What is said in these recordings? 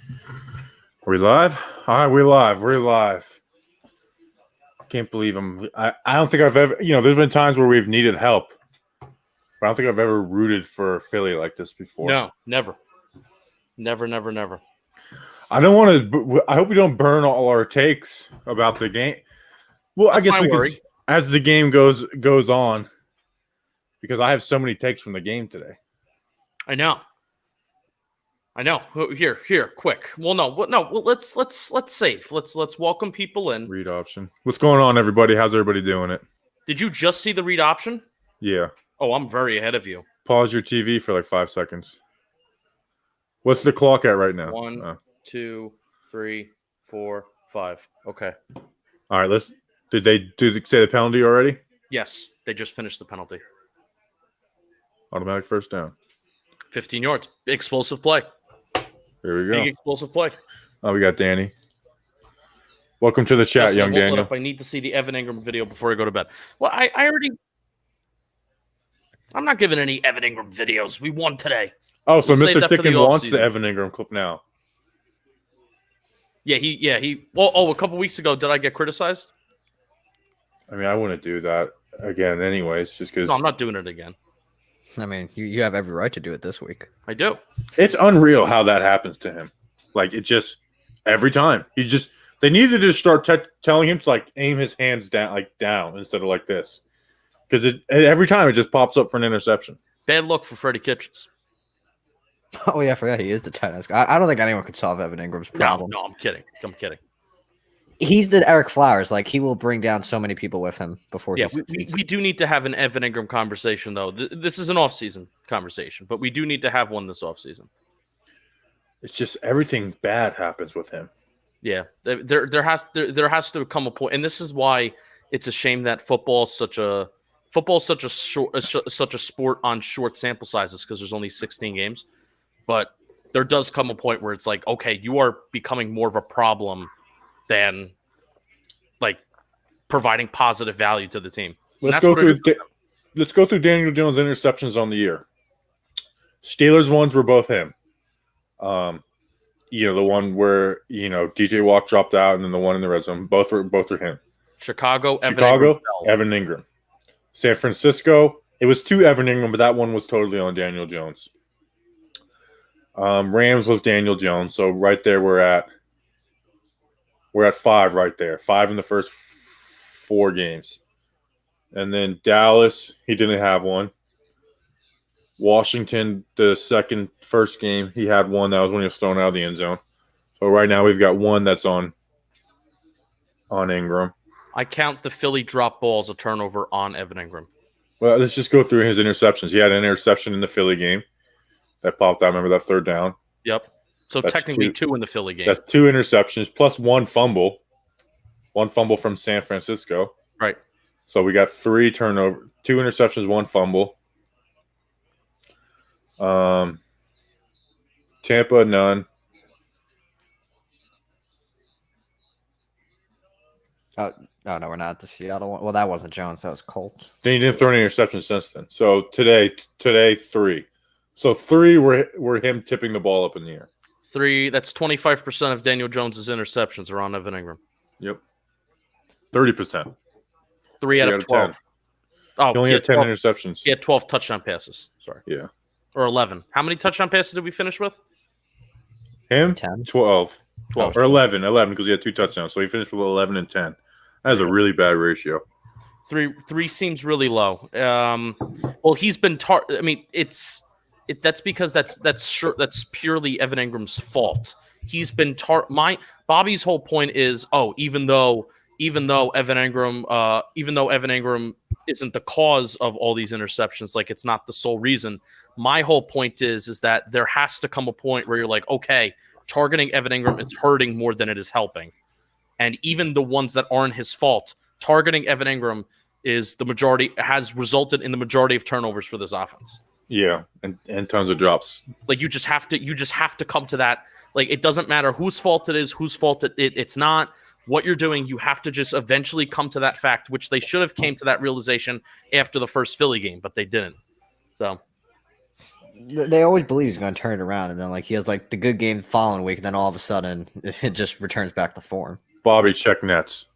Are we live? All right, we're live. We're live. Can't believe I don't think I've ever, there's been times where we've needed help, but I don't think I've ever rooted for Philly like this before. No, never. Never. I don't want to, I hope we don't burn all our takes about the game. Well, That's I guess my we worry. can, as the game goes on, because I have so many takes from the game today. I know. Here, quick. Well, let's save. Let's welcome people in. Read option. What's going on, everybody? How's everybody doing it? Did you just see the read option? Yeah. Oh, I'm very ahead of you. Pause your TV for like 5 seconds. What's the clock at right now? 1, 2, 3, 4, 5. Okay. All right, did they say the penalty already? Yes, they just finished the penalty. Automatic first down. 15 yards. Explosive play. Here we go. Big explosive play. Oh, we got Danny. Welcome to the chat, young Daniel. I need to see the Evan Ingram video before I go to bed. Well, I'm not giving any Evan Ingram videos. We won today. Oh, so Mr. Chicken wants the Evan Ingram clip now. Yeah, he. Oh, a couple weeks ago, did I get criticized? I mean, I wouldn't do that again, anyways, just because. No, I'm not doing it again. I mean, you have every right to do it this week. I do. It's unreal how that happens to him. Like, it just every time they need to just start telling him to like aim his hands down instead of like this, because every time it just pops up for an interception. Bad luck for Freddie Kitchens. Oh yeah, I forgot he is the tennis guy. I don't think anyone could solve Evan Ingram's problems. No, I'm kidding. He's the Eric Flowers. Like, he will bring down so many people with him before. Yeah, we do need to have an Evan Ingram conversation, though. This is an off-season conversation, but we do need to have one this off-season. It's just everything bad happens with him. Yeah, there has to come a point, and this is why it's a shame that football's such a sport on short sample sizes, because there's only 16 games. But there does come a point where it's like, okay, you are becoming more of a problem than like providing positive value to the team. Let's go through Daniel Jones' interceptions on the year. Steelers ones were both him. The one where DJ Watt dropped out, and then the one in the red zone. Both are him. Chicago, Evan Ingram. San Francisco, it was 2 Evan Ingram, but that one was totally on Daniel Jones. Rams was Daniel Jones, so right there we're at 5 right there. 5 in the first 4 games. And then Dallas, he didn't have one. Washington, the first game, he had one. That was when he was thrown out of the end zone. So right now we've got one that's on Ingram. I count the Philly drop ball as a turnover on Evan Ingram. Well, let's just go through his interceptions. He had an interception in the Philly game that popped out. Remember that third down? Yep. So that's technically 2 in the Philly game. That's 2 interceptions plus 1 fumble. 1 fumble from San Francisco. Right. So we got 3 turnovers, 2 interceptions, 1 fumble. Tampa, none. Oh no, we're not at the Seattle one. Well, that wasn't Jones. That was Colt. Then he didn't throw any interceptions since then. So today 3. So 3 were him tipping the ball up in the air. 3. That's 25% of Daniel Jones's interceptions are on Evan Ingram. Yep. 30%. 3 out of 12. 10. Oh, he only had 10 interceptions. He had 12 touchdown passes. Sorry. Yeah. Or 11. How many touchdown passes did we finish with? Him? 10. 12. Or 11 because he had 2 touchdowns. So he finished with 11 and 10. That is a really bad ratio. 3 seems really low. Well, he's been that's because that's purely Evan Ingram's fault. He's been Bobby's whole point is, even though Evan Ingram isn't the cause of all these interceptions, like it's not the sole reason. My whole point is that there has to come a point where you're like, okay, targeting Evan Ingram is hurting more than it is helping. And even the ones that aren't his fault, targeting Evan Ingram has resulted in the majority of turnovers for this offense. Yeah, and tons of drops. Like you just have to come to that. Like it doesn't matter whose fault it is, whose fault it's not. What you're doing, you have to just eventually come to that fact, which they should have came to that realization after the first Philly game, but they didn't. So they always believe he's going to turn it around, and then like he has like the good game the following week, and then all of a sudden it just returns back to form. Bobby, check Nets.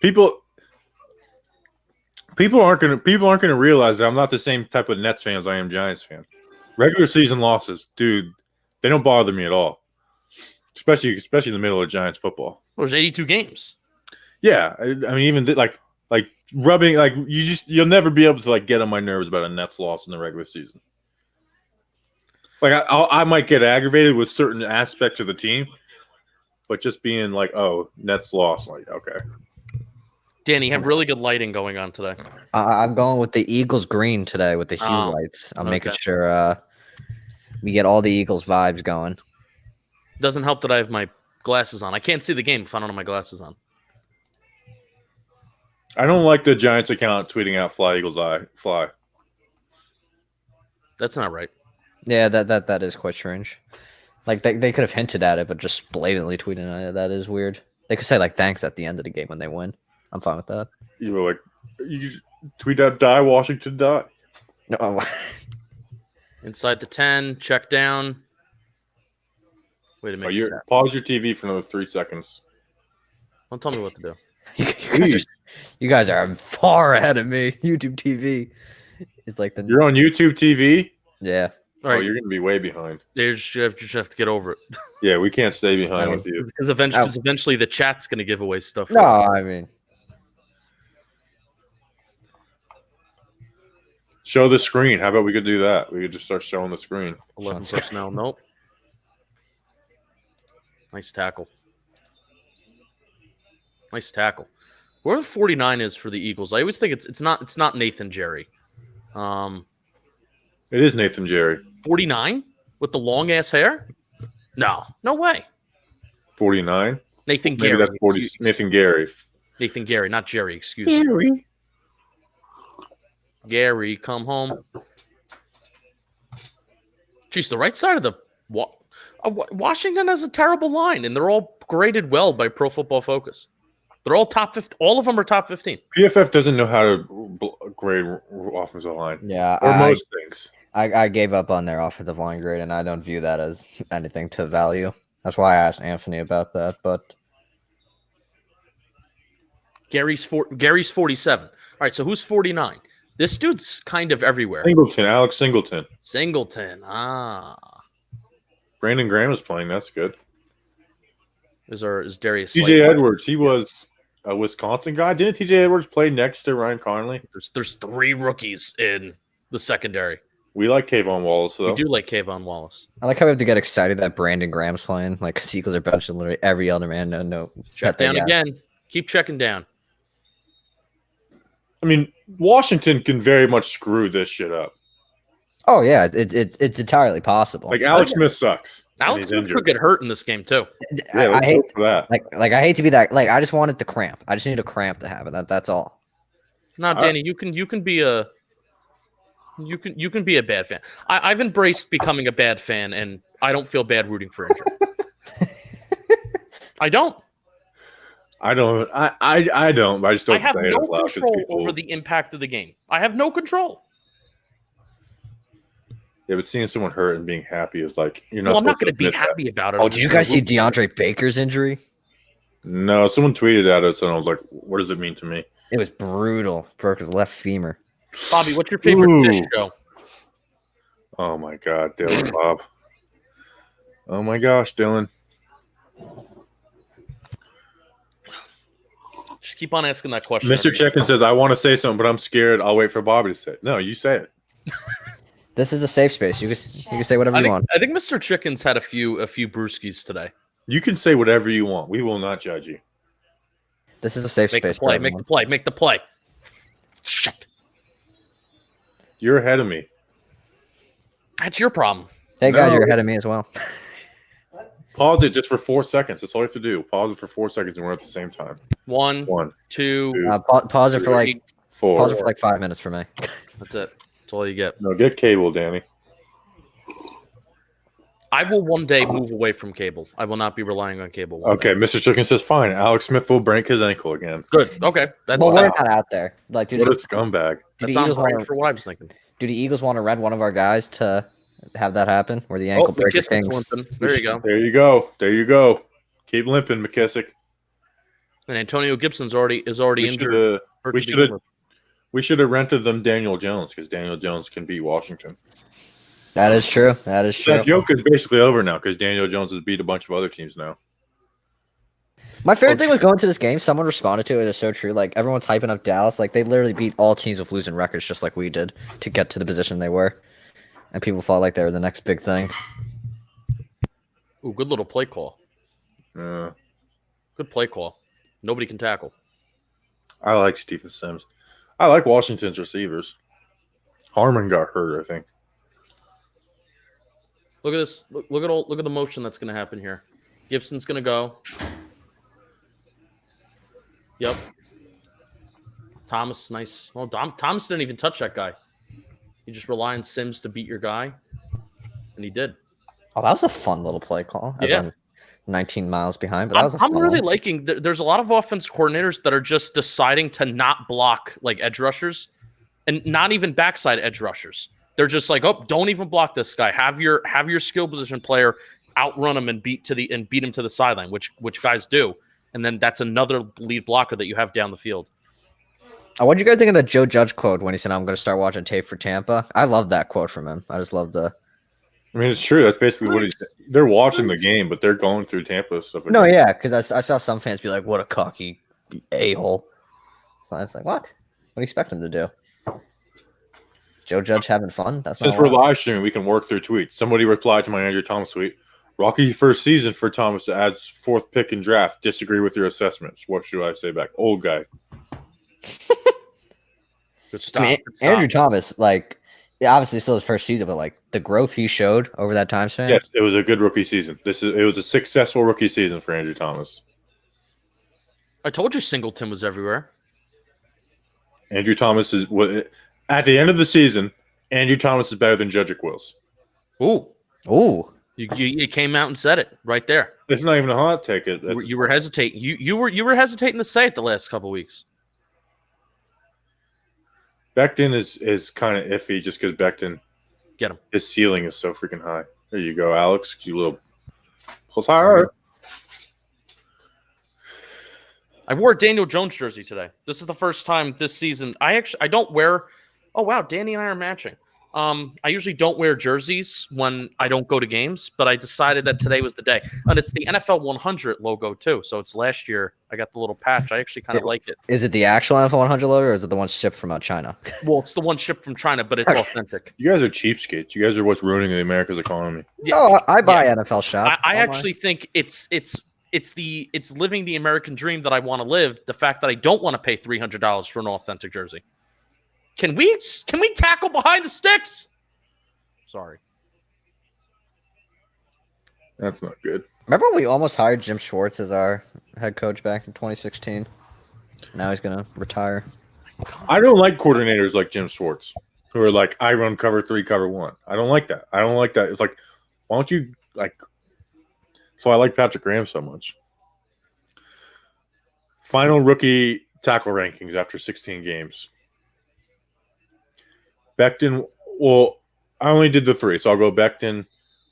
People aren't gonna realize that I'm not the same type of Nets fan as I am Giants fan. Regular season losses, dude, they don't bother me at all. Especially in the middle of Giants football. Well, there's 82 games. Yeah, I mean, even like rubbing, like you'll never be able to like get on my nerves about a Nets loss in the regular season. Like I might get aggravated with certain aspects of the team, but just being like, oh, Nets lost, like okay. Danny, you have really good lighting going on today. I'm going with the Eagles green today with the hue lights. I'm making sure we get all the Eagles vibes going. Doesn't help that I have my glasses on. I can't see the game if I don't have my glasses on. I don't like the Giants account tweeting out "Fly Eagles fly." That's not right. Yeah, that is quite strange. Like they could have hinted at it, but just blatantly tweeting at it, that is weird. They could say like thanks at the end of the game when they win. I'm fine with that. You were like, you tweet out "Die Washington die." No. Inside the 10, check down. Wait a minute. Pause your TV for another 3 seconds. Don't tell me what to do. You guys are far ahead of me. YouTube TV is like the. You're on YouTube TV. Yeah. All right. Oh, you're going to be way behind. You just have to get over it. Yeah, we can't stay behind with you. Because eventually the chat's going to give away stuff. No, I mean. Show the screen. How about we could do that? We could just start showing the screen. 11 personnel. Nope. Nice tackle. Nice tackle. Where the 49 is for the Eagles? I always think it's not Nathan Jerry. It is Nathan Jerry. 49 with the long ass hair? No way. 49. Nathan Maybe Gary. that's 40. Nathan Gary. Nathan Gary, not Jerry. Excuse me. Gary, come home. Jeez, the right side of the Washington has a terrible line, and they're all graded well by Pro Football Focus. They're all top 15. All of them are top 15. PFF doesn't know how to grade offensive line. Yeah, or most things. I gave up on their offensive line grade, and I don't view that as anything to value. That's why I asked Anthony about that. But Gary's 47. All right, so who's 49? This dude's kind of everywhere. Alex Singleton. Brandon Graham is playing. That's good. Is Darius TJ Edwards? He was a Wisconsin guy. Didn't TJ Edwards play next to Ryan Connolly? There's 3 rookies in the secondary. We like Kayvon Wallace, though. We do like Kayvon Wallace. I like how we have to get excited that Brandon Graham's playing. Like, because Eagles are benching literally every other man. No. Check down again. Keep checking down. I mean, Washington can very much screw this shit up. Oh yeah, it's entirely possible. Like Alex Smith sucks. Alex Smith could get hurt in this game too. Yeah, I hate for that. Like I hate to be that. Like I just wanted the cramp. I just need a cramp to happen. That's all. No, Danny, you can be a bad fan. I've embraced becoming a bad fan, and I don't feel bad rooting for injury. I don't. I don't. I don't. But I just don't. I have no control over the impact of the game. I have no control. Yeah, but seeing someone hurt and being happy is like you're not. Well, I'm not going to be happy about it. Oh, did you guys see DeAndre Baker's injury? No, someone tweeted at us, and I was like, "What does it mean to me?" It was brutal. Broke his left femur. Bobby, what's your favorite fish show? Oh my God, Dylan, Bob. Oh my gosh, Dylan. Just keep on asking that question. Mr. Check-in says, "I want to say something, but I'm scared. I'll wait for Bobby to say it." No, you say it. This is a safe space. You can say whatever you want. I think Mr. Chicken's had a few brewskis today. You can say whatever you want. We will not judge you. This is a safe space. Make the play. Shit. You're ahead of me. That's your problem. Hey guys, you're ahead of me as well. Pause it just for 4 seconds. That's all you have to do. Pause it for 4 seconds, and we're at the same time. One, two, pause it for like 4. Pause it for like 5 minutes for me. That's it. That's all you get. No, get cable, Danny. I will one day move away from cable. I will not be relying on cable. Okay, Mr. Chicken says, "Fine. Alex Smith will break his ankle again." Good. Okay, that's Well, not out there. Like, what a scumbag. That's on point for what I was thinking. Do the Eagles want to rent one of our guys to have that happen where the ankle breaker McKissick's kings. limping. There you go. There you go. There you go. Keep limping, McKissick. And Antonio Gibson's already injured. We should have rented them Daniel Jones because Daniel Jones can beat Washington. That is true. That is true. That joke is basically over now because Daniel Jones has beat a bunch of other teams now. My favorite thing was going to this game. Someone responded to it. It's so true. Like everyone's hyping up Dallas. Like they literally beat all teams with losing records, just like we did, to get to the position they were. And people felt like they were the next big thing. Ooh, good little play call. Good play call. Nobody can tackle. I like Stephen Sims. I like Washington's receivers. Harmon got hurt, I think. Look at this. Look at the motion that's going to happen here. Gibson's going to go. Yep. Thomas, nice. Well, Thomas didn't even touch that guy. You just rely on Sims to beat your guy, and he did. Oh, that was a fun little play call. Yeah. I'm 19 miles behind, but that was a fun I'm really one. liking. There's a lot of offense coordinators that are just deciding to not block like edge rushers, and not even backside edge rushers. They're just like, oh, don't even block this guy. Have your skill position player outrun him and beat him to the sideline, which guys do, and then that's another lead blocker that you have down the field. Oh, what did you guys think of the Joe Judge quote when he said, "I'm going to start watching tape for Tampa"? I love that quote from him. I just love the. I mean, it's true. That's basically what he's. They're watching the game, but they're going through Tampa stuff. No, yeah, because I saw some fans be like, "What a cocky a-hole." So I was like, "What? What do you expect him to do?" Joe Judge having fun? That's Since we're live streaming, we can work through tweets. Somebody replied to my Andrew Thomas tweet. Rocky first season for Thomas adds fourth pick in draft. Disagree with your assessments. What should I say back? Old guy. Good stuff. I mean, Andrew Thomas, like, yeah, obviously still his first season, but like the growth he showed over that time span. Yes, it was a good rookie season. It was a successful rookie season for Andrew Thomas. I told you Singleton was everywhere. Andrew Thomas is at the end of the season. Andrew Thomas is better than Jedrick Wills. Ooh. You came out and said it right there. It's not even a hot take. You were hesitating. You were hesitating to say it the last couple of weeks. Becton is kind of iffy just because Becton, get him. His ceiling is so freaking high. There you go, Alex. You little pulse higher. I wore a Daniel Jones jersey today. This is the first time this season. I don't wear. Oh wow, Danny and I are matching. I usually don't wear jerseys when I don't go to games, but I decided that today was the day. And it's the NFL 100 logo too. So it's last year. I got the little patch. I actually kind of like it. Is it the actual NFL 100 logo or is it the one shipped from China? Well, it's the one shipped from China, but it's authentic. You guys are cheapskates. You guys are what's ruining the America's economy. Yeah. Oh, I buy NFL shop. I actually think it's living the American dream that I want to live. The fact that I don't want to pay $300 for an authentic jersey. Can we tackle behind the sticks? Sorry. That's not good. Remember when we almost hired Jim Schwartz as our head coach back in 2016? Now he's going to retire. I don't like coordinators like Jim Schwartz who are like, I run cover 3, cover 1. I don't like that. It's like, why don't you like – so I like Patrick Graham so much. Final rookie tackle rankings after 16 games. Becton, well, I only did the 3, so I'll go Becton,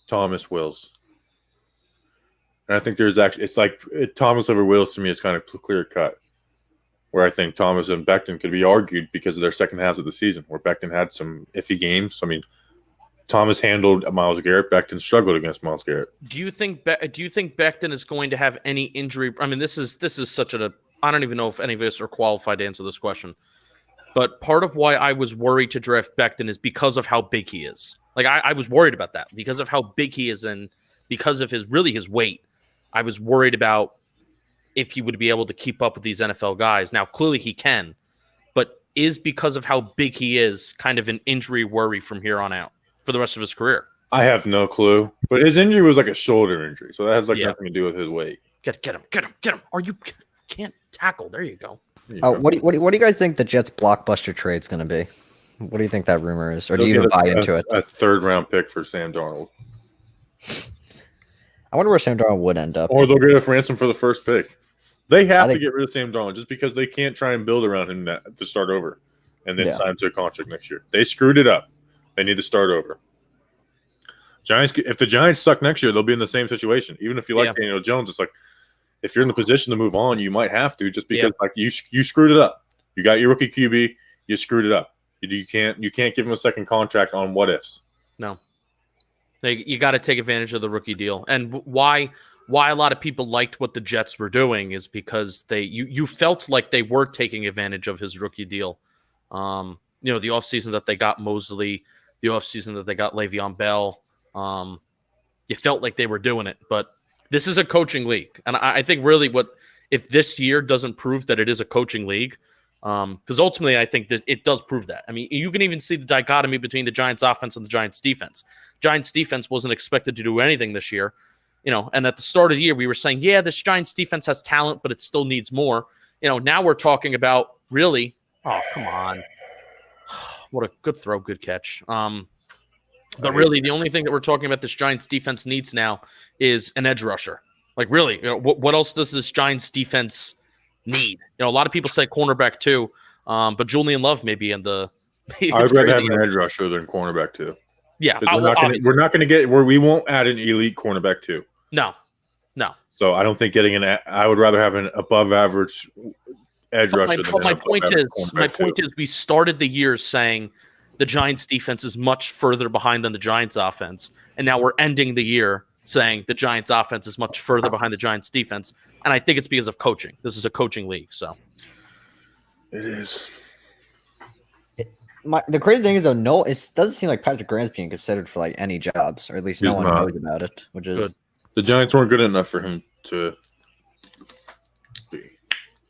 Thomas, Wills. And I think there's actually, it's like Thomas over Wills to me is kind of clear cut. Where I think Thomas and Becton could be argued because of their second halves of the season, where Becton had some iffy games. I mean, Thomas handled Myles Garrett. Becton struggled against Myles Garrett. Do you think Becton is going to have any injury? I mean, this is such a. I don't even know if any of us are qualified to answer this question. But part of why I was worried to draft Becton is because of how big he is. Like I was worried about that because of how big he is and because of his weight. I was worried about if he would be able to keep up with these NFL guys. Now, clearly he can, but is because of how big he is kind of an injury worry from here on out for the rest of his career? I have no clue. But his injury was like a shoulder injury, so that has nothing to do with his weight. Get him. Are you can't tackle? There you go. What do you guys think the Jets' blockbuster trade is going to be? What do you think that rumor is, or do you even buy into it? A third-round pick for Sam Darnold. I wonder where Sam Darnold would end up. Or they'll get a ransom for the first pick. They have to get rid of Sam Darnold just because they can't try and build around him to start over and then sign to a contract next year. They screwed it up. They need to start over. Giants. If the Giants suck next year, they'll be in the same situation. Even if you like Yeah. Daniel Jones, it's like if you're in the position to move on, you might have to just because like you screwed it up. You got your rookie QB, you screwed it up. You can't give him a second contract on what ifs. No. You got to take advantage of the rookie deal. And why a lot of people liked what the Jets were doing is because you felt like they were taking advantage of his rookie deal. The offseason that they got Mosley, the offseason that they got Le'Veon Bell, you felt like they were doing it. But this is a coaching league. And I think really if this year doesn't prove that it is a coaching league, because ultimately I think that it does prove that. I mean, you can even see the dichotomy between the Giants offense and the Giants defense. Giants defense wasn't expected to do anything this year, and at the start of the year we were saying, yeah, this Giants defense has talent, but it still needs more. Now we're talking about really, oh, come on. What a good throw, good catch. But really the only thing that we're talking about this Giants defense needs now is an edge rusher. Like really, what else does this Giants defense need? A lot of people say cornerback too, but Julian Love may be in the. I'd rather have an edge rusher than cornerback too. Yeah, we're not going to get where we won't add an elite cornerback too. No. So I don't think I would rather have an above average edge rusher. My point is, we started the year saying the Giants defense is much further behind than the Giants offense, and now we're ending the year saying the Giants offense is much further behind the Giants defense. And I think it's because of coaching. This is a coaching league, so it is. The crazy thing is though, it doesn't seem like Patrick Graham's being considered for like any jobs, or at least no one knows about it, which is good. The Giants weren't good enough for him to be.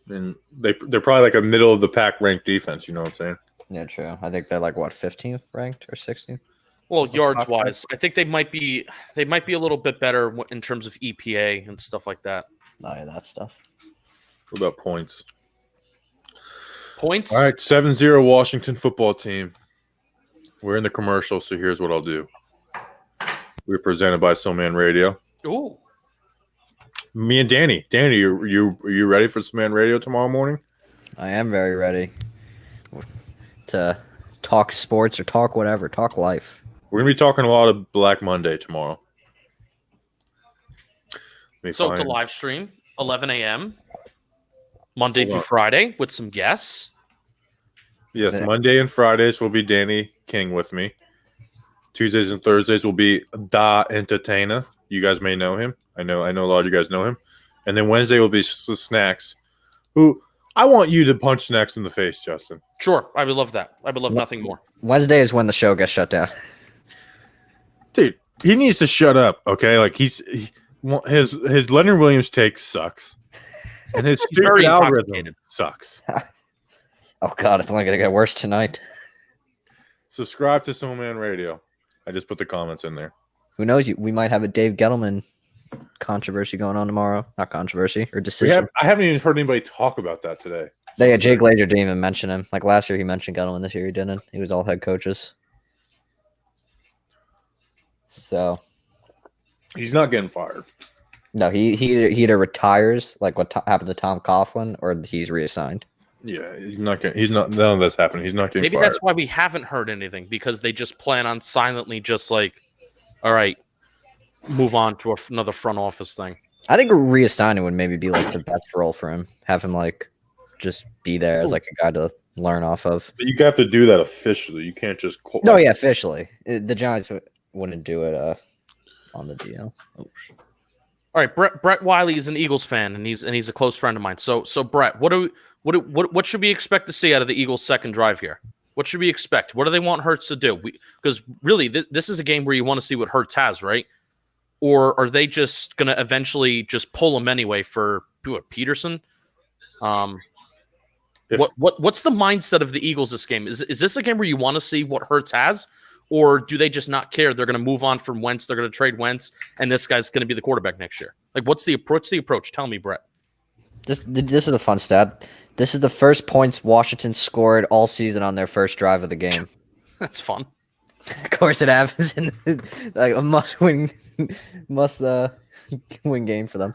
And they're probably like a middle of the pack ranked defense. You know what I'm saying? Yeah, true. I think they're like 15th ranked or 16th. Well, yards wise, I think they might be a little bit better in terms of EPA and stuff like that. Oh, yeah, that stuff. What about points? Points? All right, 7-0 Washington football team. We're in the commercial, so here's what I'll do. We're presented by Soulman Radio. Ooh. Me and Danny. Danny, are you ready for Soulman Radio tomorrow morning? I am very ready to talk sports or talk whatever, talk life. We're going to be talking a lot of Black Monday tomorrow. It's a live stream, 11 a.m., Monday through Friday with some guests. Yes, yeah. Monday and Fridays will be Danny King with me. Tuesdays and Thursdays will be Da Entertainer. You guys may know him. I know a lot of you guys know him. And then Wednesday will be Snacks, who I want you to punch Snacks in the face, Justin. Sure, I would love that. I would love nothing more. Wednesday is when the show gets shut down. Dude, he needs to shut up, okay? Like his Leonard Williams take sucks, and his stupid algorithm sucks. Oh God, it's only gonna get worse tonight. Subscribe to Soulman Radio. I just put the comments in there. Who knows? We might have a Dave Gettleman controversy going on tomorrow. Not controversy or decision. I haven't even heard anybody talk about that today. Yeah, Jay Glazer didn't even mention him. Like last year, he mentioned Gettleman. This year, he didn't. He was all head coaches. So he's not getting fired. No, he either retires, like what happened to Tom Coughlin, or he's reassigned. Yeah, he's not. None of that's happening. He's not getting fired. Maybe that's why we haven't heard anything, because they just plan on silently, just like, all right, move on to another front office thing. I think reassigning would maybe be like the best role for him. Have him like just be there as like a guy to learn off of. But you have to do that officially. You can't just. No, yeah, officially. The Giants wouldn't do it on the DL. Oh. All right, Brett Wiley is an Eagles fan, and he's a close friend of mine. So Brett, what should we expect to see out of the Eagles' second drive here? What should we expect? What do they want Hurts to do? Because really, this is a game where you want to see what Hurts has, right? Or are they just going to eventually just pull him anyway for Peterson? What's the mindset of the Eagles this game? Is this a game where you want to see what Hurts has? Or do they just not care? They're going to move on from Wentz. They're going to trade Wentz, and this guy's going to be the quarterback next year. Like, what's the approach? Tell me, Brett. This is a fun stat. This is the first points Washington scored all season on their first drive of the game. That's fun. Of course, it happens in like a must-win game for them.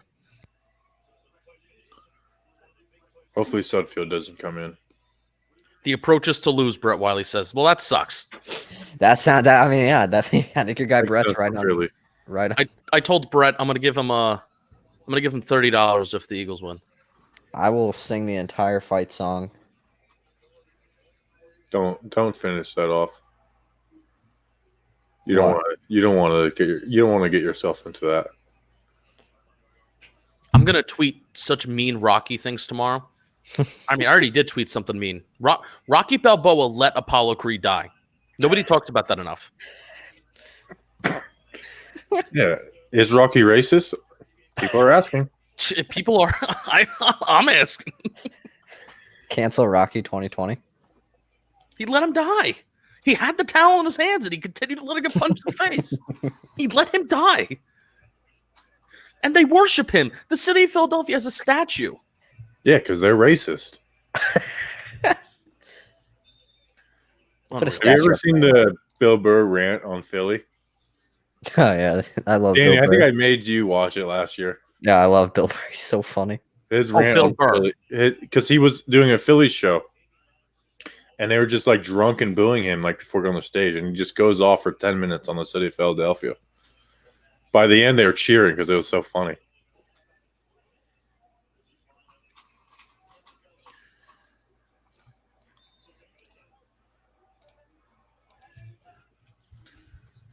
Hopefully, Sudfield doesn't come in. The approach is to lose, Brett Wiley says. Well, that sucks. I mean, yeah, definitely. I think your guy Brett's right on. Really. Right. I told Brett I'm gonna give him $30 if the Eagles win. I will sing the entire fight song. Don't finish that off. You don't want to get yourself into that. I'm gonna tweet such mean Rocky things tomorrow. I mean, I already did tweet something mean. Rocky Balboa let Apollo Creed die. Nobody talks about that enough. Yeah, is Rocky racist? People are asking. People are. I'm asking. Cancel Rocky 2020. He let him die. He had the towel in his hands, and he continued to let him get punched in the face. He let him die. And they worship him. The city of Philadelphia has a statue. Yeah, because they're racist. Put a Have you statue ever up seen there. the Bill Burr rant on Philly? Oh yeah, I love Danny, Bill I think Burr. I made you watch it last year. Yeah, I love Bill Burr. He's so funny. His Oh, rant Bill on Burr. Philly, because he was doing a Philly show, and they were just like drunk and booing him like before going on the stage, and he just goes off for 10 minutes on the city of Philadelphia. By the end, they were cheering because it was so funny.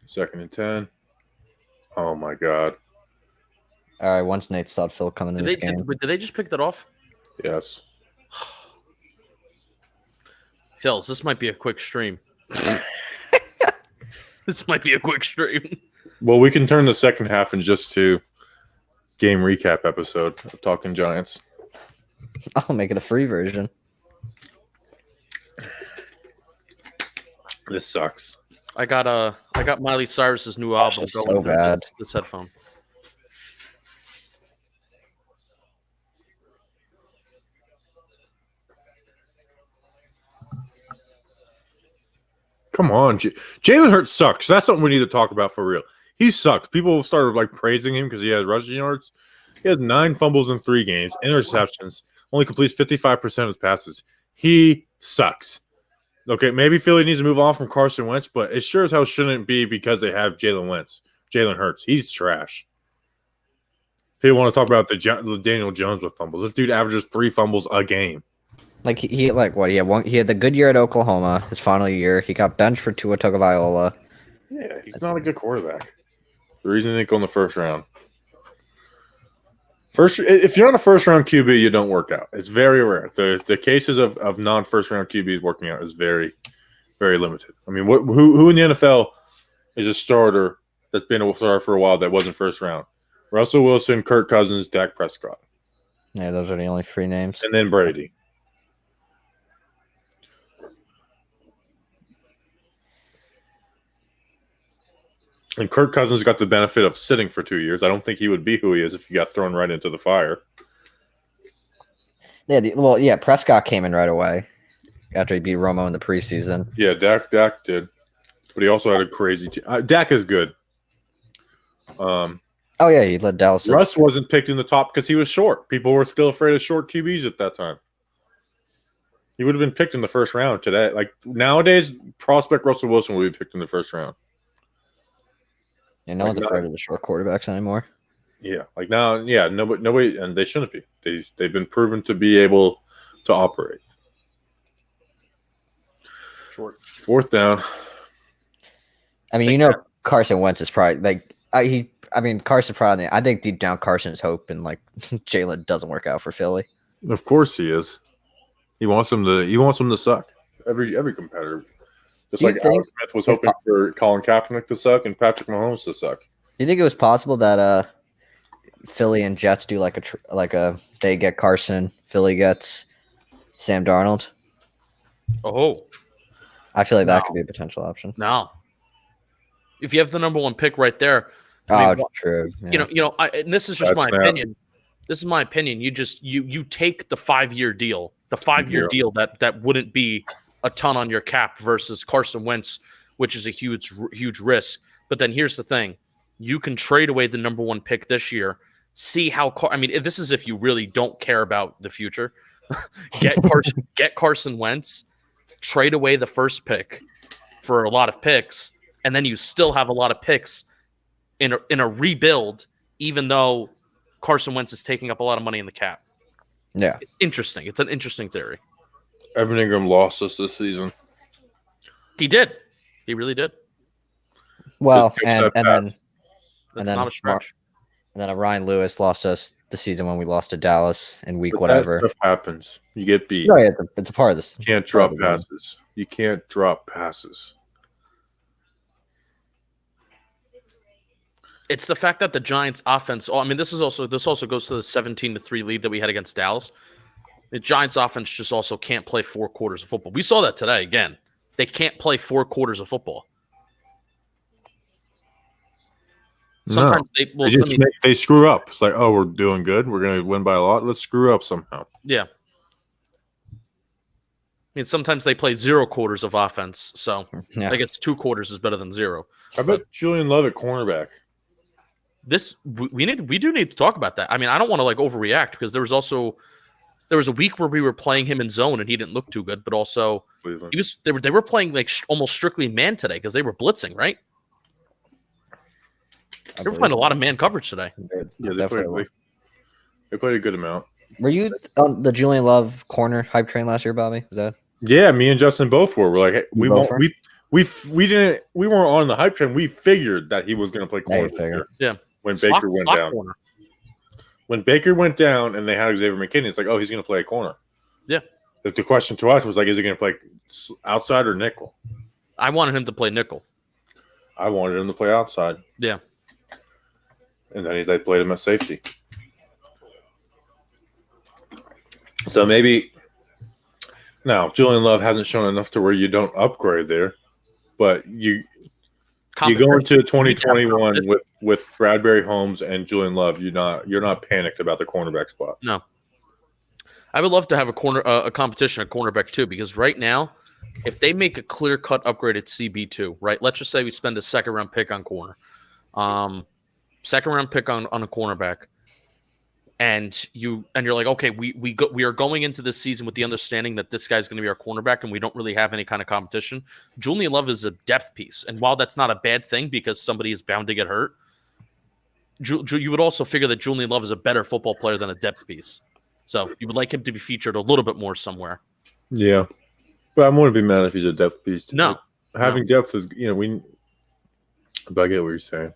Second and 10. Oh my God. All right, once Nate Studfield coming in this game. Did they just pick that off? Yes. Phils, this might be a quick stream. This might be a quick stream. Well, we can turn the second half in just to game recap episode of Talking Giants. I'll make it a free version. This sucks. I got Miley Cyrus's new album it's going so through bad. this headphone. Come on. Jalen Hurts sucks. That's something we need to talk about for real. He sucks. People started like praising him because he has rushing yards. He had 9 fumbles in 3 games, interceptions, only completes 55% of his passes. He sucks. Okay, maybe Philly needs to move on from Carson Wentz, but it sure as hell shouldn't be because they have Jalen Hurts. He's trash. People want to talk about the Daniel Jones with fumbles. This dude averages 3 fumbles a game. Like he like what? He had the good year at Oklahoma, his final year. He got benched for Tua Tagovailoa. Yeah, he's not a good quarterback. The reason they didn't go in the first round. If you're on a first round QB, you don't work out. It's very rare. The cases of non first round QBs working out is very, very limited. I mean, who in the NFL is a starter that's been a starter for a while that wasn't first round? Russell Wilson, Kirk Cousins, Dak Prescott, Yeah, those are the only 3 names. and then Brady. And Kirk Cousins got the benefit of sitting for 2 years. I don't think he would be who he is if he got thrown right into the fire. Yeah, Prescott came in right away after he beat Romo in the preseason. Yeah, Dak did, but he also had a crazy team. Dak is good. Oh yeah, he led Dallas. Russ wasn't picked in the top because he was short. People were still afraid of short QBs at that time. He would have been picked in the first round today. Like nowadays, prospect Russell Wilson would be picked in the first round. Yeah, no one's afraid of the short quarterbacks anymore. Yeah, like now, yeah, nobody, and they shouldn't be. They've been proven to be able to operate. Short 4th down. I mean, Carson Wentz is probably Carson probably. I think deep down Carson's hoping like Jalen doesn't work out for Philly. Of course he is. He wants them to suck. Every competitor. Just like Alex Smith was hoping for Colin Kaepernick to suck and Patrick Mahomes to suck. Do you think it was possible that Philly and Jets do they get Carson, Philly gets Sam Darnold? Oh, I feel like that could be a potential option. no. If you have the number 1 pick right there, True. Yeah. And this is just my opinion. This is my opinion. You take the 5-year deal, deal that wouldn't be a ton on your cap versus Carson Wentz, which is a huge risk. But then here's the thing. You can trade away the number 1 pick this year, see how this is if you really don't care about the future. Get Carson Wentz, trade away the first pick for a lot of picks, and then you still have a lot of picks in a rebuild, even though Carson Wentz is taking up a lot of money in the cap. Yeah. It's interesting. It's an interesting theory. Evan Ingram lost us this season. He did. He really did. Well, Just and catch that then pass. That's then not a stretch. and then Ryan Lewis lost us the season when we lost to Dallas in week But whatever. that stuff happens. You get beat. No, yeah, it's a part of this. You can't drop passes. You can't drop passes. It's the fact that the Giants offense, I mean, this also goes to the 17-3 lead that we had against Dallas. The Giants offense just also can't play 4 quarters of football. We saw that today again. They can't play 4 quarters of football. Sometimes they screw up. It's like, oh, we're doing good. We're going to win by a lot. Let's screw up somehow. Yeah. I mean, sometimes they play 0 quarters of offense. So I guess 2 quarters is better than 0. How about Julian Love at cornerback? We do need to talk about that. I mean, I don't want to overreact because there was a week where we were playing him in zone and he didn't look too good, but also Cleveland. they were playing almost strictly man today because they were blitzing, right? They were playing a lot of man coverage today. Yeah, they played a good amount. Were you on the Julian Love corner hype train last year, Bobby? Was that? Yeah, me and Justin both were. We're like, hey, we both weren't on the hype train. We figured that he was going to play corner. This year. Yeah. When Baker went down. Corner. When Baker went down and they had Xavier McKinney, it's like, oh, he's going to play a corner. Yeah. But the question to us was like, is he going to play outside or nickel? I wanted him to play nickel. I wanted him to play outside. Yeah. And then they played him at safety. So maybe now Julian Love hasn't shown enough to where you don't upgrade there, but you go into 2021 with Bradbury, Holmes, and Julian Love. You're not panicked about the cornerback spot. No, I would love to have a competition at cornerback too, because right now, if they make a clear cut upgrade at CB2, right? Let's just say we spend a 2nd round pick on corner, 2nd round pick on a cornerback, and you're like, okay, we are going into this season with the understanding that this guy's going to be our cornerback, and we don't really have any kind of competition. Julian Love is a depth piece, and while that's not a bad thing because somebody is bound to get hurt, you would also figure that Julian Love is a better football player than a depth piece. So you would like him to be featured a little bit more somewhere. Yeah, but I wouldn't be mad if he's a depth piece. Too. No, having depth is But I get what you're saying.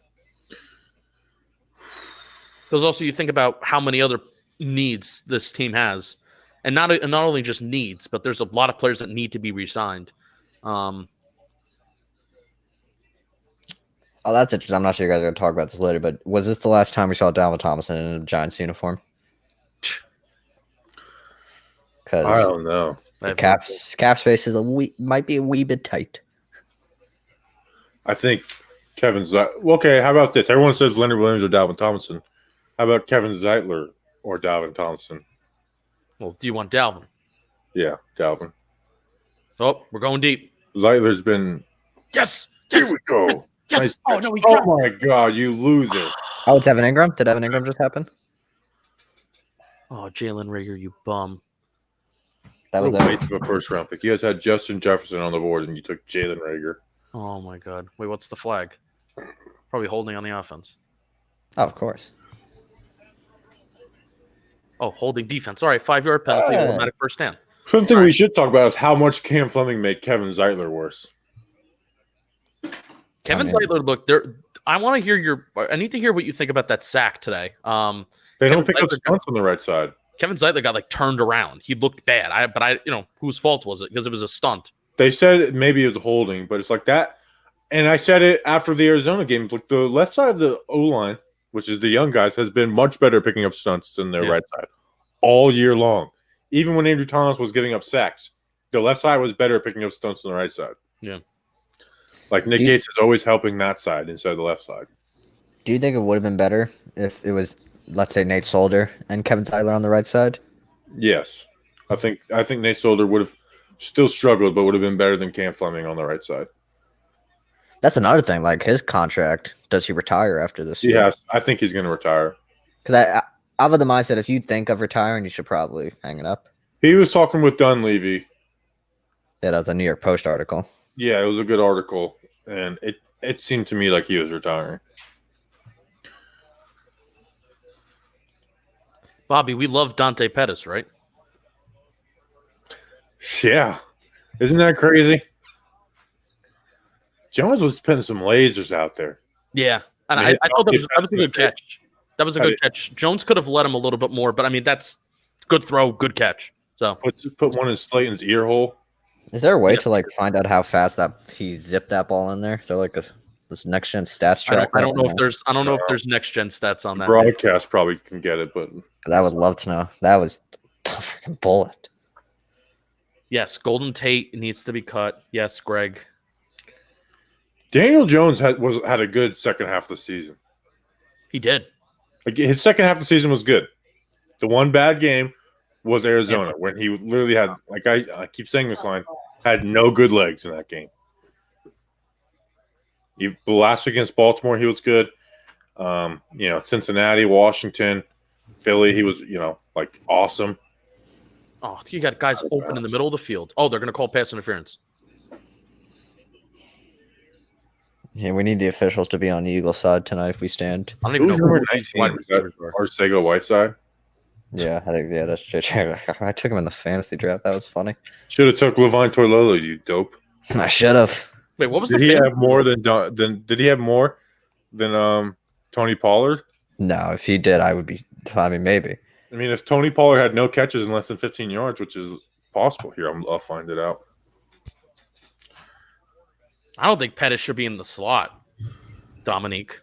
Because also you think about how many other needs this team has, and not only just needs, but there's a lot of players that need to be re-signed. Oh, that's interesting. I'm not sure you guys are going to talk about this later, but was this the last time we saw Dalvin Thompson in a Giants uniform? I don't know. The cap space might be a wee bit tight. I think Kevin Zeitler. Okay, how about this? Everyone says Leonard Williams or Dalvin Thompson. How about Kevin Zeitler or Dalvin Thompson? Well, do you want Dalvin? Yeah, Dalvin. Oh, we're going deep. Zeitler's been. Yes. Here we go. Yes. Nice. Oh no, Oh my God, you loser. Oh, it's Evan Ingram. Did Evan Ingram just happen? Oh, Jalen Reagor, you bum. That was a waste of a first round pick. You guys had Justin Jefferson on the board, and you took Jalen Reagor. Oh my God. Wait, what's the flag? Probably holding on the offense. Oh, of course. Oh, holding defense. All right, 5-yard penalty, automatic first down. Something we should talk about is how much Cam Fleming made Kevin Zeitler worse. Kevin Zeitler, look, I want to hear I need to hear what you think about that sack today. They don't pick up stunts on the right side. Kevin Zeitler got turned around. He looked bad. But whose fault was it? Because it was a stunt. They said maybe it was holding, but it's like that. And I said it after the Arizona game. It's like the left side of the O-line, which is the young guys, has been much better picking up stunts than their right side all year long. Even when Andrew Thomas was giving up sacks, the left side was better at picking up stunts than the right side. Yeah. Like Nick Gates is always helping that side instead of the left side. Do you think it would have been better if it was, let's say, Nate Solder and Kevin Zeitler on the right side? Yes. I think Nate Solder would have still struggled, but would have been better than Cam Fleming on the right side. That's another thing. Like his contract, does he retire after this year? Yes, I think he's going to retire. Because I'm of the mindset if you think of retiring, you should probably hang it up. He was talking with Dunleavy, Yeah, that was a New York Post article. Yeah, it was a good article, and it seemed to me like he was retiring. Bobby, we love Dante Pettis, right? Yeah, isn't that crazy? Jones was putting some lasers out there. Yeah, and I mean, I thought that was a good Pettis- catch. That was a good catch. Jones could have let him a little bit more, but I mean that's good throw, good catch. So Put one in Slayton's ear hole. Is there a way Yeah. to like find out how fast that he zipped that ball in there? So like this next gen stats track. I don't know if there's next gen stats on that. Broadcast probably can get it, but I would love to know. That was a freaking bullet. Yes, Golden Tate needs to be cut. Yes, Greg. Daniel Jones had a good second half of the season. He did. Like, his second half of the season was good. The one bad game was Arizona, when he literally had, like I keep saying this line, had no good legs in that game. The last against Baltimore, he was good. Cincinnati, Washington, Philly, he was, like awesome. Oh, you got guys open in the middle of the field. Oh, they're going to call pass interference. Yeah, we need the officials to be on the Eagles side tonight if we stand. I don't even know Who's who number these 19? wide Was that receivers are. Arcega Whiteside? Yeah, that's true. I took him in the fantasy draft. That was funny. Should have took Levine Toilolo, you dope. I should have. Wait, what was Did the he fan- have more than did he have more than Tony Pollard? No, if he did, I would be. I mean, maybe. I mean, if Tony Pollard had no catches in less than 15 yards, which is possible here, I'll find it out. I don't think Pettis should be in the slot. Dominique.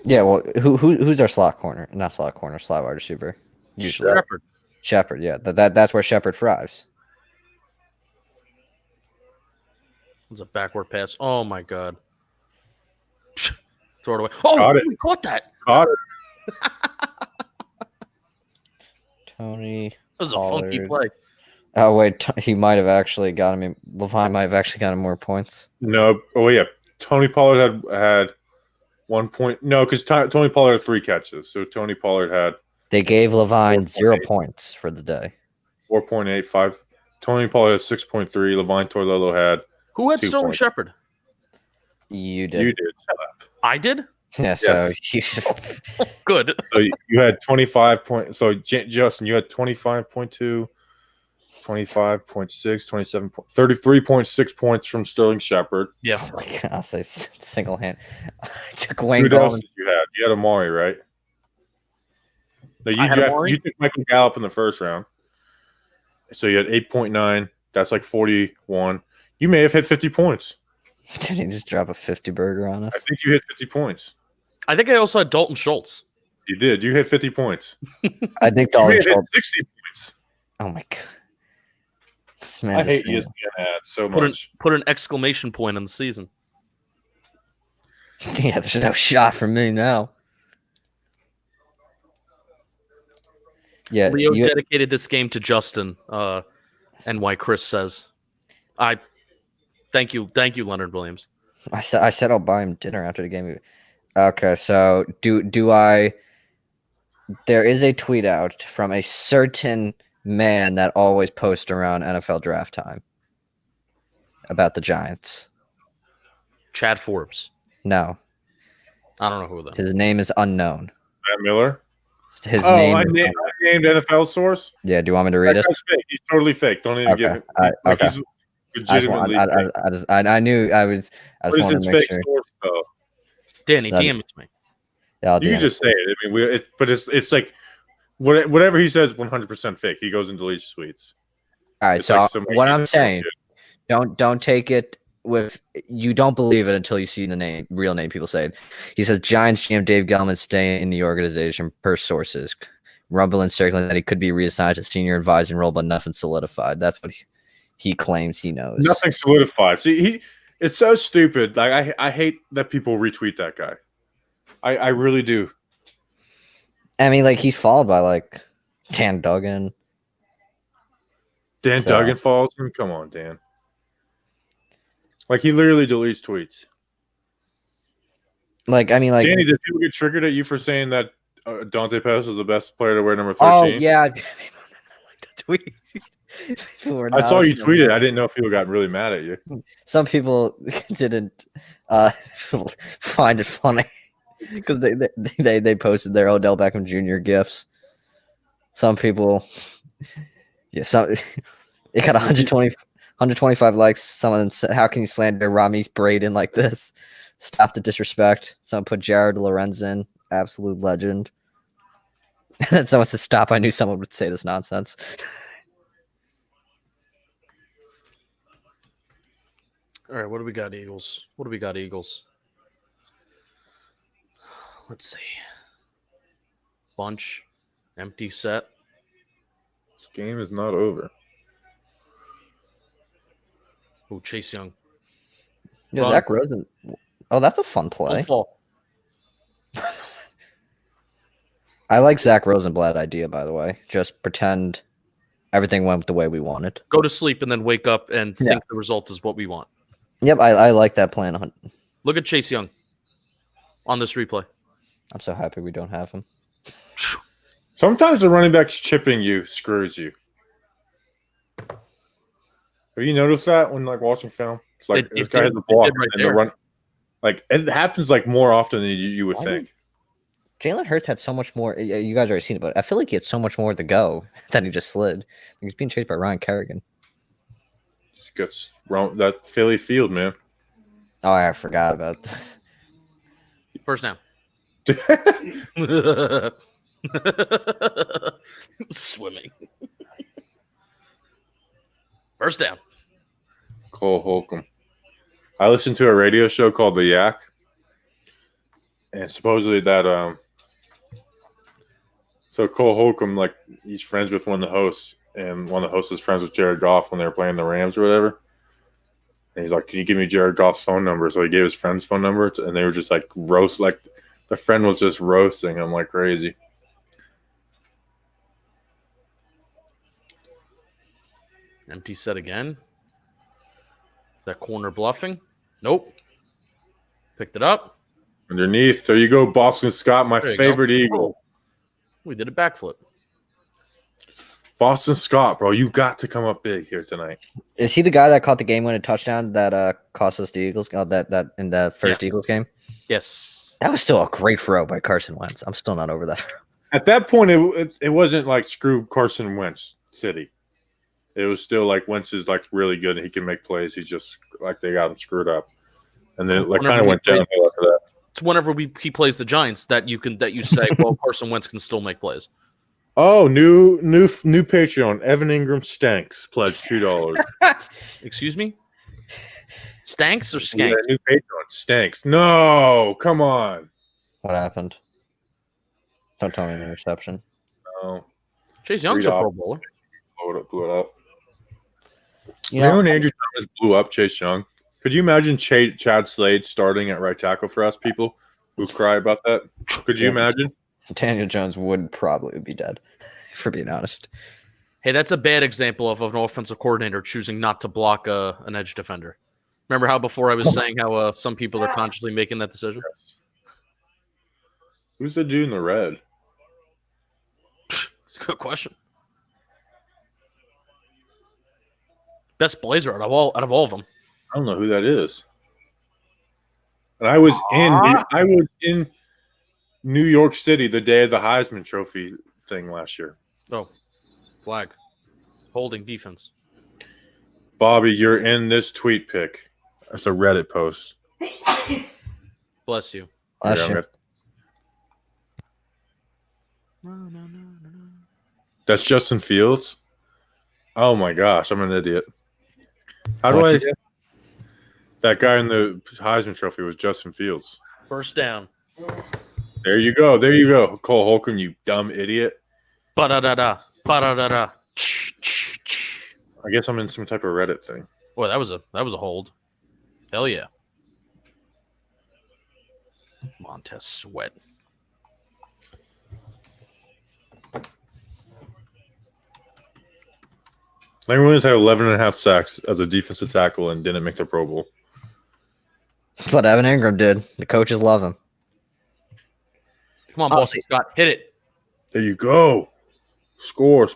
Yeah, well, who's our slot corner? Not slot corner, slot wide receiver. Usually Shepard. Shepard. Yeah, that's where Shepard thrives. It was a backward pass. Oh my god. Throw it away. Oh, Caught it. we caught that. Caught it. Tony. That was a funky Pollard. play. Oh wait, he might have actually gotten him. Levine might have actually gotten more points. No. Oh yeah, Tony Pollard had 1 point. No, because Tony Pollard had 3 catches, so Tony Pollard had They gave Levine 0 4.8. points for the day. 4.85. Tony Pollard had 6.3. Levine Toilolo had Who had 2 Sterling points. Shepard? You did. You did. I did? Yeah. So Good. So you had 25 points. So Justin, you had 25.2, 25.6, 27, 33.6 points from Sterling Shepard. Yeah. Oh my God, I'll say single hand. I took Wayne Who else Gallman. did you had? You had Amari, right? No, I had Amari? you took Michael Gallup in the first round. So you had 8.9. That's like 41. You may have hit 50 points. Did he just drop a 50 burger on us? I think you hit 50 points. I think I also had Dalton Schultz. You did. You hit 50 points. I think You may Dalton have hit Schultz. 60 points. Oh my God. This man I is hate insane. ESPN ads so Put much. an exclamation point on the season. Yeah, there's no shot for me now. Yeah, Leo you- dedicated this game to Justin, and why Chris says. Thank you, Leonard Williams. I said I'll buy him dinner after the game. Okay, so do I? There is a tweet out from a certain man that always posts around NFL draft time about the Giants. Chad Forbes. No, I don't know who that. his name is unknown. Matt Miller. His Oh, name. I is named NFL source. Yeah, do you want me to read That it? guy's fake. He's totally fake. Don't even give Okay. him. Okay. He's legitimately fake. I knew I was. I What just is wanted his to make fake sure. source though? Danny, Seven. DM it to me. Yeah, I'll You DM can just say it. I mean, but it's like whatever he says, 100% fake. He goes and deletes tweets. All right, It's so like some what I'm idiot saying, kid. don't take it with you don't believe it until you see the real name people say it. He says Giants GM Dave Gettleman staying in the organization per sources. Rumbling circling that he could be reassigned to senior advising role, but nothing solidified. That's what he claims he knows. Nothing solidified. See, it's so stupid. Like I hate that people retweet that guy. I really do. I mean, like he's followed by like Dan Duggan. Dan So- Duggan follows him. Come on, Dan. Like he literally deletes tweets. Like I mean, like Danny, did people get triggered at you for saying that Dante Pettis is the best player to wear number 13? oh yeah, tweet. I saw you tweet it. I didn't know if people got really mad at you. Some people didn't find it funny because they posted their Odell Beckham Jr. gifs. Some people, yeah, it got 125 likes. Someone said, "How can you slander Rami's Braden like this? Stop the disrespect." Someone put Jared Lorenzen, absolute legend. And then someone said, "Stop! I knew someone would say this nonsense." All right, what do we got, Eagles? What do we got, Eagles? Let's see. Bunch, empty set. This game is not over. Oh, Chase Young. Yeah, Zach Rosen. Oh, that's a fun play. Don't fall. I like Zach Rosenblatt idea, by the way. Just pretend everything went the way we wanted. Go to sleep and then wake up and think the result is what we want. Yep, I like that plan. Look at Chase Young on this replay. I'm so happy we don't have him. Sometimes the running back's chipping you screws you. Have you noticed that when watching film? It's like this guy has a block and the run. Like it happens more often than you would think. Jalen Hurts had so much more. You guys already seen it, but I feel like he had so much more to go than he just slid. He's being chased by Ryan Kerrigan. Just gets around that Philly field, man. Oh, I forgot about that. First down. Swimming. First down. Cole Holcomb. I listened to a radio show called The Yak, and supposedly that so Cole Holcomb, he's friends with one of the hosts, and one of the hosts was friends with Jared Goff when they were playing the Rams or whatever. And he's like, "Can you give me Jared Goff's phone number?" So he gave his friend's phone number, and they were just the friend was just roasting him like crazy. Empty set again. Is that corner bluffing? Nope. Picked it up. Underneath. There you go, Boston Scott, my favorite Eagle. We did a backflip. Boston Scott, bro, you got to come up big here tonight. Is he the guy that caught the game-winning touchdown that cost us the Eagles? That in the first Eagles game? Yes. That was still a great throw by Carson Wentz. I'm still not over that. At that point, it wasn't screw Carson Wentz City. It was still Wentz is really good and he can make plays. He's just they got him screwed up, and then it kind of went downhill after that. It's whenever he plays the Giants that you say, well, Carson Wentz can still make plays. Oh, new Patreon. Evan Ingram Stanks pledged $2. Excuse me? Stanks or skanks? Yeah, new Patreon Stanks. No, come on. What happened? Don't tell me an interception. No. Chase Young's a Pro Bowler. Blew it up. You know, when Andrew Thomas blew up Chase Young? Could you imagine Chad Slade starting at right tackle for us people who cry about that? Could you imagine? Daniel Jones would probably be dead, for being honest. Hey, that's a bad example of an offensive coordinator choosing not to block an edge defender. Remember how before I was saying how some people are consciously making that decision? Who's the dude in the red? It's a good question. Best blazer out of all of them. I don't know who that is. And I was in New York City the day of the Heisman Trophy thing last year. Oh, flag. Holding defense. Bobby, you're in this tweet pic. That's a Reddit post. Bless you. Bless you. No. That's Justin Fields? Oh my gosh, I'm an idiot. How do I... That guy in the Heisman Trophy was Justin Fields. First down. There you go. There you go. Cole Holcomb, you dumb idiot. Ba-da-da-da. Ba-da-da-da. I guess I'm in some type of Reddit thing. Boy, that was a hold. Hell yeah. Montez Sweat. Larry Williams had 11.5 sacks as a defensive tackle and didn't make the Pro Bowl. But Evan Ingram did. The coaches love him. Come on, Boston Scott. Hit it. There you go. Score.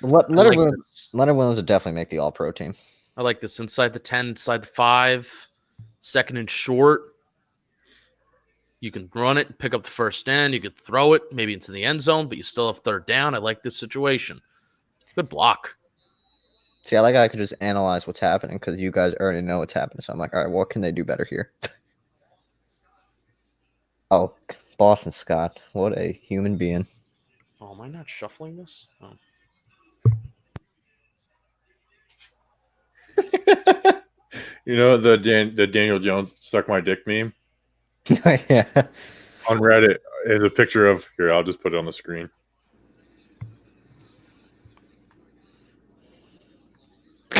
Leonard Williams. this. Leonard Williams would definitely make the All-Pro team. I like this. Inside the 10, inside the 5, second and short. You can run it, pick up the first end. You could throw it maybe into the end zone, but you still have third down. I like this situation. Good block. See, I like how I could just analyze what's happening because you guys already know what's happening. So I'm like, all right, what can they do better here? Oh, Boston Scott. What a human being. Oh, am I not shuffling this? Oh. You know the Daniel Jones suck my dick meme Yeah. on Reddit is a picture of here. I'll just put it on the screen.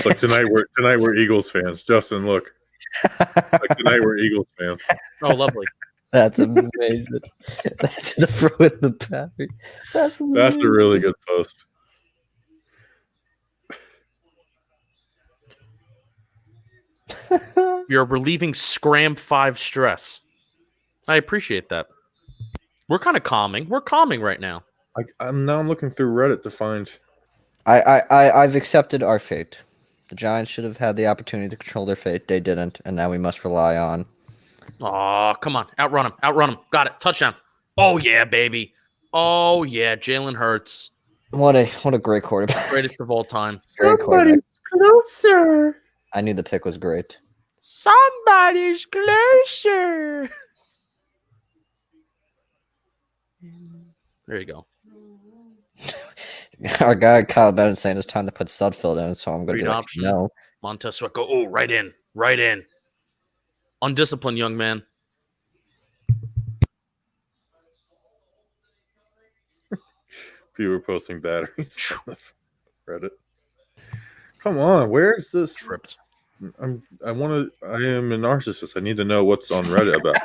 Look, tonight we're Eagles fans. Justin, look. Like tonight we're Eagles fans. Oh, lovely. That's amazing. That's the fruit of the battery. That's a really good post. You're relieving Scram 5 stress. I appreciate that. We're kind of calming. We're calming right now. I'm looking through Reddit to find. I've accepted our fate. The Giants should have had the opportunity to control their fate. They didn't, and now we must rely on. Oh, come on. Outrun him. Outrun him. Got it. Touchdown. Oh, yeah, baby. Oh, yeah. Jalen Hurts. What a great quarterback. Greatest of all time. Great quarterback. Closer. I knew the pick was great. Somebody's closer. There you go. Our guy Kyle Bennett saying it's time to put Sudfeld in, so I'm going to be Read like, option. no. Montez Sweat go. Oh, right in. Right in. Undisciplined young man. People were posting batteries on Reddit. Come on, where's this? Tripped. I am a narcissist. I need to know what's on Reddit about.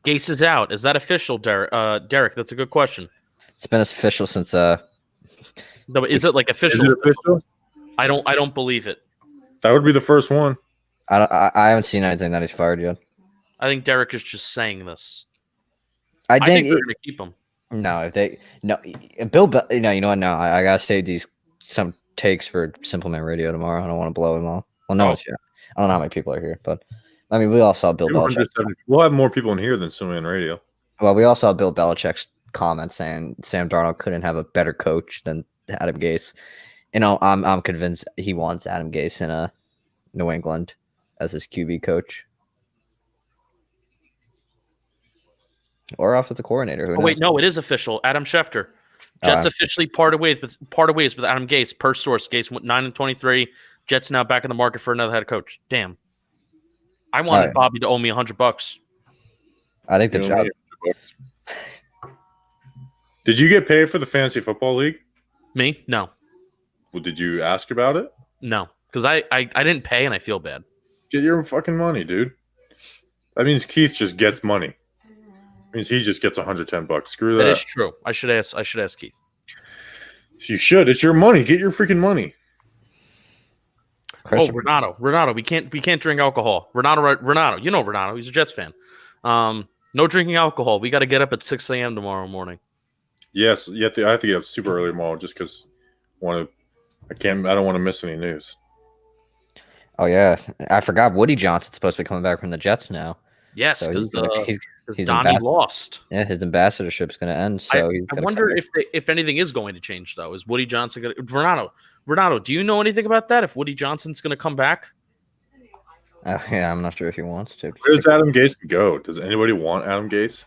Gase is out. Is that official, Derek? Derek, that's a good question. It's been official since No, is it like official? Is it official? I don't believe it. That would be the first one. I haven't seen anything that he's fired yet. I think Derek is just saying this. I I think they're going to keep him. No, if they Bill, you know what? No, I gotta save some takes for Simple Man Radio tomorrow. I don't want to blow them all. Well, no, it's I don't know how many people are here, but I mean, we all saw Bill Belichick. We'll have more people in here than Simple Man Radio. Well, we all saw Bill Belichick's comment saying Sam Darnold couldn't have a better coach than Adam Gase. You know, I'm convinced he wants Adam Gase in New England as his QB coach. Or offensive coordinator. Who knows? Wait, no, it is official. Adam Schefter. Jets officially parted ways with Adam Gase. Per source, Gase went 9-23. Jets now back in the market for another head coach. Damn. I wanted Bobby to owe me $100. I think the job. Did you get paid for the fantasy football league? Me? No. Well, did you ask about it? No, because I didn't pay and I feel bad. Get your fucking money, dude. That means Keith just gets money. Means he just gets $110. Screw that. That is true. I should ask Keith. You should. It's your money. Get your freaking money. Oh, Renato. We can't drink alcohol. Renato. You know Renato. He's a Jets fan. No drinking alcohol. We got to get up at 6 a.m. tomorrow morning. Yes, I have to get up super early tomorrow just because I don't want to miss any news. Oh yeah, I forgot Woody Johnson's supposed to be coming back from the Jets now. Yes, because he's Donnie lost. Yeah, his ambassadorship's going to end. So I wonder if anything is going to change though. Is Woody Johnson going to Renato? Do you know anything about that? If Woody Johnson's going to come back? Yeah, I'm not sure if he wants to. Where does Adam Gase go? Does anybody want Adam Gase?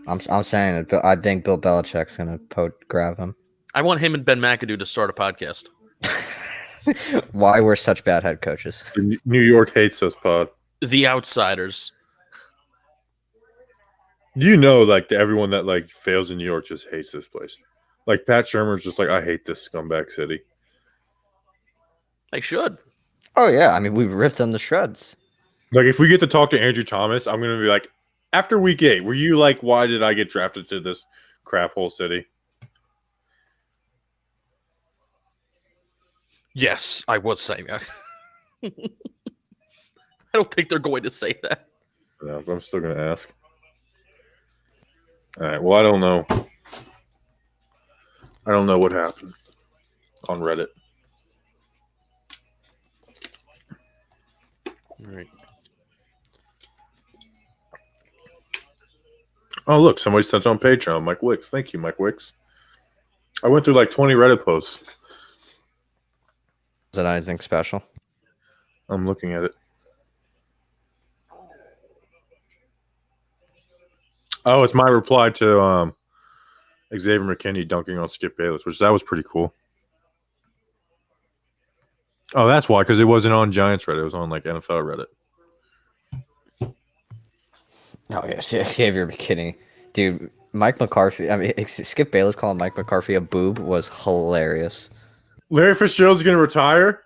I'm saying it, but I think Bill Belichick's going to grab him. I want him and Ben McAdoo to start a podcast. Why we're such bad head coaches? New York hates us, pod. The Outsiders. You know, like everyone that like fails in New York just hates this place. Like Pat Shermer's just like, I hate this scumbag city. They should. Oh yeah, I mean we ripped them to shreds. Like if we get to talk to Andrew Thomas, I'm gonna be like, after week 8, were you like, why did I get drafted to this crap hole city? Yes, I was saying that. I don't think they're going to say that. No, but I'm still gonna ask. All right. Well, I don't know. I don't know what happened. on Reddit. All right. Oh, look, somebody sent on Patreon. Mike Wicks. Thank you, Mike Wicks. I went through like 20 Reddit posts. Is that anything special? I'm looking at it. Oh, it's my reply to Xavier McKinney dunking on Skip Bayless, which that was pretty cool. Oh, that's why, because it wasn't on Giants Reddit. It was on like NFL Reddit. Oh yeah, Xavier McKinney, dude. Mike McCarthy. I mean, Skip Bayless calling Mike McCarthy a boob was hilarious. Larry Fitzgerald's going to retire?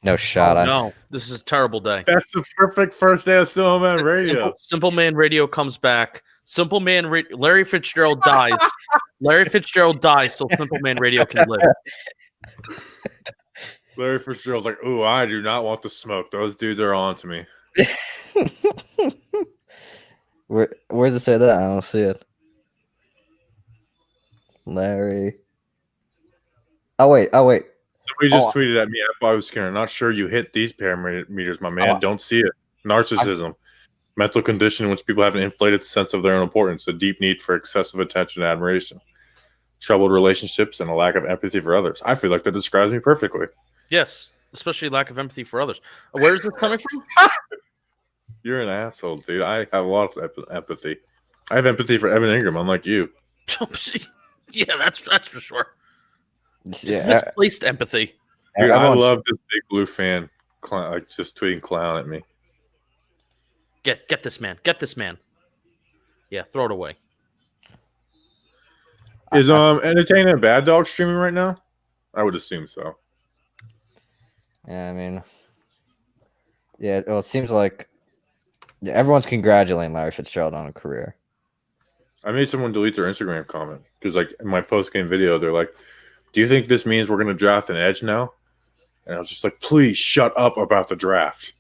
No shot. No, this is a terrible day. That's the perfect first day of Simple Man Radio. Simple Man Radio comes back. Larry Fitzgerald dies. Larry Fitzgerald dies so Simple Man Radio can live. Larry Fitzgerald's like, ooh, I do not want the smoke. Those dudes are on to me. Where does it say that? I don't see it. Larry. Oh wait. Somebody just tweeted at me. I was scared. Not sure you hit these parameters, my man. Don't see it. Narcissism. Mental condition in which people have an inflated sense of their own importance, a deep need for excessive attention and admiration, troubled relationships, and a lack of empathy for others. I feel like that describes me perfectly. Yes, especially lack of empathy for others. Where is this coming from? You're an asshole, dude. I have a lot of empathy. I have empathy for Evan Ingram, unlike you. Yeah, that's for sure. It. It's misplaced empathy. Dude, I love this big blue fan like just tweeting clown at me. Get this man. Get this man. Yeah, throw it away. Is Entertainment and Bad Dog streaming right now? I would assume so. Yeah, I mean, yeah. Well, it seems like everyone's congratulating Larry Fitzgerald on a career. I made someone delete their Instagram comment because, like, in my post-game video, they're like, "Do you think this means we're going to draft an edge now?" And I was just like, "Please shut up about the draft."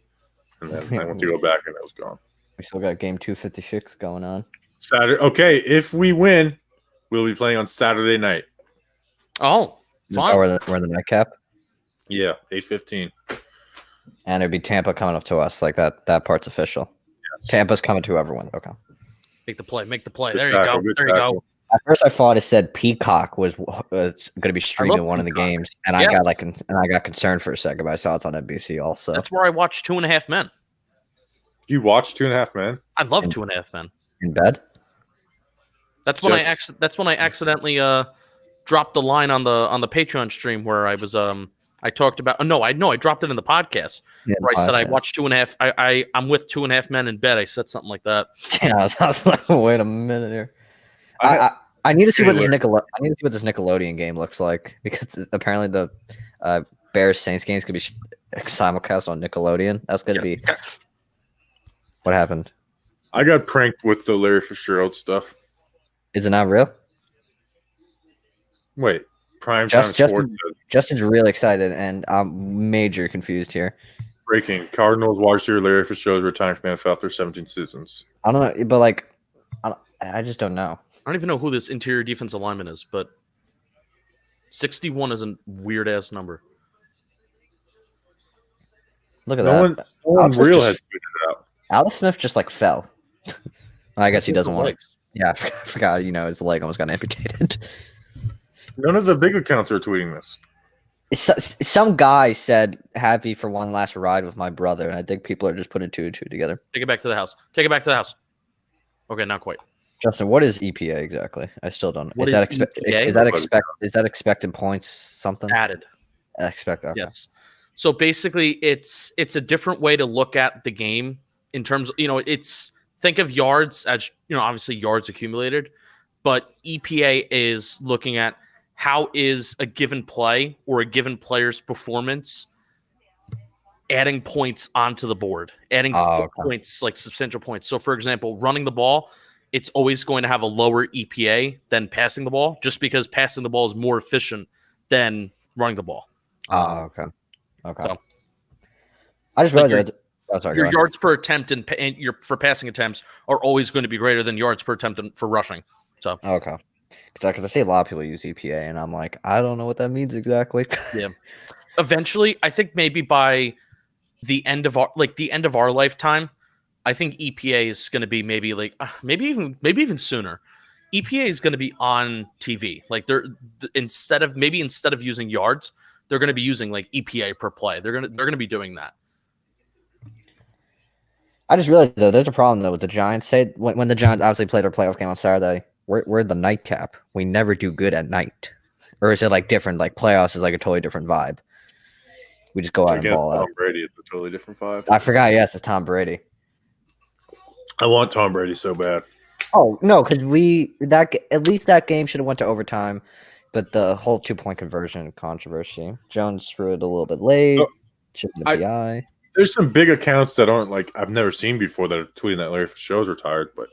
And then I went to go back, and it was gone. We still got game 256 going on. Saturday. Okay, if we win, we'll be playing on Saturday night. Oh, fine. Oh, we're in the nightcap. Yeah, 8:15. And it'd be Tampa coming up to us. Like that part's official. Yes. Tampa's coming to everyone. Okay. Make the play. Make the play. Good There tackle, you go. There you go. At first, I thought it said Peacock was going to be streaming one of the games, and I got concerned for a second, but I saw it's on NBC also. That's where I watched 2.5 Men. You watched 2.5 Men? I love 2.5 Men. In bed? That's when I accidentally dropped the line on the Patreon stream where I was I talked about I dropped it in the podcast where I said I watched 2.5. I'm with 2.5 Men in bed. I said something like that. Yeah, I was like, wait a minute here. I need to see what this Nickelodeon game looks like because apparently the Bears Saints games could be simulcast on Nickelodeon. That's going to be what happened. I got pranked with the Larry Fitzgerald stuff. Is it not real? Wait, primetime sports. Justin's really excited, and I'm major confused here. Breaking: Cardinals wide receiver Larry Fitzgerald is retiring from the NFL after 17 seasons. I don't know, but I just don't know. I don't even know who this interior defensive lineman is, but 61 is a weird ass number. Look at that. No one real has figured it out. Alex Smith just fell. I guess he doesn't want it. Yeah, I forgot. His leg almost got amputated. None of the big accounts are tweeting this. Some guy said, "Happy for one last ride with my brother," and I think people are just putting two and two together. Take it back to the house. Take it back to the house. Okay, not quite. Justin, what is EPA exactly? I still don't know. Is that expected points something? Added. Okay. Yes. So basically it's a different way to look at the game in terms of, it's think of yards as, obviously yards accumulated, but EPA is looking at how is a given play or a given player's performance adding points onto the board, adding points, like substantial points. So for example, running the ball, it's always going to have a lower EPA than passing the ball, just because passing the ball is more efficient than running the ball. Oh, okay. So, I just realized your yards per attempt and your for passing attempts are always going to be greater than yards per attempt for rushing. So okay. Because I see a lot of people use EPA, and I'm like, I don't know what that means exactly. Yeah. Eventually, I think maybe by the end of our lifetime, I think EPA is going to be maybe like maybe even sooner. EPA is going to be on TV. Like instead of using yards, they're going to be using like EPA per play. They're going to be doing that. I just realized though, there's a problem though with the Giants. Say when the Giants obviously played their playoff game on Saturday, we're the nightcap. We never do good at night, or is it like different? Like playoffs is like a totally different vibe. We just go out and ball out. Tom Brady, it's a totally different vibe. I forgot. Yes, it's Tom Brady. I want Tom Brady so bad. Oh no, because at least that game should have went to overtime, but the whole 2-point conversion controversy. Jones threw it a little bit late. Should have been a PI. There's some big accounts that aren't like I've never seen before that are tweeting that Larry Fitzgerald's retired. But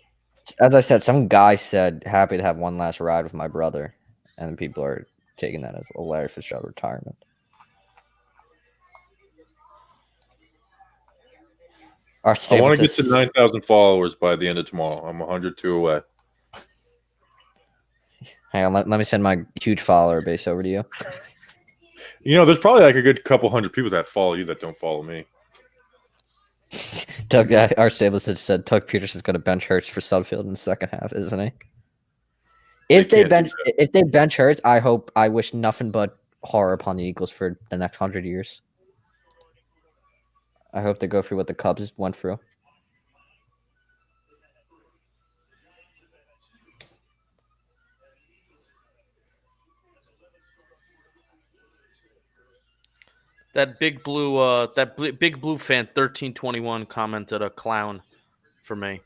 as I said, some guy said happy to have one last ride with my brother, and people are taking that as a Larry Fitzgerald retirement. I want to get to 9,000 followers by the end of tomorrow. I'm 102 away. Hang on, let me send my huge follower base over to you. There's probably like a good couple hundred people that follow you that don't follow me. Doug, our stabilist said Doug Peterson's going to bench Hurts for Sudfield in the second half, isn't he? If they bench Hurts, I wish nothing but horror upon the Eagles for the next 100 years. I hope they go through what the Cubs went through. That big blue fan 1321 commented a clown for me.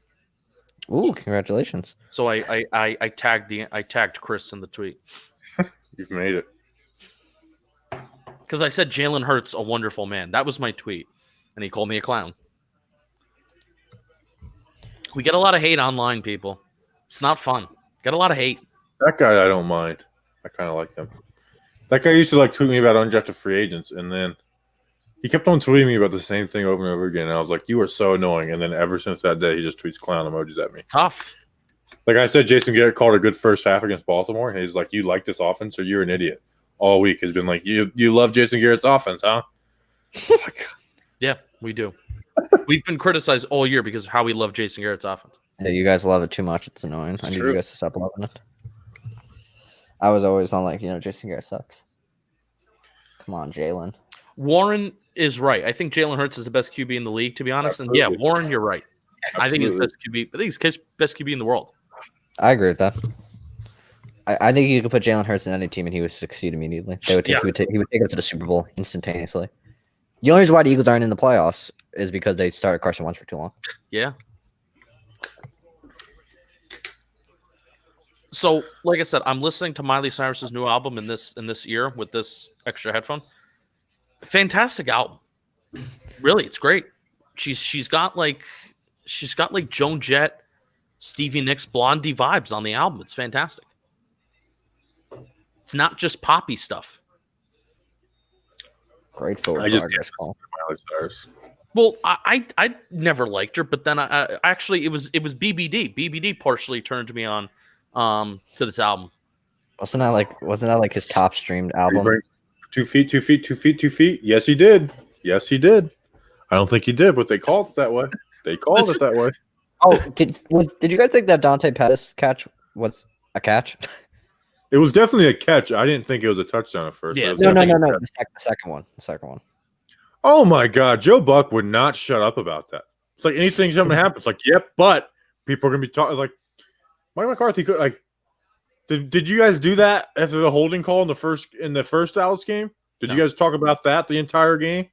Ooh, congratulations! So I tagged Chris in the tweet. You've made it. Because I said Jalen Hurts a wonderful man. That was my tweet, and he called me a clown. We get a lot of hate online, people. It's not fun. Get a lot of hate. That guy I don't mind. I kind of like him. That guy used to like tweet me about undrafted free agents, and then he kept on tweeting me about the same thing over and over again. And I was like, "You are so annoying." And then ever since that day, he just tweets clown emojis at me. Tough. Like I said, Jason Garrett called a good first half against Baltimore. And he's like, "You like this offense, or you're an idiot." All week has been like, "You love Jason Garrett's offense, huh?" Oh my God. Yeah, we do. We've been criticized all year because of how we love Jason Garrett's offense. Yeah, you guys love it too much. It's annoying. I need you guys to stop loving it. I was always on like, Jason Garrett sucks. Come on, Jalen. Warren is right. I think Jalen Hurts is the best QB in the league, to be honest. Absolutely. And yeah, Warren, you're right. Absolutely. I think he's best QB. I think he's best QB in the world. I agree with that. I think you could put Jalen Hurts in any team and he would succeed immediately. He would take it to the Super Bowl instantaneously. The only reason why the Eagles aren't in the playoffs is because they started Carson Wentz for too long. Yeah. So, like I said, I'm listening to Miley Cyrus's new album in this ear with this extra headphone. Fantastic album. Really, it's great. She's got like Joan Jett, Stevie Nicks, Blondie vibes on the album. It's fantastic. It's not just poppy stuff. Great forward progress call. Miley Cyrus. Well, I never liked her, but then I actually it was BBD. BBD partially turned me on to this album. Wasn't that like his top streamed album? 2 feet, 2 feet, 2 feet, 2 feet. Yes, he did. Yes, he did. I don't think he did, but they called it that way. They called it that way. Oh, did you guys think that Dante Pettis catch was a catch? It was definitely a catch. I didn't think it was a touchdown at first. Yeah, no. The second one. Oh my God, Joe Buck would not shut up about that. It's like anything's going to happen. It's like, yep, but people are going to be talking. Like Mike McCarthy could like. Did you guys do that after the holding call in the first Dallas game? Did you guys talk about that the entire game?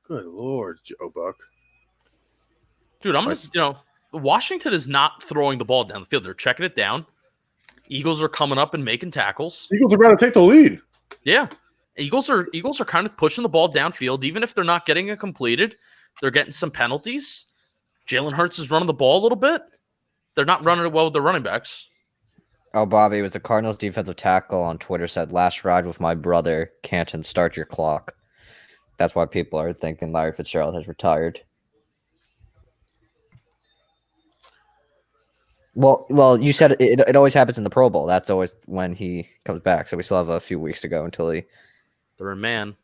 Good Lord, Joe Buck. Dude, I'm just Washington is not throwing the ball down the field. They're checking it down. Eagles are coming up and making tackles. Eagles are about to take the lead. Yeah. Eagles are kind of pushing the ball downfield. Even if they're not getting it completed, they're getting some penalties. Jalen Hurts is running the ball a little bit. They're not running it well with their running backs. Oh, Bobby, it was the Cardinals defensive tackle on Twitter said, "Last ride with my brother, Canton, start your clock." That's why people are thinking Larry Fitzgerald has retired. Well, you said it always happens in the Pro Bowl. That's always when he comes back. So we still have a few weeks to go until he. They're in man.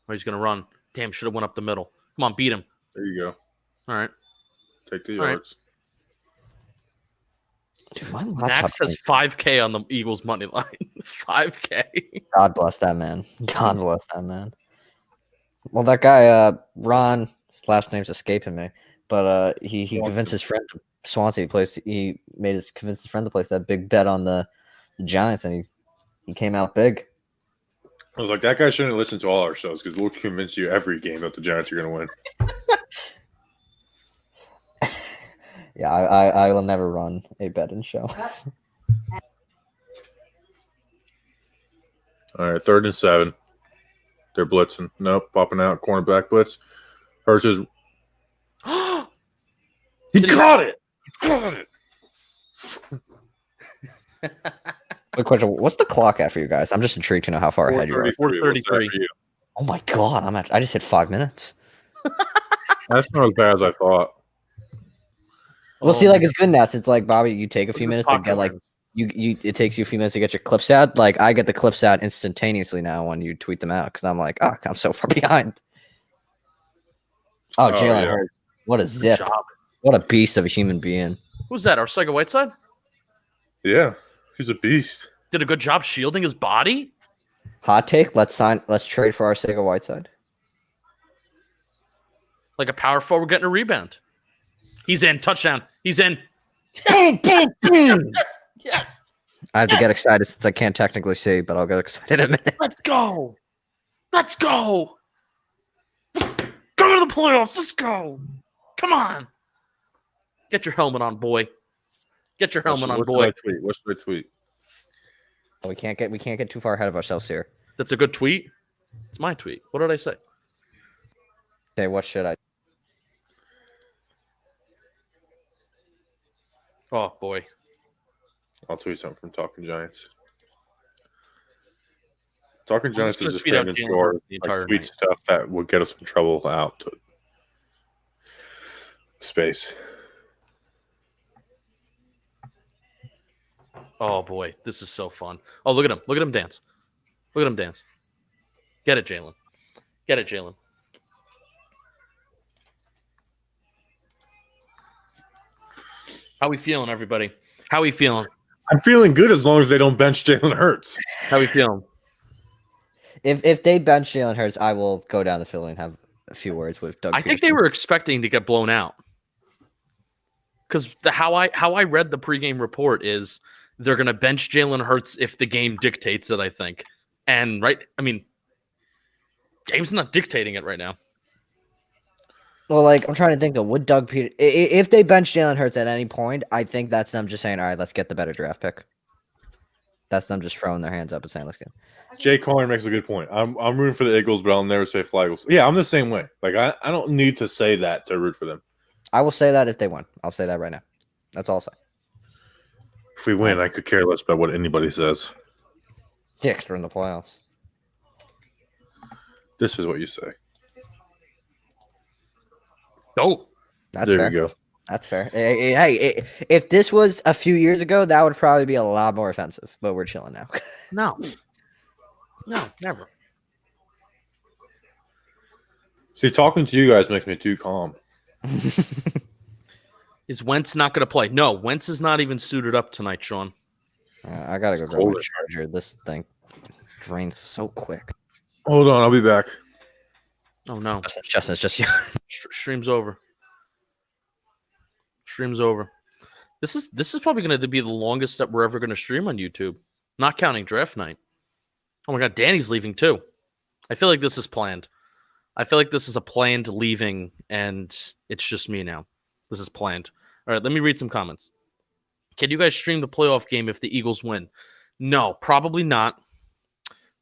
Or he's gonna run. Damn, should have went up the middle. Come on, beat him. There you go. All right. Take the All right. yards. Dude, my laptop. Max has 5K on the Eagles money line. 5K. God bless that man. God bless that man. Well, that guy, Ron, his last name's escaping me, but he convinced his friend to Swansea place. He convinced his friend to place that big bet on the Giants, and he came out big. I was like, that guy shouldn't listen to all our shows because we'll convince you every game that the Giants are going to win. Yeah, I will never run a betting show. All right, 3rd and 7. They're blitzing. Nope, popping out. Cornerback blitz. Hurts is. He caught it. He caught it. Quick question: what's the clock at for you guys? I'm just intrigued to know how far ahead you are. 4:33. Oh my god! I just hit 5 minutes. That's not as bad as I thought. Well, see, like it's good now since like Bobby, you take a few minutes to get like it takes you a few minutes to get your clips out. Like I get the clips out instantaneously now when you tweet them out because I'm like, oh, I'm so far behind. Oh, Jalen Hurts, what a zip! job. What a beast of a human being. Who's that? Arcega Whiteside? Yeah, he's a beast. Did a good job shielding his body? Hot take: let's trade for Arcega Whiteside. Like a power forward getting a rebound. He's in. Touchdown. He's in. Yes. I have to get excited since I can't technically see, but I'll get excited in a minute. Let's go. Let's go. Go to the playoffs. Let's go. Come on. Get your helmet on, boy. Get your helmet on, boy. What should I tweet? We can't get too far ahead of ourselves here. That's a good tweet. It's my tweet. What did I say? Okay, what should I? Oh boy. I'll tweet something from Talking Giants. Talking Giants just is just tweet out trying to Jalen store Hurts the entire tweet night. stuff that would get us in trouble out to space. Oh boy, this is so fun. Oh, look at him. Look at him dance. Look at him dance. Get it, Jalen. Get it, Jalen. How we feeling, everybody? How we feeling? I'm feeling good as long as they don't bench Jalen Hurts. How we feeling? If they bench Jalen Hurts, I will go down to Philly and have a few words with Doug. I think they were expecting to get blown out. Because how I read the pregame report is they're going to bench Jalen Hurts if the game dictates it, I think. And, right, I mean, game's not dictating it right now. Well, like I'm trying to think of would Doug Peter if they bench Jalen Hurts at any point, I think that's them just saying, all right, let's get the better draft pick. That's them just throwing their hands up and saying, let's get. Jay Conner makes a good point. I'm rooting for the Eagles, but I'll never say fly Eagles. Yeah, I'm the same way. Like I don't need to say that to root for them. I will say that if they win. I'll say that right now. That's all I'll say. If we win, I could care less about what anybody says. Dicks are in the playoffs. This is what you say. Oh, That's there fair. you go. That's fair. Hey, if this was a few years ago, that would probably be a lot more offensive. But we're chilling now. No, never. See, talking to you guys makes me too calm. Is Wentz not going to play? No, Wentz is not even suited up tonight, Sean. I gotta go grab my charger. This thing drains so quick. Hold on, I'll be back. Oh no, Justin, it's just you. Stream's over. Stream's over. This is probably going to be the longest that we're ever going to stream on YouTube, not counting draft night. Oh my God, Danny's leaving too. I feel like this is planned. I feel like this is a planned leaving, and it's just me now. This is planned. All right, let me read some comments. Can you guys stream the playoff game if the Eagles win? No, probably not.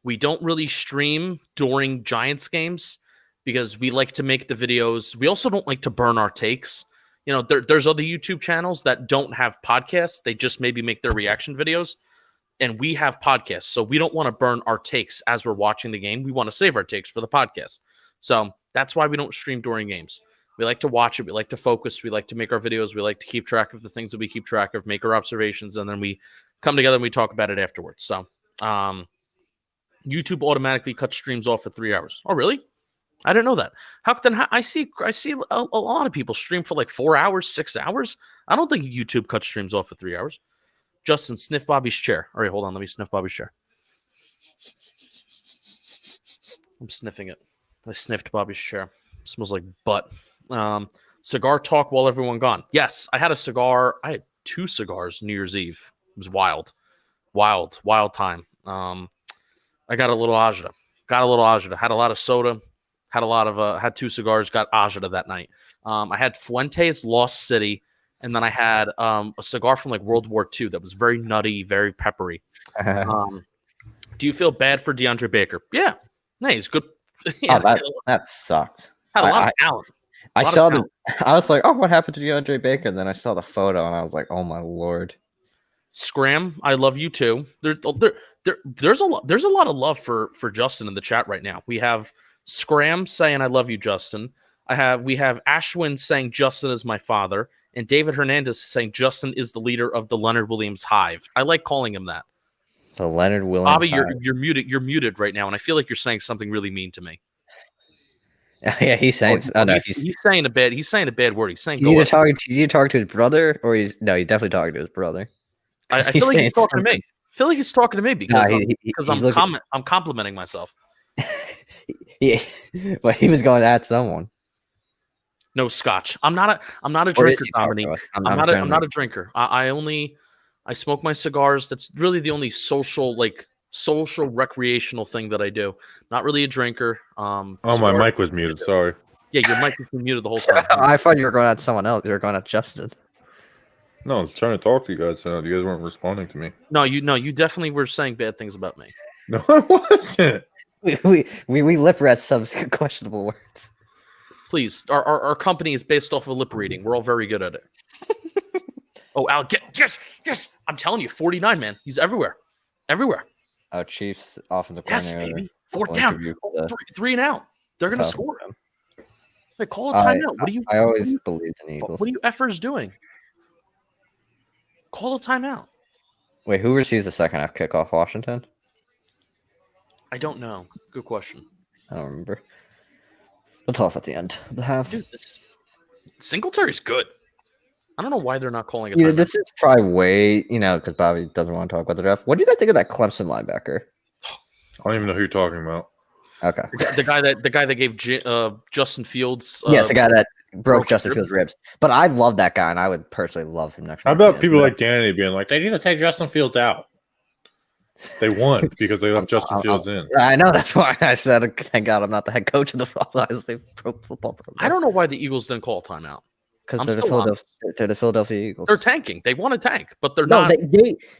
We don't really stream during Giants games because we like to make the videos. We also don't like to burn our takes. You know, there's other YouTube channels that don't have podcasts. They just maybe make their reaction videos. And we have podcasts, so we don't want to burn our takes as we're watching the game. We want to save our takes for the podcast. So that's why we don't stream during games. We like to watch it. We like to focus. We like to make our videos. We like to keep track of the things that we keep track of, make our observations, and then we come together and we talk about it afterwards. So YouTube automatically cuts streams off for 3 hours. Oh, really? I didn't know that. I see a lot of people stream for like 4 hours, 6 hours. I don't think YouTube cuts streams off for 3 hours. Justin, sniff Bobby's chair. All right, hold on. Let me sniff Bobby's chair. I'm sniffing it. I sniffed Bobby's chair. It smells like butt. Cigar talk while everyone gone. Yes, I had a cigar. I had 2 cigars New Year's Eve. It was wild time. I got a little agita. Had a lot of soda. Had 2 cigars. Got agita that night. I had Fuentes Lost City, and then I had a cigar from like World War II that was very nutty, very peppery. Do you feel bad for DeAndre Baker? Yeah, no, he's good. Yeah, that sucked. Had a lot of talent. I saw the. I was like, oh, what happened to DeAndre Baker? And then I saw the photo, and I was like, oh my lord. Scram, I love you too. There's a lot of love for Justin in the chat right now. We have Scram saying I love you, Justin. We have Ashwin saying Justin is my father, and David Hernandez saying Justin is the leader of the Leonard Williams Hive. I like calling him that. The Leonard Williams Bobby, Hive. you're muted. You're muted right now, and I feel like you're saying something really mean to me. Yeah, he's saying. He's saying a bad. He's saying a bad word. He's saying. He's either talking to his brother, or he's definitely talking to his brother. I feel like he's talking to me. I feel like he's talking to me because I'm complimenting myself. But he was going at someone. No scotch. I'm not a drinker, Dominique. I'm not a drinker. I smoke my cigars. That's really the only social recreational thing that I do. Not really a drinker. My mic was muted. Sorry. Yeah, your mic was muted the whole time. I thought you were going at someone else. You were going at Justin. No, I was trying to talk to you guys. You guys weren't responding to me. No, you definitely were saying bad things about me. No, I wasn't. We lip read some questionable words. Please, our company is based off of lip reading. We're all very good at it. Oh, Al, yes! I'm telling you, 49, man. He's everywhere. Oh, Chiefs off in the corner. Yes, baby. 4th down. 3 and out. They're going to score. Hey, call a timeout. I always believed in the Eagles. What are you effers doing? Call a timeout. Wait, who receives the second half kickoff? Washington? I don't know. Good question. I don't remember. They'll tell us at the end of the half. Dude, Singletary's good. I don't know why they're not calling it. This is probably way, because Bobby doesn't want to talk about the draft. What do you guys think of that Clemson linebacker? I don't even know who you're talking about. Okay. The guy that gave Justin Fields. Yes, the guy that broke Justin Fields' ribs. But I love that guy, and I would personally love him next year. How about people like Danny being like, they need to take Justin Fields out? They won because they left Justin Fields in. I know, that's why I said, thank God I'm not the head coach of the pro football program. I don't know why the Eagles didn't call a timeout. Because they're the Philadelphia Eagles. They're tanking. They want to tank, but they're not.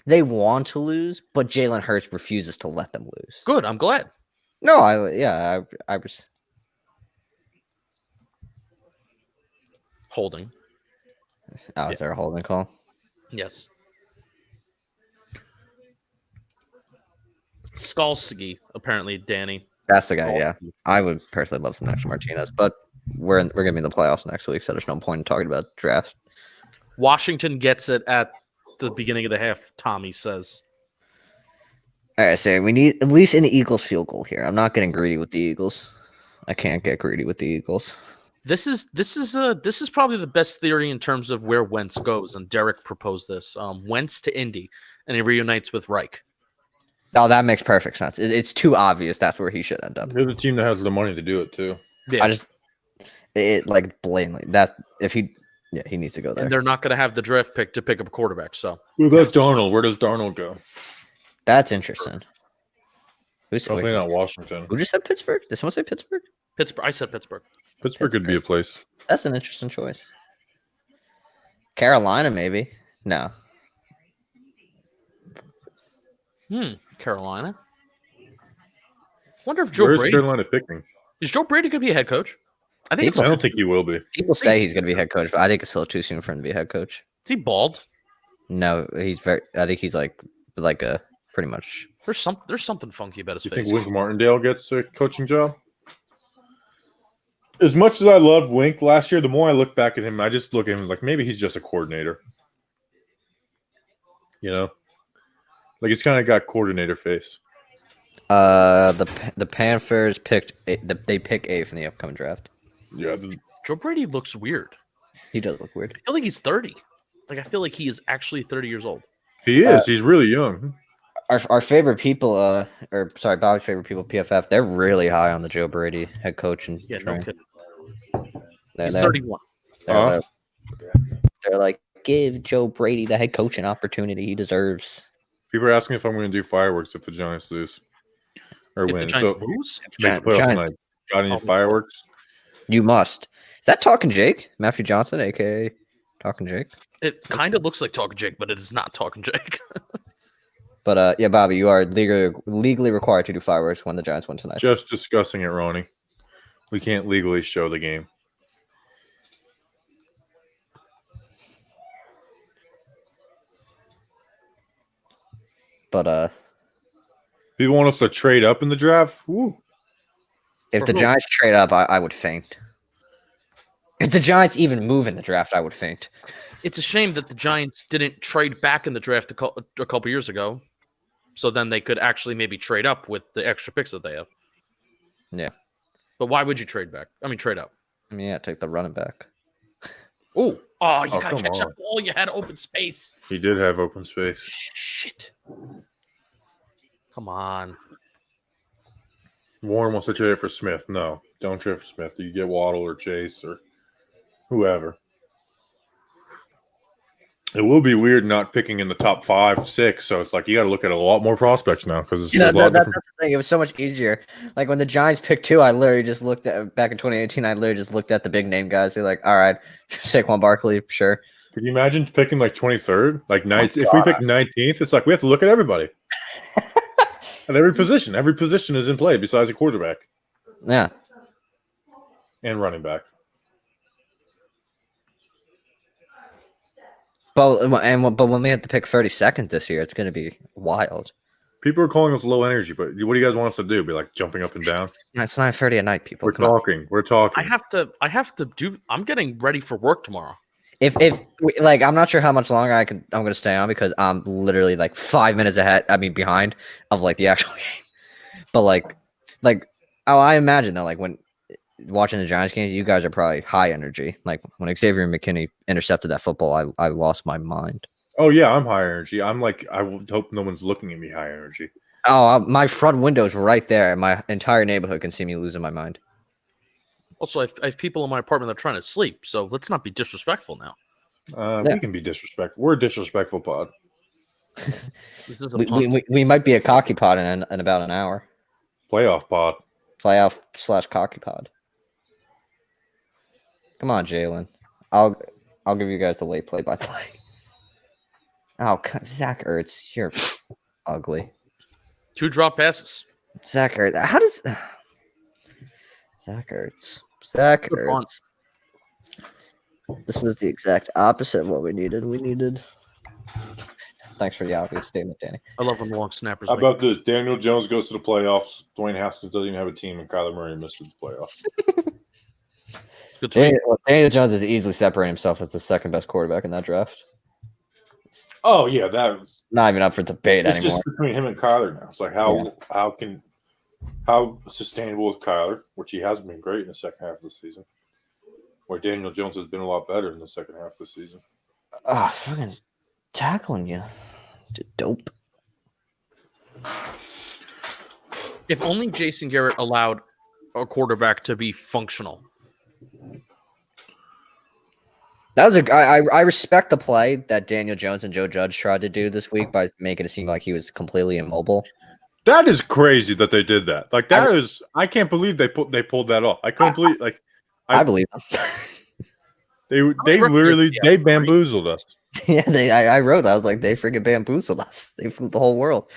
They want to lose, but Jalen Hurts refuses to let them lose. Good. I'm glad. No, I was holding. Oh, is there a holding call? Yes. Skalski, apparently, Danny. That's the guy, yeah. I would personally love some next Martinez, but we're gonna be in the playoffs next week, so there's no point in talking about drafts. Washington gets it at the beginning of the half, Tommy says. All right, so we need at least an Eagles field goal here. I'm not getting greedy with the Eagles. I can't get greedy with the Eagles. This is probably the best theory in terms of where Wentz goes, and Derek proposed this. Wentz to Indy, and he reunites with Reich. Oh, that makes perfect sense. It's too obvious that's where he should end up. They're the team that has the money to do it too. Yeah. Blatantly. That if he needs to go there. And they're not going to have the draft pick to pick up a quarterback. So what about Darnold? Where does Darnold go? That's interesting. Hopefully not Washington. Who just said Pittsburgh? Did someone say Pittsburgh? Pittsburgh. I said Pittsburgh. Pittsburgh could be a place. That's an interesting choice. Carolina, maybe. No. Carolina. Wonder if Joe Where's Brady. Carolina picking? Is Joe Brady going to be a head coach? I don't think he will be. People say he's going to be head coach, but I think it's still too soon for him to be a head coach. Is he bald? No, he's very. I think he's like a pretty much. There's something funky about his face. You think Wink Martindale gets a coaching job? As much as I loved Wink last year, the more I look back at him, I just look at him like maybe he's just a coordinator. You know, like he's kind of got coordinator face. The Panthers picked they pick 8th in the upcoming draft. Yeah, Joe Brady looks weird. He does look weird. I feel like he's 30. Like I feel like he is actually 30 years old. he is. He's really young. Our favorite people, Bobby's favorite people, PFF, they're really high on the Joe Brady head coach and Yeah, trainer. no kidding. They're, He's they're, 31. they're like, give Joe Brady the head coaching opportunity he deserves. People are asking if I'm going to do fireworks if the Giants lose or If win. the Giants So lose, make the playoffs tonight. Got any fireworks? You must. Is that Talking Jake? Matthew Johnson, aka Talking Jake? it kind of looks like Talking Jake, but it is not Talking Jake. But yeah, Bobby, you are legally required to do fireworks when the Giants win tonight. Just discussing it, Ronnie. We can't legally show the game. But People want us to trade up in the draft. Woo. if For the who? Giants trade up, I would faint. If the Giants even move in the draft, I would faint. It's a shame that the Giants didn't trade back in the draft a couple years ago, so then they could actually maybe trade up with the extra picks that they have. Yeah. But why would you trade back? I mean, trade up. I mean, yeah, take the running back. Oh, you Oh, got to come catch on. that ball. You had open space. He did have open space. Shit. Come on. Warren wants to trade it for Smith. No, don't trade for Smith. You get Waddle or Chase or whoever. It will be weird not picking in the top 5, 6. So it's like you got to look at a lot more prospects now because it's a lot That's different. the thing. It was so much easier. Like when the Giants picked 2, I literally just looked at back in 2018. I literally just looked at the big name guys. They're like, all right, Saquon Barkley, sure. Could you imagine picking like 23rd, like ninth? If we God. pick 19th, it's like we have to look at everybody at every position. Every position is in play besides a quarterback Yeah. and running back. But when we have to pick 32nd this year, it's going to be wild. People are calling us low energy, but what do you guys want us to do? Be like jumping up and down? It's 9:30 at night, people. We're Come on. talking. We're talking. I have to do. I'm getting ready for work tomorrow. Like I'm not sure how much longer I'm going to stay on because I'm literally like 5 minutes behind of like the actual game. But like I imagine that like when watching the Giants game, you guys are probably high energy. Like when Xavier McKinney intercepted that football, I lost my mind. Oh yeah, I'm high energy. I'm like, I would hope no one's looking at me high energy. Oh, my front window's right there. My entire neighborhood can see me losing my mind. Also, I have people in my apartment that are trying to sleep, so let's not be disrespectful now. Yeah. We can be disrespectful. We're a disrespectful pod. This is a We might be a cocky pod in about an hour. Playoff pod. Playoff / cocky pod. Come on, Jalen. I'll give you guys the late play-by-play. Oh, Zach Ertz, you're ugly. 2 drop passes. Zach Ertz. How does Zach Ertz? Zach Good punt. Ertz. This was the exact opposite of what we needed. Thanks for the obvious statement, Danny. I love when long snappers. How make about this? Daniel Jones goes to the playoffs. Dwayne Haskins doesn't even have a team, and Kyler Murray misses the playoffs. good tweet. Daniel Jones is easily separating himself as the second best quarterback in that draft. Oh yeah, that Not even up for debate it's anymore. just between him and Kyler now. It's like how sustainable is Kyler, which he hasn't been great in the second half of the season, where Daniel Jones has been a lot better in the second half of the season. Fucking tackling you. Dope. If only Jason Garrett allowed a quarterback to be functional. That was I respect the play that Daniel Jones and Joe Judge tried to do this week by making it seem like he was completely immobile. That is crazy that they did that. Like I can't believe they pulled that off. I couldn't believe I believe them. they literally they bamboozled us. Yeah, I wrote that. I was like, they freaking bamboozled us. They fooled the whole world.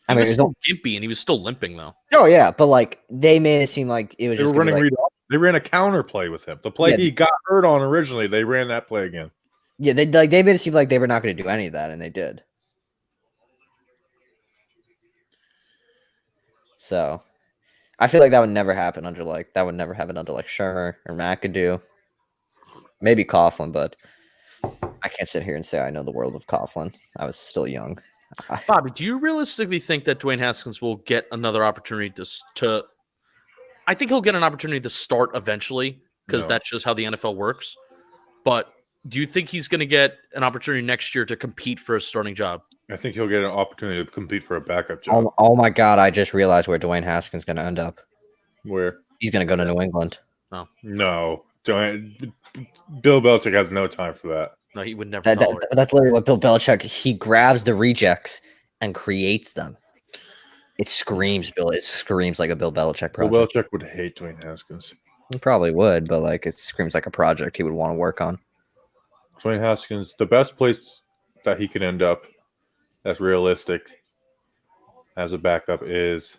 He was still gimpy and he was still limping though. Oh yeah, but like they made it seem like it was They just were running like, they ran a counter play with him. The play he got hurt on originally, they ran that play again. yeah, they made it seem like they were not going to do any of that, and they did. So, I feel like that would never happen under like Shermer or McAdoo. Maybe Coughlin, but I can't sit here and say I know the world of Coughlin. I was still young. Bobby, do you realistically think that Dwayne Haskins will get another opportunity to I think he'll get an opportunity to start eventually because No. that's just how the NFL works. But do you think he's going to get an opportunity next year to compete for a starting job? I think he'll get an opportunity to compete for a backup job. Oh my God! I just realized where Dwayne Haskins is going to end up. Where? He's going to go to New England. No. Bill Belichick has no time for that. No, he would never tolerate it. That's literally what Bill Belichick. He grabs the rejects and creates them. It screams like a Bill Belichick project. Bill Belichick would hate Dwayne Haskins. He probably would, but like it screams like a project he would want to work on. Dwayne Haskins, the best place that he could end up that's realistic as a backup is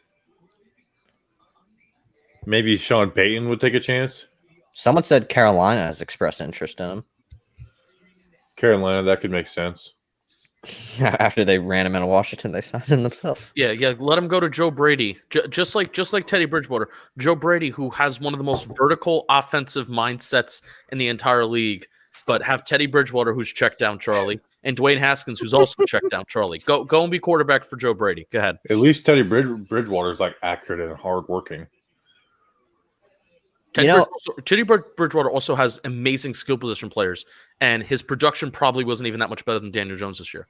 maybe Sean Payton would take a chance. Someone said Carolina has expressed interest in him Carolina, that could make sense. after they ran him out of Washington. They signed him themselves. Yeah. Let him go to Joe Brady, just like Teddy Bridgewater. Joe Brady, who has one of the most vertical offensive mindsets in the entire league, but have Teddy Bridgewater, who's checked down Charlie, and Dwayne Haskins, who's also checked down Charlie. Go and be quarterback for Joe Brady. Go ahead. At least Teddy Bridgewater is like accurate and hardworking. Teddy Bridgewater also has amazing skill position players, and his production probably wasn't even that much better than Daniel Jones this year.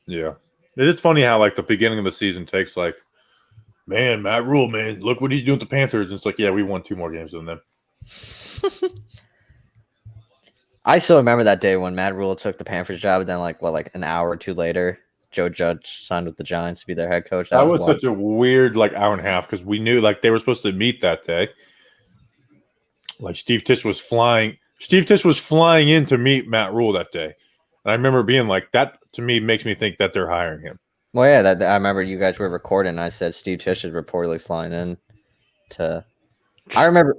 Yeah. It is funny how like the beginning of the season takes like, man, Matt Rule, man, look what he's doing with the Panthers. And it's like, yeah, we won 2 more games than them. I still remember that day when Matt Rule took the Panthers job, and then like an hour or two later, Joe Judge signed with the Giants to be their head coach. That was such a weird like hour and a half because we knew like they were supposed to meet that day. Like Steve Tisch was flying in to meet Matt Rule that day. And I remember being like, that to me makes me think that they're hiring him. Well, yeah, I remember you guys were recording. And I said Steve Tisch is reportedly flying in to. I remember.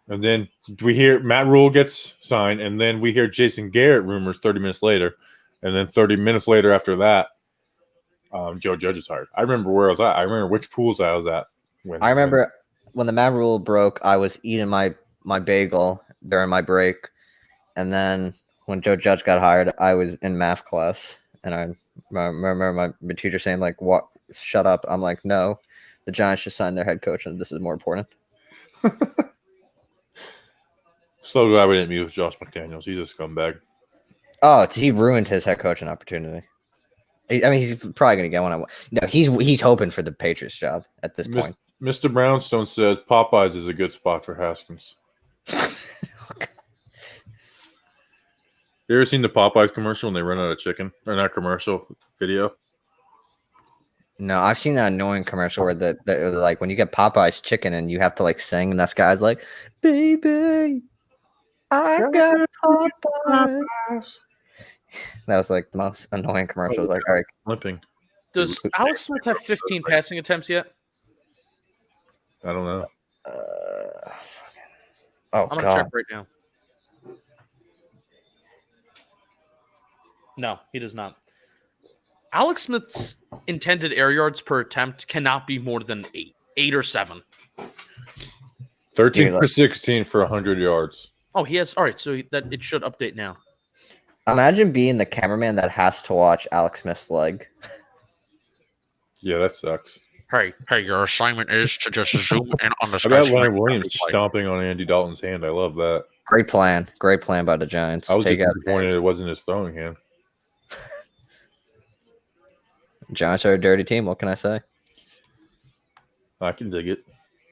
And then we hear Matt Rule gets signed, and then we hear Jason Garrett rumors 30 minutes later, and then 30 minutes later after that, Joe Judge is hired. I remember where I was at. I remember which pools I was at. I remember when the Matt Rule broke, I was eating my bagel during my break, and then when Joe Judge got hired, I was in math class, and I remember my teacher saying like, "What? Shut up!" I'm like, "No, the Giants just signed their head coach, and this is more important." So glad we didn't meet with Josh McDaniels. He's a scumbag. Oh, he ruined his head coaching opportunity. I mean, he's probably going to get one. No, he's hoping for the Patriots job at this point. Mr. Brownstone says Popeyes is a good spot for Haskins. Okay. You ever seen the Popeyes commercial when they run out of chicken? Or not commercial, video? No, I've seen that annoying commercial where the like when you get Popeyes chicken and you have to like sing, and that guy's like, "Baby, I got Popeyes." That was like the most annoying commercial. I was like, all right. Limping. Does Alex Smith have 15 passing attempts yet? I don't know. Oh, I'm going to God. check right now. No, he does not. Alex Smith's intended air yards per attempt cannot be more than 8 or 7. 13 for 16 for 100 yards. Oh, he has. All right, so that it should update now. Imagine being the cameraman that has to watch Alex Smith's leg. Yeah, that sucks. Hey, your assignment is to just zoom in on the I got Leonard Williams stomping on Andy Dalton's hand. I love that. Great plan by the Giants. I was just disappointed it wasn't his throwing hand. Giants are a dirty team. What can I say? I can dig it.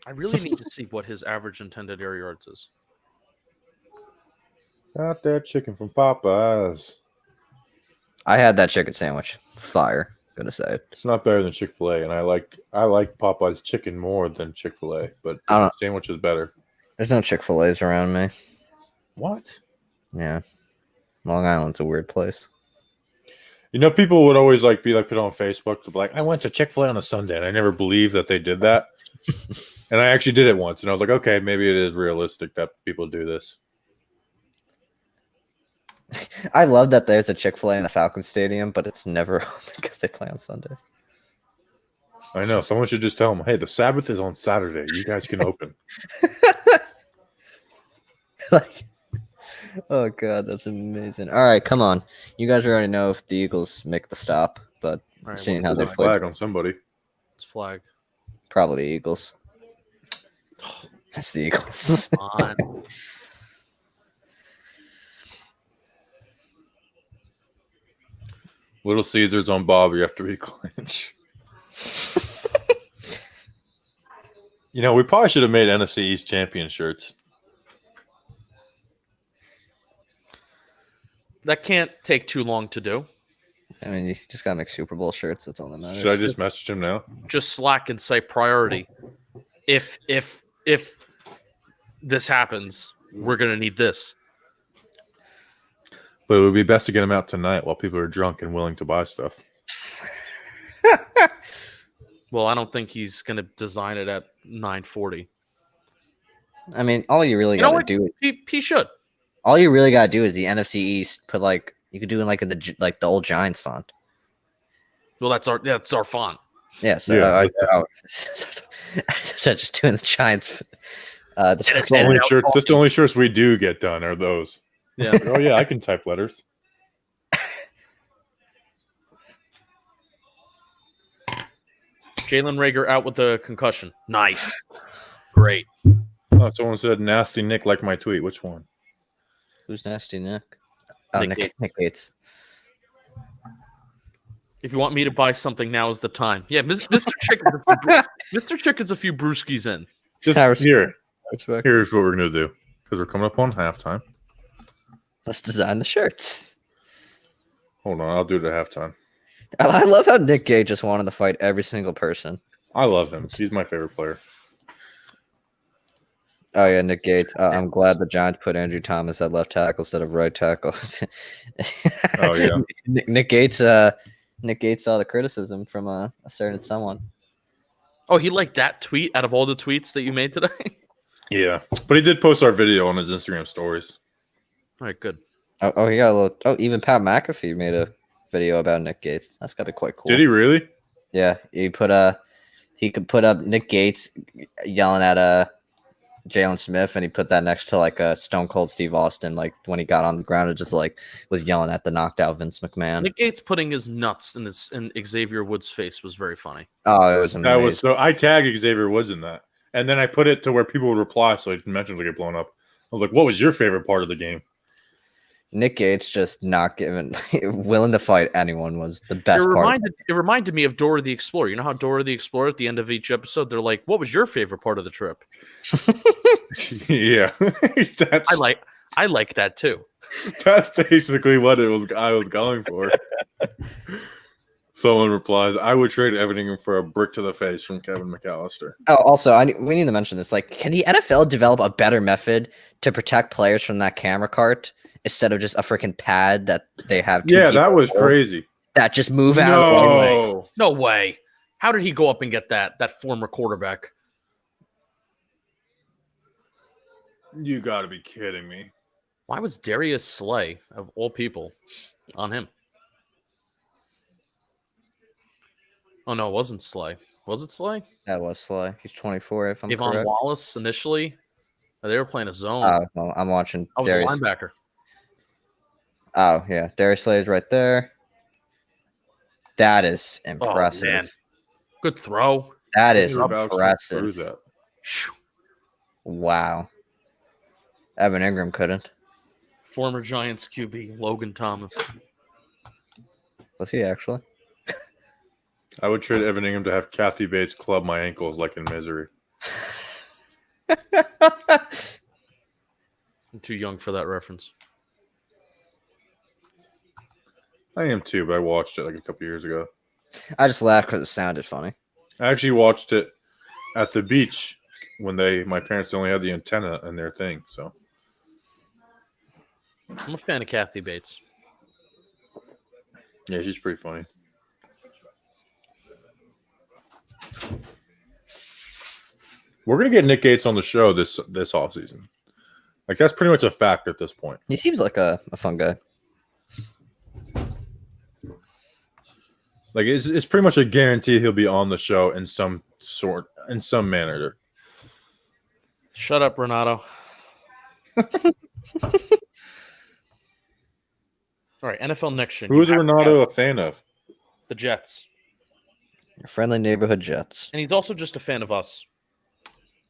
I really need to see what his average intended air yards is. Got that chicken from Popeyes. I had that chicken sandwich. Fire. Gonna say it. It's not better than Chick-fil-A, and I like Popeyes chicken more than Chick-fil-A, but the sandwich is better. There's no Chick-fil-A's around me. What? Yeah. Long Island's a weird place. You know, people would always be put on Facebook to be like, I went to Chick-fil-A on a Sunday, and I never believed that they did that. And I actually did it once, and I was like, okay, maybe it is realistic that people do this. I love that there's a Chick-fil-A in the Falcons Stadium, but it's never open because they play on Sundays. I know. Someone should just tell them, hey, the Sabbath is on Saturday. You guys can open. Like, oh god, that's amazing. All right, come on. You guys already know if the Eagles make the stop, but All right, seeing what's how There's they a played, flag on somebody. It's flag. probably the Eagles. That's the Eagles. On. Little Caesars on Bobby after he clinch. We probably should have made NFC East champion shirts. That can't take too long to do. I mean, you just gotta make Super Bowl shirts. That's all that matters. Should I just message him now? Just slack and say priority. If this happens, we're gonna need this. But it would be best to get them out tonight while people are drunk and willing to buy stuff. Well, I don't think he's gonna design it at 9:40. I mean, all you really You know gotta what? do, He should. all you really gotta do is the NFC East. Put like you could do in the old Giants font. Well, that's our font. Yeah. So Yeah, so just doing the Giants. The That's the only shirts we do get done are those. Yeah. Oh yeah, I can type letters. Jalen Reagor out with a concussion. Nice. Great. Oh, someone said nasty Nick like my tweet. Which one? Who's nasty Nick? Oh, Nick Nick Gates. Nick Gates. If you want me to buy something, now is the time. Yeah, Mr. Chicken's a few brewskis in. Just I respect- here. Respect. Here's what we're gonna do because we're coming up on halftime. Let's design the shirts. Hold on, I'll do it at halftime. I love how Nick Gage just wanted to fight every single person. I love him. He's my favorite player. Oh yeah, Nick Gates. I'm glad the Giants put Andrew Thomas at left tackle instead of right tackle. Oh, yeah. Nick Gates. Nick Gates saw the criticism from a certain someone. Oh, he liked that tweet out of all the tweets that you made today? Yeah, but he did post our video on his Instagram stories. All right, good. Oh, he got a little. Oh, even Pat McAfee made a video about Nick Gates. That's gotta be quite cool. Did he really? Yeah, he could put up Nick Gates yelling at Jalen Smith, and he put that next to like a Stone Cold Steve Austin, like when he got on the ground and just like was yelling at the knocked out Vince McMahon. Nick Gates putting his nuts in Xavier Woods' face was very funny. Oh, it was amazing. That was so. I tagged Xavier Woods in that, and then I put it to where people would reply, so his mentions would get blown up. I was like, "What was your favorite part of the game?" Nick Gates just not giving, willing to fight anyone was the best part. It reminded me of Dora the Explorer. You know how Dora the Explorer at the end of each episode, they're like, "What was your favorite part of the trip?" Yeah, I like that too. That's basically what I was going for. Someone replies, "I would trade everything for a brick to the face" from Kevin McAllister. Oh, also, we need to mention this. Like, can the NFL develop a better method to protect players from that camera cart instead of just a freaking pad that they have? Yeah, that was crazy. That just move out of the way. No way. How did he go up and get that former quarterback? You got to be kidding me. Why was Darius Slay, of all people, on him? Oh, no, it wasn't Slay. Was it Slay? That was Slay. He's 24, if I'm Yvonne correct. Wallace initially. They were playing a zone. Oh, I'm watching. I was Darius. a linebacker. Oh, yeah. Darius Slay is right there. That is Oh, impressive. man. Good throw. That is You're about to impressive. prove that. Phew. Wow. Evan Ingram couldn't. Former Giants QB, Logan Thomas. Was he actually? I would trade Evan Ingram to have Kathy Bates club my ankles like in Misery. I'm too young for that reference. I am too, but I watched it like a couple years ago. I just laughed because it sounded funny. I actually watched it at the beach when my parents only had the antenna in their thing. So I'm a fan of Kathy Bates. yeah, she's pretty funny. We're gonna get Nick Gates on the show this offseason. Like that's pretty much a fact at this point. He seems like a fun guy. Like it's pretty much a guarantee he'll be on the show in some manner. Shut up, Renato. All right, NFL next year. Who is Renato a fan of? The Jets. Your friendly neighborhood Jets. And he's also just a fan of us.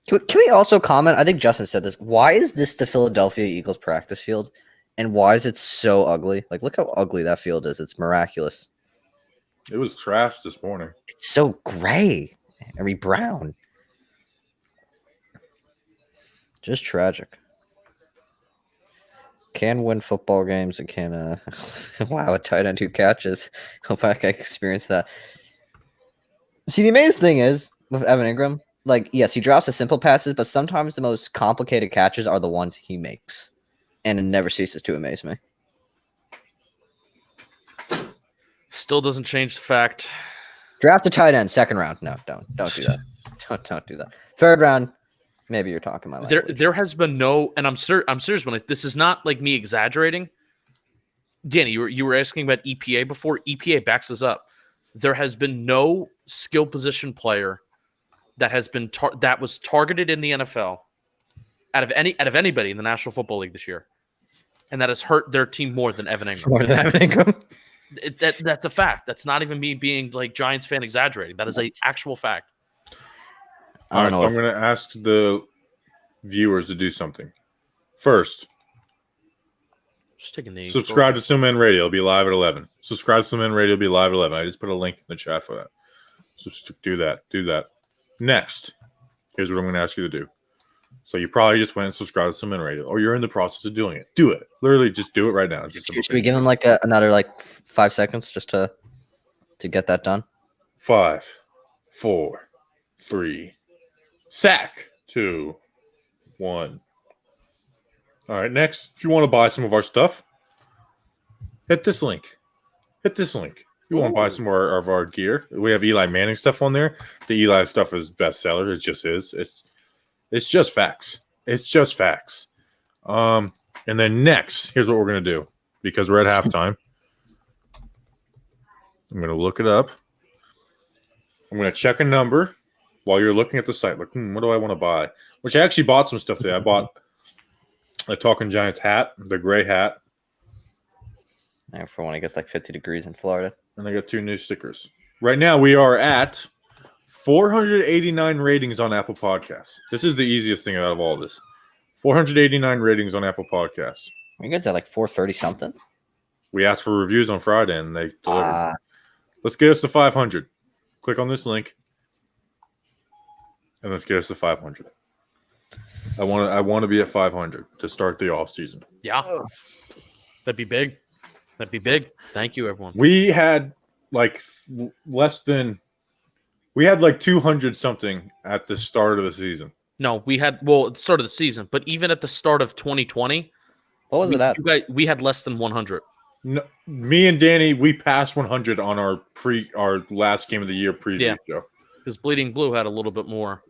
Can we also comment? I think Justin said this. Why is this the Philadelphia Eagles practice field? And why is it so ugly? Like, look how ugly that field is. It's miraculous. It was trash this morning. It's so gray. Very brown. Just tragic. Can win football games and can wow, a tight end 2 catches. Hope I can experience that. See, the amazing thing is with Evan Ingram, like, yes, he drops the simple passes, but sometimes the most complicated catches are the ones he makes. And it never ceases to amaze me. Still doesn't change the fact. Draft a tight end, 2nd round. No, don't do that. Don't do that. 3rd round, maybe you're talking my language. There has been no, and I'm serious when this is not like me exaggerating. Danny, you were asking about EPA before. EPA backs us up. There has been no skill position player that has been that was targeted in the NFL out of anybody in the National Football League this year, and that has hurt their team more than Evan Ingram. More than Evan Ingram. That's a fact. That's not even me being like Giants fan exaggerating. That is an actual fact. All right, so I'm going to ask the viewers to do something. First, just taking the subscribe to Suman Radio. It'll be live at 11. Subscribe to Suman Radio. It'll be live at 11. I just put a link in the chat for that. So do that. Do that. Next, here's what I'm going to ask you to do. So you probably just went and subscribed to Suman Radio, or you're in the process of doing it. Do it. Literally, just do it right now. Should we give him like another 5 seconds just to get that done? 5, 4, 3, sack, 2, 1. All right, next, if you want to buy some of our stuff, hit this link. Hit this link. If you want to buy some more of our gear, we have Eli Manning stuff on there. The Eli stuff is bestseller. It just is. It's just facts. It's just facts. And then next, here's what we're going to do. Because we're at halftime. I'm going to look it up. I'm going to check a number while you're looking at the site. Like, what do I want to buy? Which I actually bought some stuff today. I bought a Talking Giants hat, the gray hat. Yeah, for when it gets like 50 degrees in Florida. And I got 2 new stickers. Right now, we are at 489 ratings on Apple Podcasts. This is the easiest thing out of all this. 489 ratings on Apple Podcasts. You guys at like 430 something? We asked for reviews on Friday, and they delivered. Let's get us to 500. Click on this link, and let's get us to 500. I want to be at 500 to start the off season. Yeah, that'd be big. That'd be big. Thank you, everyone. We had like 200 something at the start of the season. No, we had at the start of the season, but even at the start of 2020, what was it at? We had less than 100. No, me and Danny, we passed 100 on our last game of the year preview show. Because Bleeding Blue had a little bit more.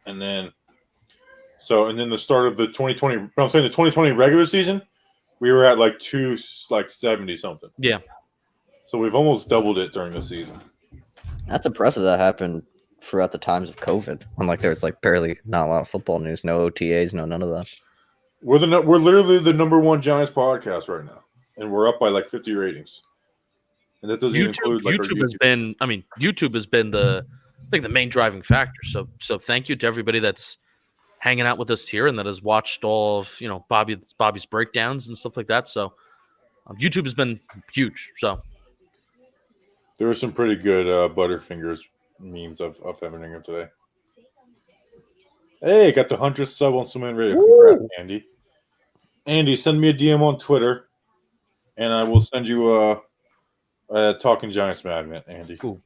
And then the start of the 2020, I'm saying the 2020 regular season, we were at like 270 something. Yeah. So we've almost doubled it during the season. That's impressive. That happened throughout the times of COVID. When there's barely not a lot of football news, no OTAs, none of that. We're literally the number 1 Giants podcast right now, and we're up by 50 ratings. And that doesn't include YouTube has been. I mean, YouTube has been the main driving factor. So thank you to everybody that's hanging out with us here and that has watched all of Bobby's breakdowns and stuff like that. So YouTube has been huge. So there were some pretty good Butterfingers memes of Evan Ingram today. Hey, got the 100th sub on Suman Radio. Congrats, Andy. Andy, send me a DM on Twitter, and I will send you a Talking Giants magnet, Andy. Ooh.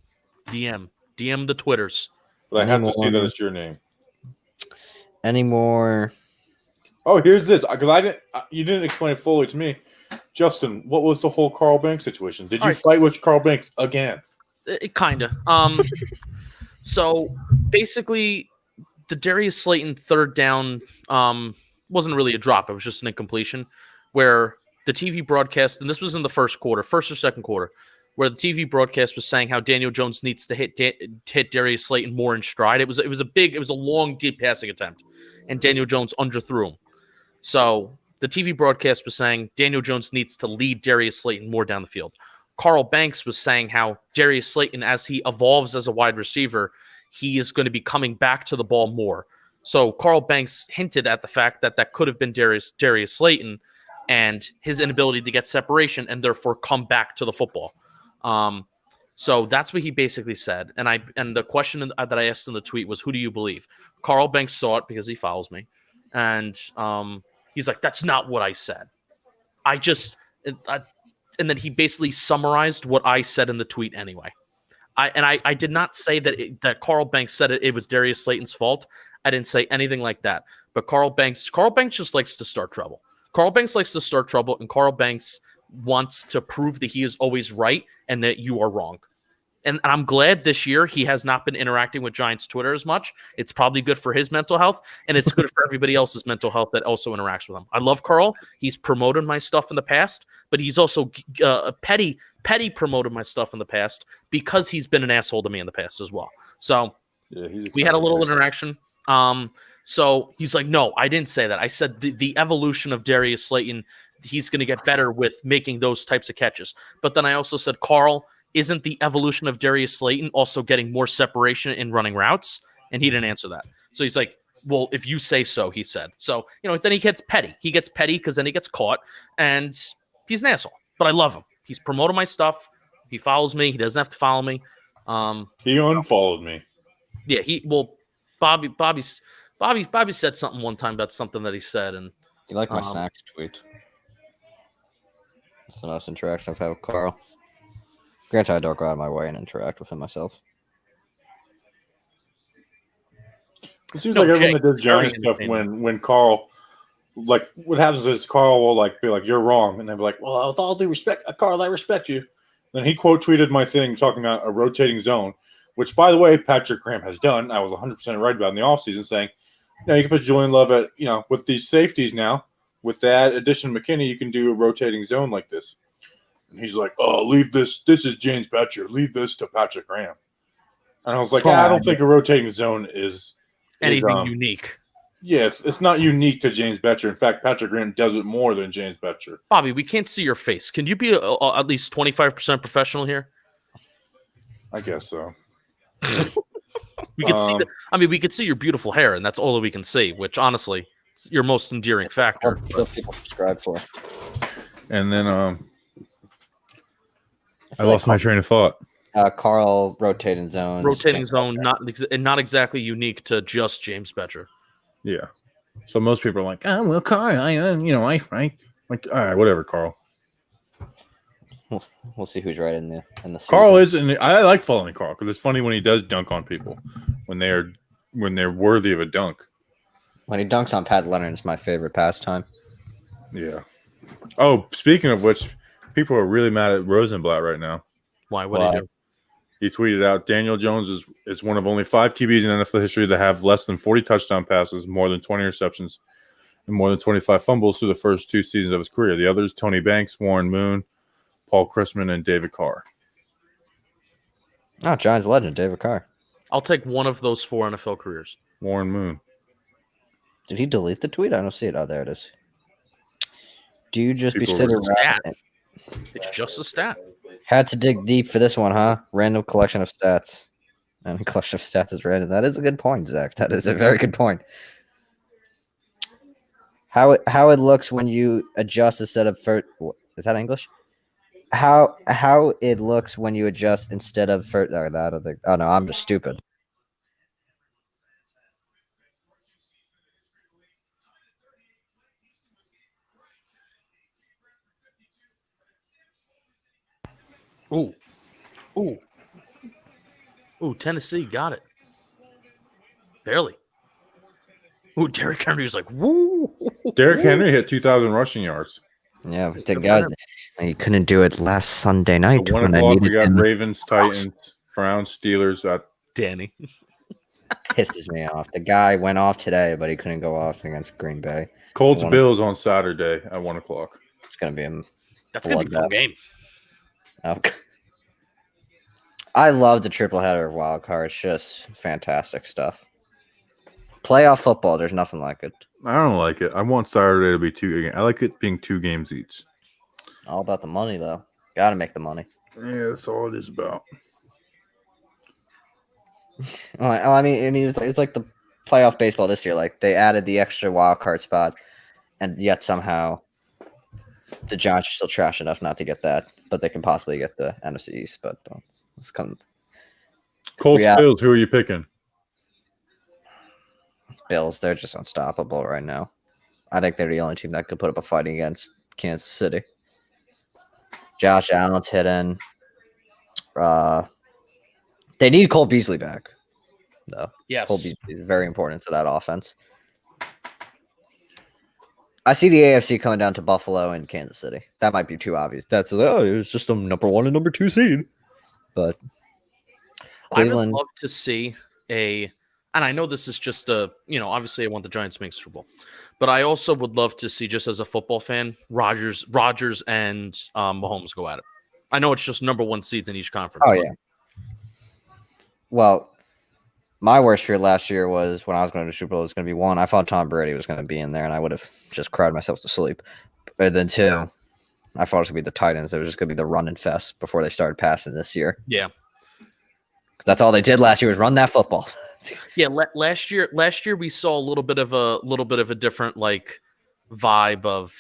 DM the Twitters. But I have to see that it's your name. Any more? Oh, here's this. Because you didn't explain it fully to me. Justin, what was the whole Carl Banks situation? Did you fight with Carl Banks again? Kind of. So basically, the Darius Slayton third down wasn't really a drop. It was just an incompletion where the TV broadcast, and this was in the first or second quarter, where the TV broadcast was saying how Daniel Jones needs to hit Darius Slayton more in stride. It was a long, deep passing attempt, and Daniel Jones underthrew him. So the TV broadcast was saying Daniel Jones needs to lead Darius Slayton more down the field. Carl Banks was saying how Darius Slayton, as he evolves as a wide receiver, he is going to be coming back to the ball more. So Carl Banks hinted at the fact that could have been Darius Slayton and his inability to get separation and therefore come back to the football. So that's what he basically said. And the question that I asked in the tweet was, who do you believe? Carl Banks saw it because he follows me. And he's like, that's not what I said. And then he basically summarized what I said in the tweet anyway. I did not say that Carl Banks said it was Darius Slayton's fault. I didn't say anything like that. But Carl Banks just likes to start trouble. Carl Banks likes to start trouble, and Carl Banks wants to prove that he is always right and that you are wrong. And I'm glad this year he has not been interacting with Giants Twitter as much. It's probably good for his mental health, and it's good for everybody else's mental health that also interacts with him. I love Carl. He's promoted my stuff in the past, but he's also petty promoted my stuff in the past because he's been an asshole to me in the past as well. So yeah, we had a little interaction. So he's like, no, I didn't say that. I said the evolution of Darius Slayton, he's going to get better with making those types of catches. But then I also said, Carl, isn't the evolution of Darius Slayton also getting more separation in running routes? And he didn't answer that. So he's like, well, if you say so, he said. So, then he gets petty. He gets petty because then he gets caught, and he's an asshole. But I love him. He's promoted my stuff. He follows me. He doesn't have to follow me. He unfollowed me. Yeah, Bobby said something one time about something that he said, and you like my snacks tweet? That's the most interaction I've had with Carl. Granted, I don't go out of my way and interact with him myself. It seems like everyone that does Giants stuff when Carl, like, what happens is Carl will be like, you're wrong, and they'll be like, well, with all due respect, Carl, I respect you. Then he quote tweeted my thing talking about a rotating zone, which, by the way, Patrick Graham has done. I was 100% right about in the offseason, saying, you can put Julian Love at, with these safeties now, with that addition of McKinney, you can do a rotating zone like this. And he's like, oh, leave this. This is James Betcher. Leave this to Patrick Graham. And I was like, I don't think a rotating zone is anything unique. Yes, it's not unique to James Betcher. In fact, Patrick Graham does it more than James Betcher. Bobby, we can't see your face. Can you be at least 25% professional here? I guess so. We could see. We could see your beautiful hair, and that's all that we can see. Which, honestly, is your most endearing factor. What people subscribe for. And then, I lost my train of thought. Carl rotating zone. Rotating zone, not exactly unique to just James Betcher. Yeah. So most people are like, oh, well, Carl, I like, all right, whatever, Carl. We'll see who's right in the season. Carl is, and I like following Carl because it's funny when he does dunk on people when they're worthy of a dunk. When he dunks on Pat Leonard, it's my favorite pastime. Yeah. Oh, speaking of which, people are really mad at Rosenblatt right now. Why? What did he do? He tweeted out, Daniel Jones is one of only 5 QBs in NFL history to have less than 40 touchdown passes, more than 20 receptions, and more than 25 fumbles through the first 2 seasons of his career. The others, Tony Banks, Warren Moon, Paul Chrisman, and David Carr. Oh, Giants legend, David Carr. I'll take one of those 4 NFL careers. Warren Moon. Did he delete the tweet? I don't see it. Oh, there it is. Do you just People be sitting around? It's just a stat. Had to dig deep for this one, huh? Random collection of stats. And a collection of stats is random. That is a good point, Zach. That is a very good point. How it looks when you adjust instead of first. Is that English? How it looks when you adjust instead of first. Oh, I don't think. Oh no, I'm just stupid. Ooh, Tennessee got it. Barely. Ooh, Derrick Henry was like, woo. Derrick Henry hit 2,000 rushing yards. Yeah, but the guys, he couldn't do it last Sunday night. At 1 o'clock, we got Ravens, Titans, Browns, Steelers. Danny. Pisses me off. The guy went off today, but he couldn't go off against Green Bay. Colts, Bills on Saturday at 1 o'clock. It's going to be That's going to be a fun game. Okay. I love the triple header of wild card. It's just fantastic stuff. Playoff football, there's nothing like it. I don't like it. I want Saturday to be 2 games. I like it being 2 games each. All about the money, though. Got to make the money. Yeah, that's all it is about. I mean, it's like the playoff baseball this year. Like they added the extra wild card spot, and yet somehow the Giants are still trash enough not to get that, but they can possibly get the NFC East. But let's come. Colts, Bills. Who are you picking? Bills. They're just unstoppable right now. I think they're the only team that could put up a fight against Kansas City. Josh Allen's hitting. They need Cole Beasley back, though. Yes. Cole Beasley is very important to that offense. I see the AFC coming down to Buffalo and Kansas City. That might be too obvious. It's just a number 1 and number 2 seed. But Cleveland. I would love to see and I know this is just obviously I want the Giants to make Super Bowl, but I also would love to see, just as a football fan, Rodgers and Mahomes go at it. I know it's just number 1 seeds in each conference. Oh, yeah. Well, my worst fear last year was when I was going to the Super Bowl, it was going to be 1, I thought Tom Brady was going to be in there, and I would have just cried myself to sleep. But then 2, I thought it was going to be the Titans. It was just going to be the running fest before they started passing this year. Yeah. That's all they did last year was run that football. Yeah, last year we saw a little bit of a different like vibe of,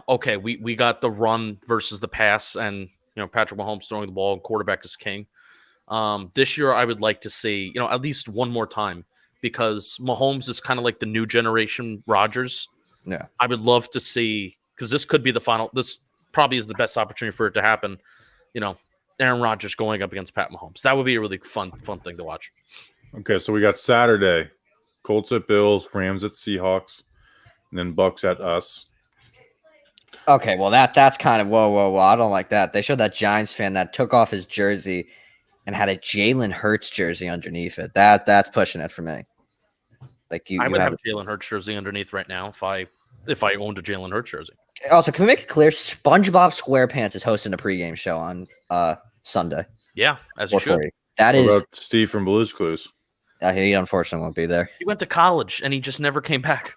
okay, we got the run versus the pass, and Patrick Mahomes throwing the ball and quarterback is king. This year I would like to see, at least one more time, because Mahomes is kind of like the new generation Rodgers. Yeah. I would love to see, because this could be the final, this probably is the best opportunity for it to happen. Aaron Rodgers going up against Pat Mahomes. That would be a really fun thing to watch. Okay, so we got Saturday, Colts at Bills, Rams at Seahawks, and then Bucks at us. Okay, well that's kind of whoa. I don't like that. They showed that Giants fan that took off his jersey and had a Jalen Hurts jersey underneath it. That's pushing it for me. Like I would have a Jalen Hurts jersey underneath right now if I owned a Jalen Hurts jersey. Also, can we make it clear? SpongeBob SquarePants is hosting a pregame show on Sunday. Yeah, as you should. That what is about Steve from Blue's Clues. He unfortunately won't be there. He went to college and he just never came back.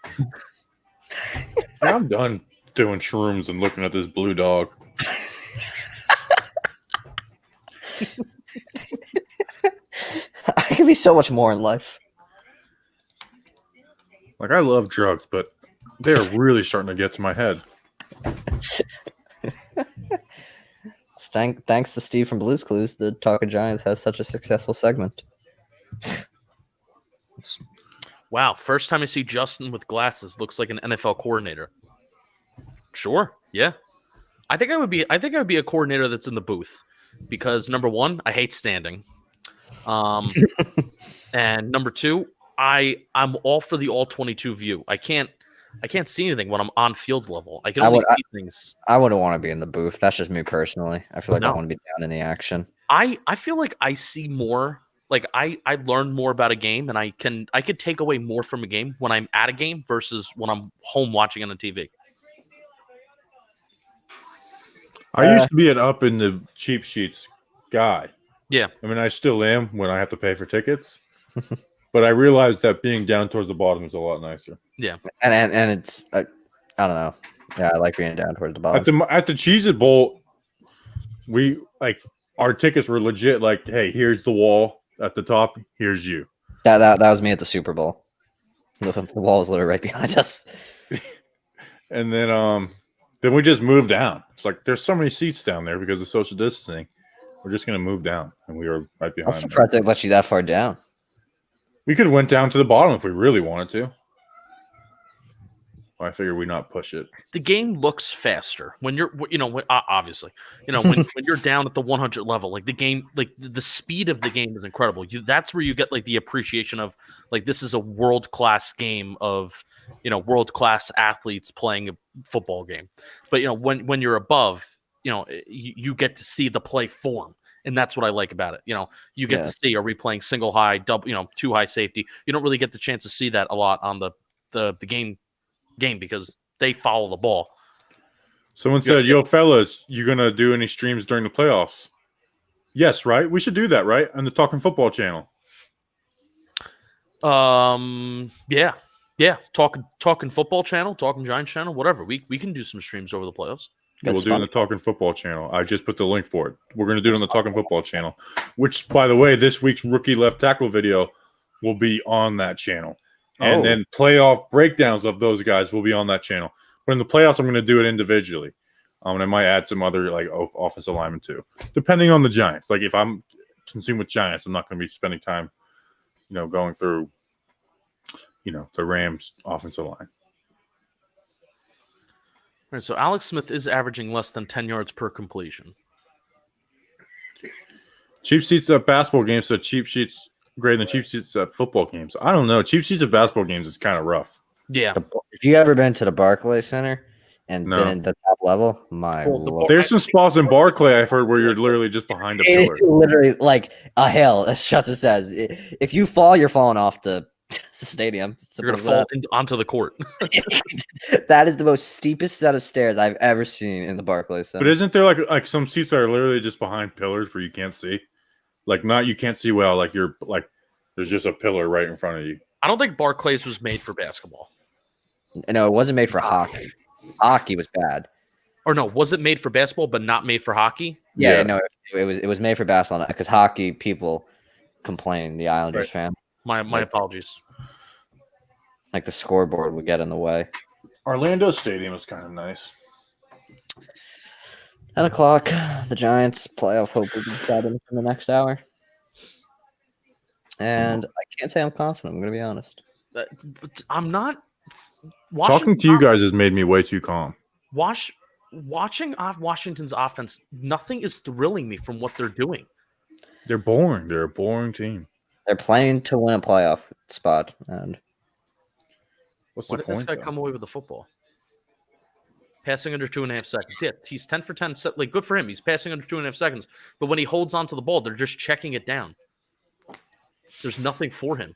I'm done doing shrooms and looking at this blue dog. I can be so much more in life. Like, I love drugs, but they're really starting to get to my head. Thanks to Steve from Blue's Clues, the Talk of Giants has such a successful segment. Wow, first time I see Justin with glasses. Looks like an NFL coordinator. Sure, yeah. I think I would be a coordinator that's in the booth, because number 1, I hate standing. And number 2, I'm all for the all 22 view. I can't see anything when I'm on field level. I can only see things. I wouldn't want to be in the booth. That's just me personally. I feel like I want to be down in the action. I feel like I see more. Like I learn more about a game, and I could take away more from a game when I'm at a game versus when I'm home watching on the TV. I used to be an up in the cheap sheets guy. Yeah. I mean, I still am when I have to pay for tickets. But I realized that being down towards the bottom is a lot nicer. Yeah. And it's, I don't know. Yeah, I like being down towards the bottom. At the Cheez-It Bowl, our tickets were legit. Like, hey, here's the wall at the top. Here's you. That was me at the Super Bowl. The wall was literally right behind us. And then we just moved down. It's like there's so many seats down there because of social distancing. We're just gonna move down, and we were right behind. I'm surprised they let you that far down. We could have went down to the bottom if we really wanted to. I figured we not push it. The game looks faster when you're, obviously, when you're down at the 100 level, like the game, like the speed of the game is incredible. That's where you get like the appreciation of like, this is a world-class game of, world-class athletes playing a football game. But, when you're above, you get to see the play form. And that's what I like about it. You get to see, are we playing single high, double, two high safety? You don't really get the chance to see that a lot on the game because they follow the ball. Someone said, "Yo, fellas, you gonna do any streams during the playoffs?" Yes, right. We should do that, right? On the Talking Football channel. Yeah. Talking football channel, talking Giants channel, whatever. We can do some streams over the playoffs. Yeah, we'll do it on the Talking Football channel. I just put the link for it. We're going to do it on the Talking Football channel, which, by the way, this week's rookie left tackle video will be on that channel. And then playoff breakdowns of those guys will be on that channel. But in the playoffs, I'm going to do it individually. And I might add some other like offensive linemen too, depending on the Giants. Like if I'm consumed with Giants, I'm not going to be spending time, going through, the Rams offensive line. All right, so Alex Smith is averaging less than 10 yards per completion. Cheap seats at basketball games, so cheap sheets greater than cheap seats at football games. I don't know. Cheap seats at basketball games is kind of rough. Yeah. If you ever been to the Barclays Center and been in the top level, Lord. There's some spots in Barclay I've heard where you're literally just behind a pillar. It's literally like a hill, as Shasta says. If you fall, you're falling off the stadium. You're going to fall onto the court. That is the most steepest set of stairs I've ever seen in the Barclays Center. But isn't there like some seats that are literally just behind pillars where you can't see? Like you can't see well, like you're like there's just a pillar right in front of you. I don't think Barclays was made for basketball. No, it wasn't made for hockey. Hockey was bad. Or no, was it made for basketball but not made for hockey? Yeah. No, it was made for basketball because hockey people complain. The Islanders fan. My apologies. Like the scoreboard would get in the way. Orlando Stadium is kind of nice. 10 o'clock. The Giants playoff hope will be decided in the next hour. And I can't say I'm confident. I'm going to be honest. I'm not. Talking to you guys has made me way too calm. Watching Washington's offense, nothing is thrilling me from what they're doing. They're boring. They're a boring team. They're playing to win a playoff spot. And what's the point? Why did this guy come away with the football? Passing under 2.5 seconds. Yeah, he's 10 for 10. Like, good for him. He's passing under 2.5 seconds. But when he holds onto the ball, they're just checking it down. There's nothing for him.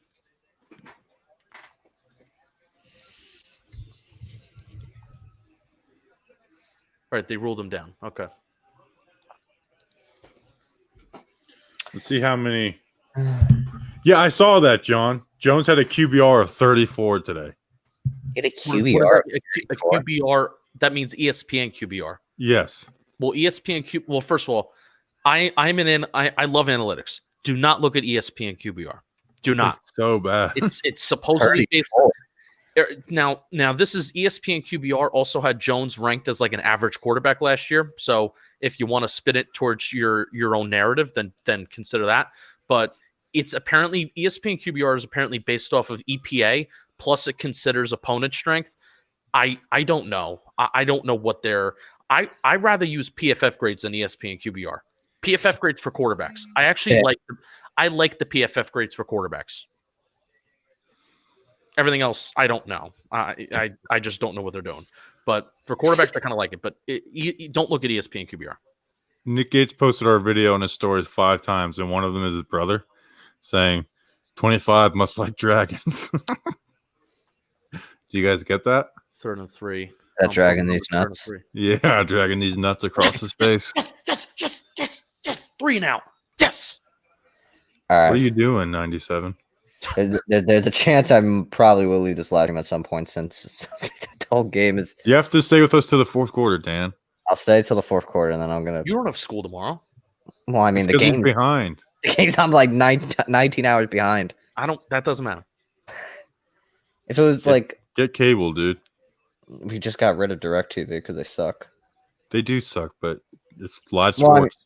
All right, they ruled him down. Okay. Let's see how many. Yeah, I saw that, John. Jones had a QBR of 34 today. Get a QBR. A QBR, that means ESPN QBR. Yes. Well, ESPN Well, first of all, I love analytics. Do not look at ESPN QBR. Do not. It's so bad. It's supposedly based. Now this is ESPN QBR also had Jones ranked as like an average quarterback last year. So if you want to spin it towards your own narrative, then consider that. But it's apparently ESPN QBR is apparently based off of EPA, plus it considers opponent strength. I don't know. I don't know what they're. I rather use PFF grades than ESPN QBR. PFF grades for quarterbacks. I actually like the PFF grades for quarterbacks. Everything else, I don't know. I just don't know what they're doing. But for quarterbacks, I kind of like it. But you don't look at ESPN QBR. Nick Gates posted our video on his stories 5 times, and one of them is his brother saying, 25 must like dragons. Do you guys get that? 3rd and 3. That dragging these nuts. Yeah, dragging these nuts across his face. Yes. 3 now. Yes. All right. What are you doing, 97? There's a chance I probably will leave this live game at some point since the whole game is. You have to stay with us to the 4th quarter, Dan. I'll stay till the 4th quarter, and then I'm gonna. You don't have school tomorrow. Well, I mean, the game behind. The game's I'm like 19 hours behind. That doesn't matter. If it was get cable, dude. We just got rid of DirecTV because they suck. They do suck, but it's live sports.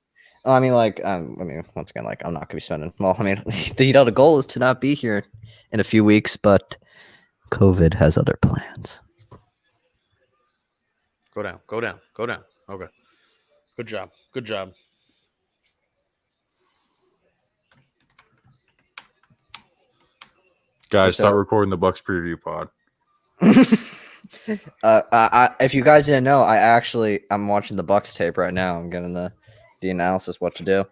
I mean, once again, I'm not gonna be spending. Well, I mean, the goal is to not be here in a few weeks, but COVID has other plans. Go down. Okay. Good job. Guys, start recording the Bucks preview pod. If you guys didn't know, I'm watching the Bucks tape right now. I'm getting the analysis what to do.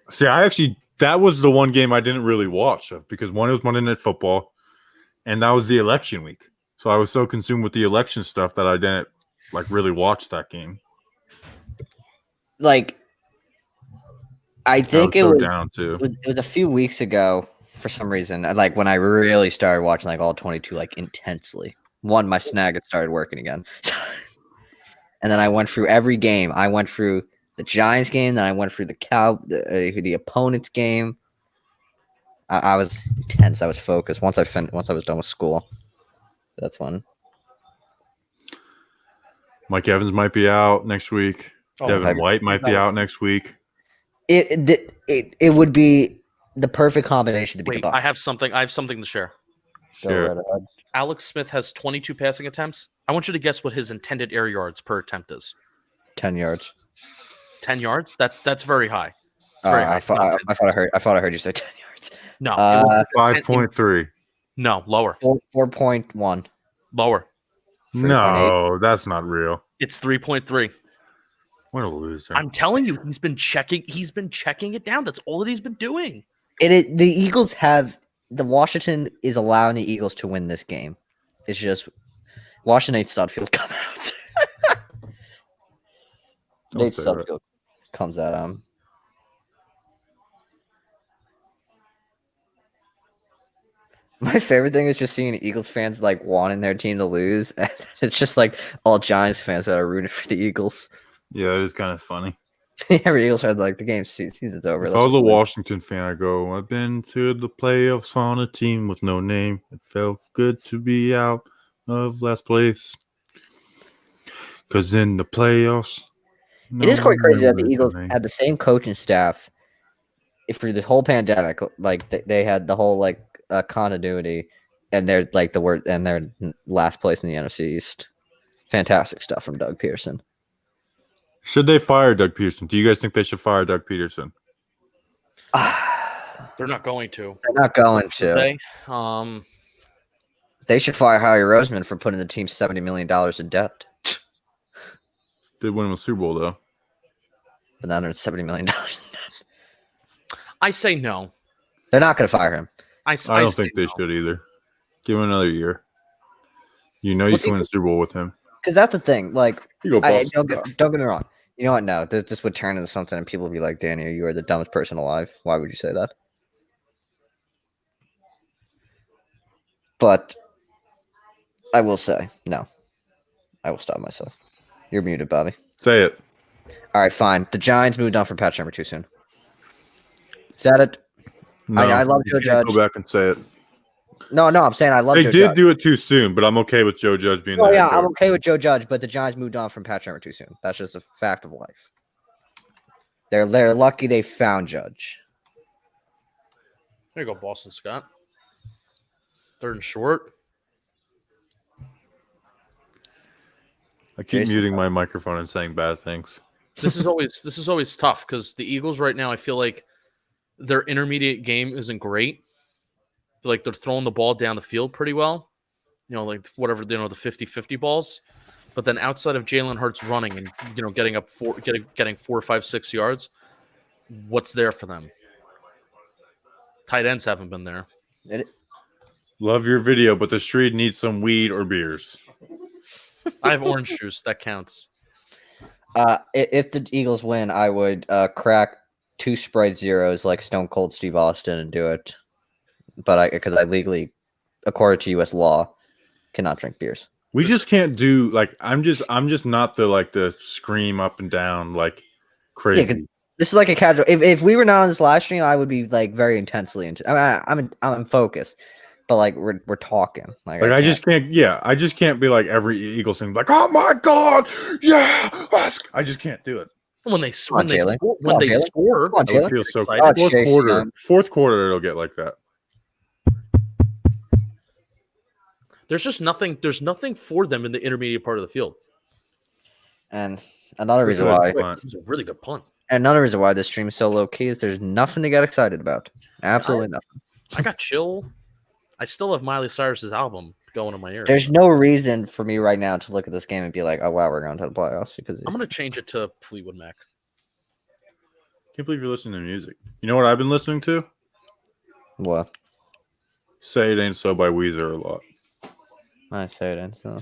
See, that was the one game I didn't really watch because one was Monday Night Football, and that was the election week. So I was so consumed with the election stuff that I didn't really watch that game. I think it so was, down too. it was a few weeks ago for some reason. Like when I really started watching like all 22 like intensely. One, my snag had started working again. And then I went through every game. I went through the Giants game, then I went through the opponent's game. I was intense. I was focused. Once I was done with school, that's when. Mike Evans might be out next week. Oh, Devin okay. White might be out next week. It would be the perfect combination to beat the Wait, Bucks. I have something to share. Sure. Go right ahead. Alex Smith has 22 passing attempts. I want you to guess what his intended air yards per attempt is. 10 yards. 10 yards? That's very high. It's very high. I thought I heard you say 10 yards. No. Uh, it was 5.3. No, lower. 4.1. Lower. 3.8. No, that's not real. It's 3.3. What a loser. I'm telling you, he's been checking it down. That's all that he's been doing. The Eagles Washington is allowing the Eagles to win this game. It's just Washington Studfield come out. Nate Studfield comes out. My favorite thing is just seeing Eagles fans like wanting their team to lose. It's just like all Giants fans that are rooting for the Eagles. Yeah, it is kind of funny. Every Eagles fan like the game season's over. If Let's I was just a lose. Washington fan, I go, I've been to the playoffs on a team with no name. It felt good to be out of last place. Because in the playoffs, It is quite crazy that the remembers Eagles the name. had the same coaching staff for the whole pandemic. Like they had the whole like continuity, and they're like they're last place in the NFC East. Fantastic stuff from Doug Pearson. Should they fire Doug Peterson? Do you guys think they should fire Doug Peterson? They're not going to. They're not going Should to. they? They should fire Howie Roseman for putting the team $70 million in debt. They win a Super Bowl, though. But now they're $70 million. I say no. They're not going to fire him. I I don't say think they no. should either. Give him another year. You know you Well, can win a Super Bowl with him. Because that's the thing. Like, You go Boston. don't get me wrong. You know what? No, this would turn into something, and people would be like, "Danny, you are the dumbest person alive. Why would you say that?" But I will say no. I will stop myself. You're muted, Bobby. Say it. All right, fine. The Giants moved on from patch number too soon. Is that it? No, I love you Joe can't Judge. Go back and say it. No, I'm saying I love. They Joe did Judge. do it too soon, but I'm okay with Joe Judge being Oh the yeah, head I'm coach. okay with Joe Judge, but the Giants moved on from patch number too soon. That's just a fact of life. They're lucky they found Judge. There you go, Boston Scott. Third and short. I keep Jason. muting my microphone and saying bad things. This is always tough because the Eagles right now, I feel like their intermediate game isn't great. Like they're throwing the ball down the field pretty well. You know, like whatever, the 50-50 balls. But then outside of Jalen Hurts running and getting 4, 5, 6 yards, what's there for them? Tight ends haven't been there. Love your video, but the street needs some weed or beers. I have orange juice. That counts. If the Eagles win, I would crack 2 Sprite zeros like Stone Cold Steve Austin and do it. But because I legally, according to U.S. law, cannot drink beers. We just can't do like I'm just not the scream up and down like crazy. Yeah, this is like a casual. If we were not on this live stream, I would be like very intensely into. I'm focused, but like we're talking. Like I just can't. Yeah, I just can't be like every Eagles thing. Like, oh my god, yeah, I just can't do it. When they on, Jalen. score, Come on, I would Jalen. feel so. excited. Fourth quarter, it'll get like that. There's just nothing. There's nothing for them in the intermediate part of the field. And another reason Good why, punt. It was a really good punt. and another reason why this stream is so low key is there's nothing to get excited about. Absolutely nothing. I got chill. I still have Miley Cyrus's album going in my ears. There's no reason for me right now to look at this game and be like, "Oh wow, we're going to the playoffs." Because I'm gonna change it to Fleetwood Mac. Can't believe you're listening to music. You know what I've been listening to? what? Say It Ain't So by Weezer a lot. I say it and so.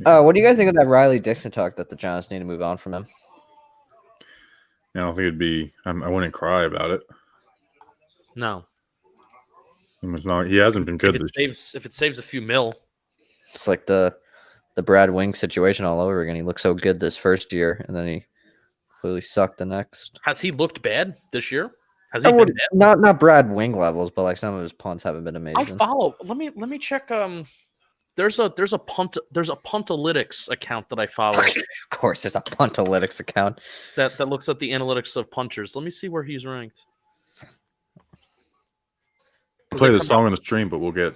What do you guys think of that Riley Dixon talk that the Giants need to move on from him? I don't think it'd be. I wouldn't cry about it. No. He hasn't been good If it saves a few mil. It's like the Brad Wing situation all over again. He looked so good this first year, and then he clearly sucked the next. Has he looked bad this year? Has he been bad? Not Brad Wing levels, but like some of his punts haven't been amazing. I follow. Let me check. There's a puntalytics account that I follow. Of course, there's a puntalytics account that looks at the analytics of punters. Let me see where he's ranked. Play the song on the stream, but we'll get.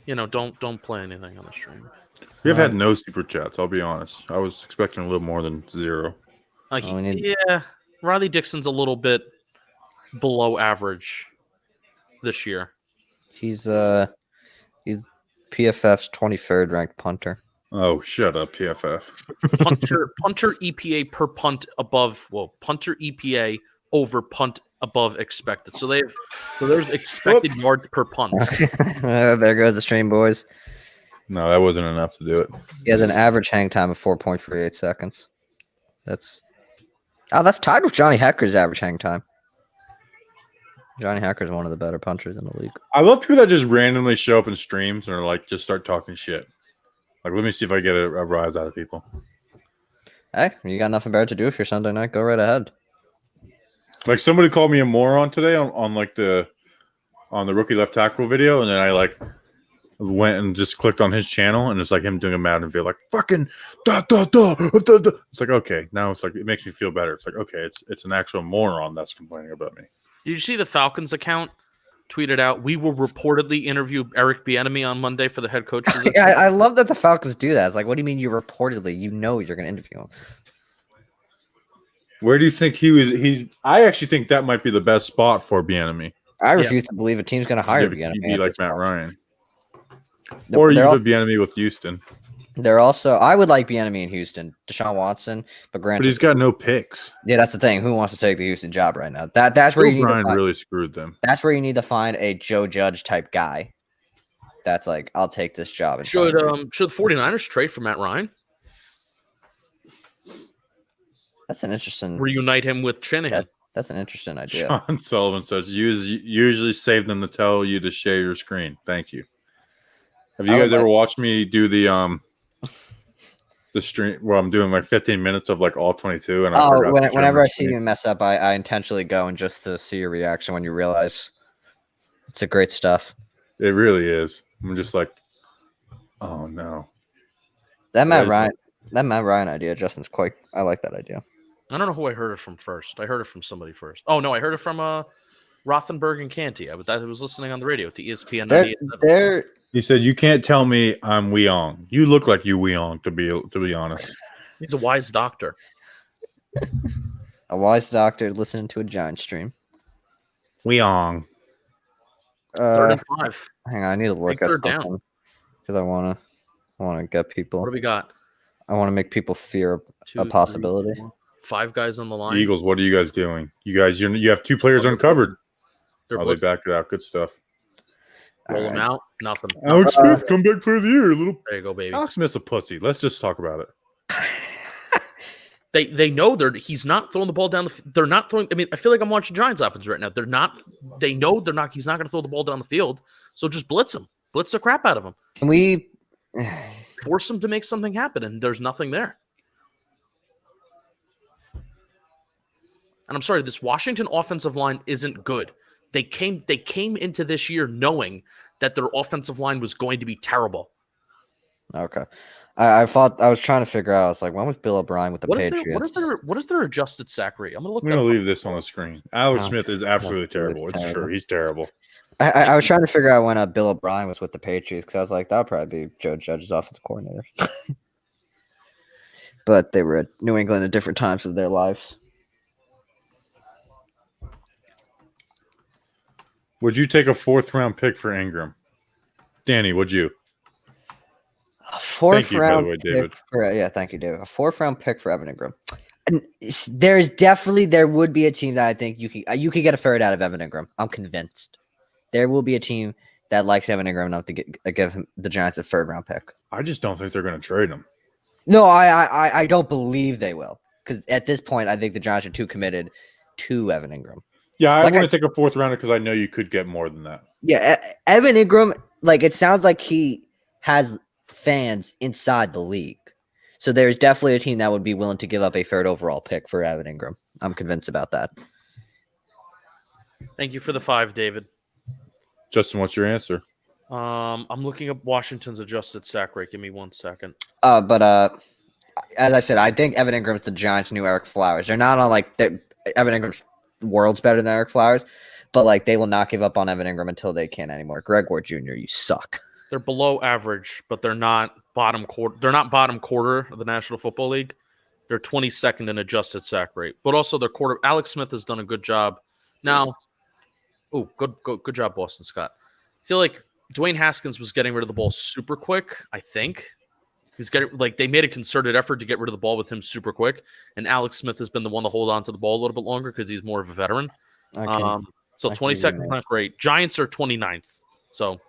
Don't play anything on the stream. We have had no super chats. I'll be honest. I was expecting a little more than 0. Yeah, Riley Dixon's a little bit below average this year. He's PFF's 23rd ranked punter. Oh, shut up, PFF. punter EPA per punt above. Well, punter EPA over punt above expected. So there's expected yards per punt. There goes the stream, boys. No, that wasn't enough to do it. He has an average hang time of 4.38 seconds. That's tied with Johnny Hecker's average hang time. Johnny Hecker's one of the better punchers in the league. I love people that just randomly show up in streams and are like, just start talking shit. Like, let me see if I get a rise out of people. Hey, you got nothing better to do if you're Sunday night. Go right ahead. Like, somebody called me a moron today on the rookie left tackle video, and then I went and just clicked on his channel, and it's like him doing a Madden video, like fucking da da da da da. It's like, okay, now it's like it makes me feel better. It's like, okay, it's an actual moron that's complaining about me. Did you see the Falcons account tweeted out? We will reportedly interview Eric Bieniemy on Monday for the head coach position. Yeah, I love that the Falcons do that. It's like, what do you mean you reportedly? You know you're going to interview him. Where do you think he was? I actually think that might be the best spot for Bieniemy. I refuse to believe a team's going to hire Bieniemy. He'd be like Matt Ryan. Or you could Bieniemy with Houston. They're also, I would like Bieniemy in Houston, Deshaun Watson, but he's got no picks. Yeah, that's the thing. Who wants to take the Houston job right now? That's where you need Brian to find, really screwed them. That's where you need to find a Joe Judge type guy. That's like, I'll take this job. Should the 49ers trade for Matt Ryan? That's an interesting. Reunite him with Shanahan. That's an interesting idea. Sean Sullivan says, usually save them to tell you to share your screen. Thank you. Have you guys ever watched me do the stream where I'm doing like 15 minutes of like all 22? And whenever I see you mess up, I intentionally go and just to see your reaction when you realize it's a great stuff. It really is. I'm just like, oh no. That Matt Ryan idea, Justin's I like that idea. I don't know who I heard it from first. I heard it from somebody first. Oh no, I heard it from Rothenberg and Canty. I was listening on the radio to ESPN 98.7. He said, "You can't tell me I'm Weong. You look like you Weong, to be honest." He's a wise doctor. A wise doctor listening to a Giant stream. Weong. 3rd and 5. Hang on, I need to look at something because I want to get people. What do we got? I want to make people fear a possibility. 3, 4, 5 guys on the line. Eagles, what are you guys doing? You have 2 players uncovered. They backed it out. Good stuff. Roll them out. Nothing. Alex Smith, comeback player of the year. There you go, baby. Alex Smith's a pussy. Let's just talk about it. They know he's not throwing the ball down. They're not throwing. I mean, I feel like I'm watching Giants offense right now. They're not. They know they're not. He's not going to throw the ball down the field. So just blitz him. Blitz the crap out of him. Can we force him to make something happen? And there's nothing there. And I'm sorry, this Washington offensive line isn't good. They came into this year knowing that their offensive line was going to be terrible. Okay. I was trying to figure out. I was like, when was Bill O'Brien with the Patriots? What is their adjusted sack rate? I'm going to leave this on the screen. Alex Smith is absolutely terrible. It's true. He's terrible. I was trying to figure out when Bill O'Brien was with the Patriots because I was like, that would probably be Joe Judge's offensive coordinator. But they were at New England at different times of their lives. Would you take a 4th-round pick for Ingram? Danny, would you? A 4th round by the way, David. Thank you, David. A 4th-round pick for Evan Ingram. And there would be a team that I think you could get a third out of Evan Ingram. I'm convinced. There will be a team that likes Evan Ingram enough to give him the Giants a 3rd-round pick. I just don't think they're going to trade him. No, I don't believe they will. because at this point, I think the Giants are too committed to Evan Ingram. Yeah, I Like want to take a fourth rounder because I know you could get more than that. Yeah, Evan Ingram, like it sounds like he has fans inside the league. So there's definitely a team that would be willing to give up a third overall pick for Evan Ingram. I'm convinced about that. Thank you for the 5, David. Justin, what's your answer? I'm looking up Washington's adjusted sack rate. Give me 1 second. But as I said, I think Evan Ingram's the Giants' new Eric Flowers. They're not on Evan Ingram's world's better than Eric Flowers, but like they will not give up on Evan Ingram until they can anymore. Greg Ward Jr., you suck. They're below average, but they're not bottom quarter. They're not bottom quarter of the National Football League. They're 22nd in adjusted sack rate, but also their quarter. Alex Smith has done a good job. Now, good job, Boston Scott. I feel like Dwayne Haskins was getting rid of the ball super quick. I think he's getting they made a concerted effort to get rid of the ball with him super quick, and Alex Smith has been the one to hold on to the ball a little bit longer because he's more of a veteran. So 22nd is not great. Giants are 29th. So,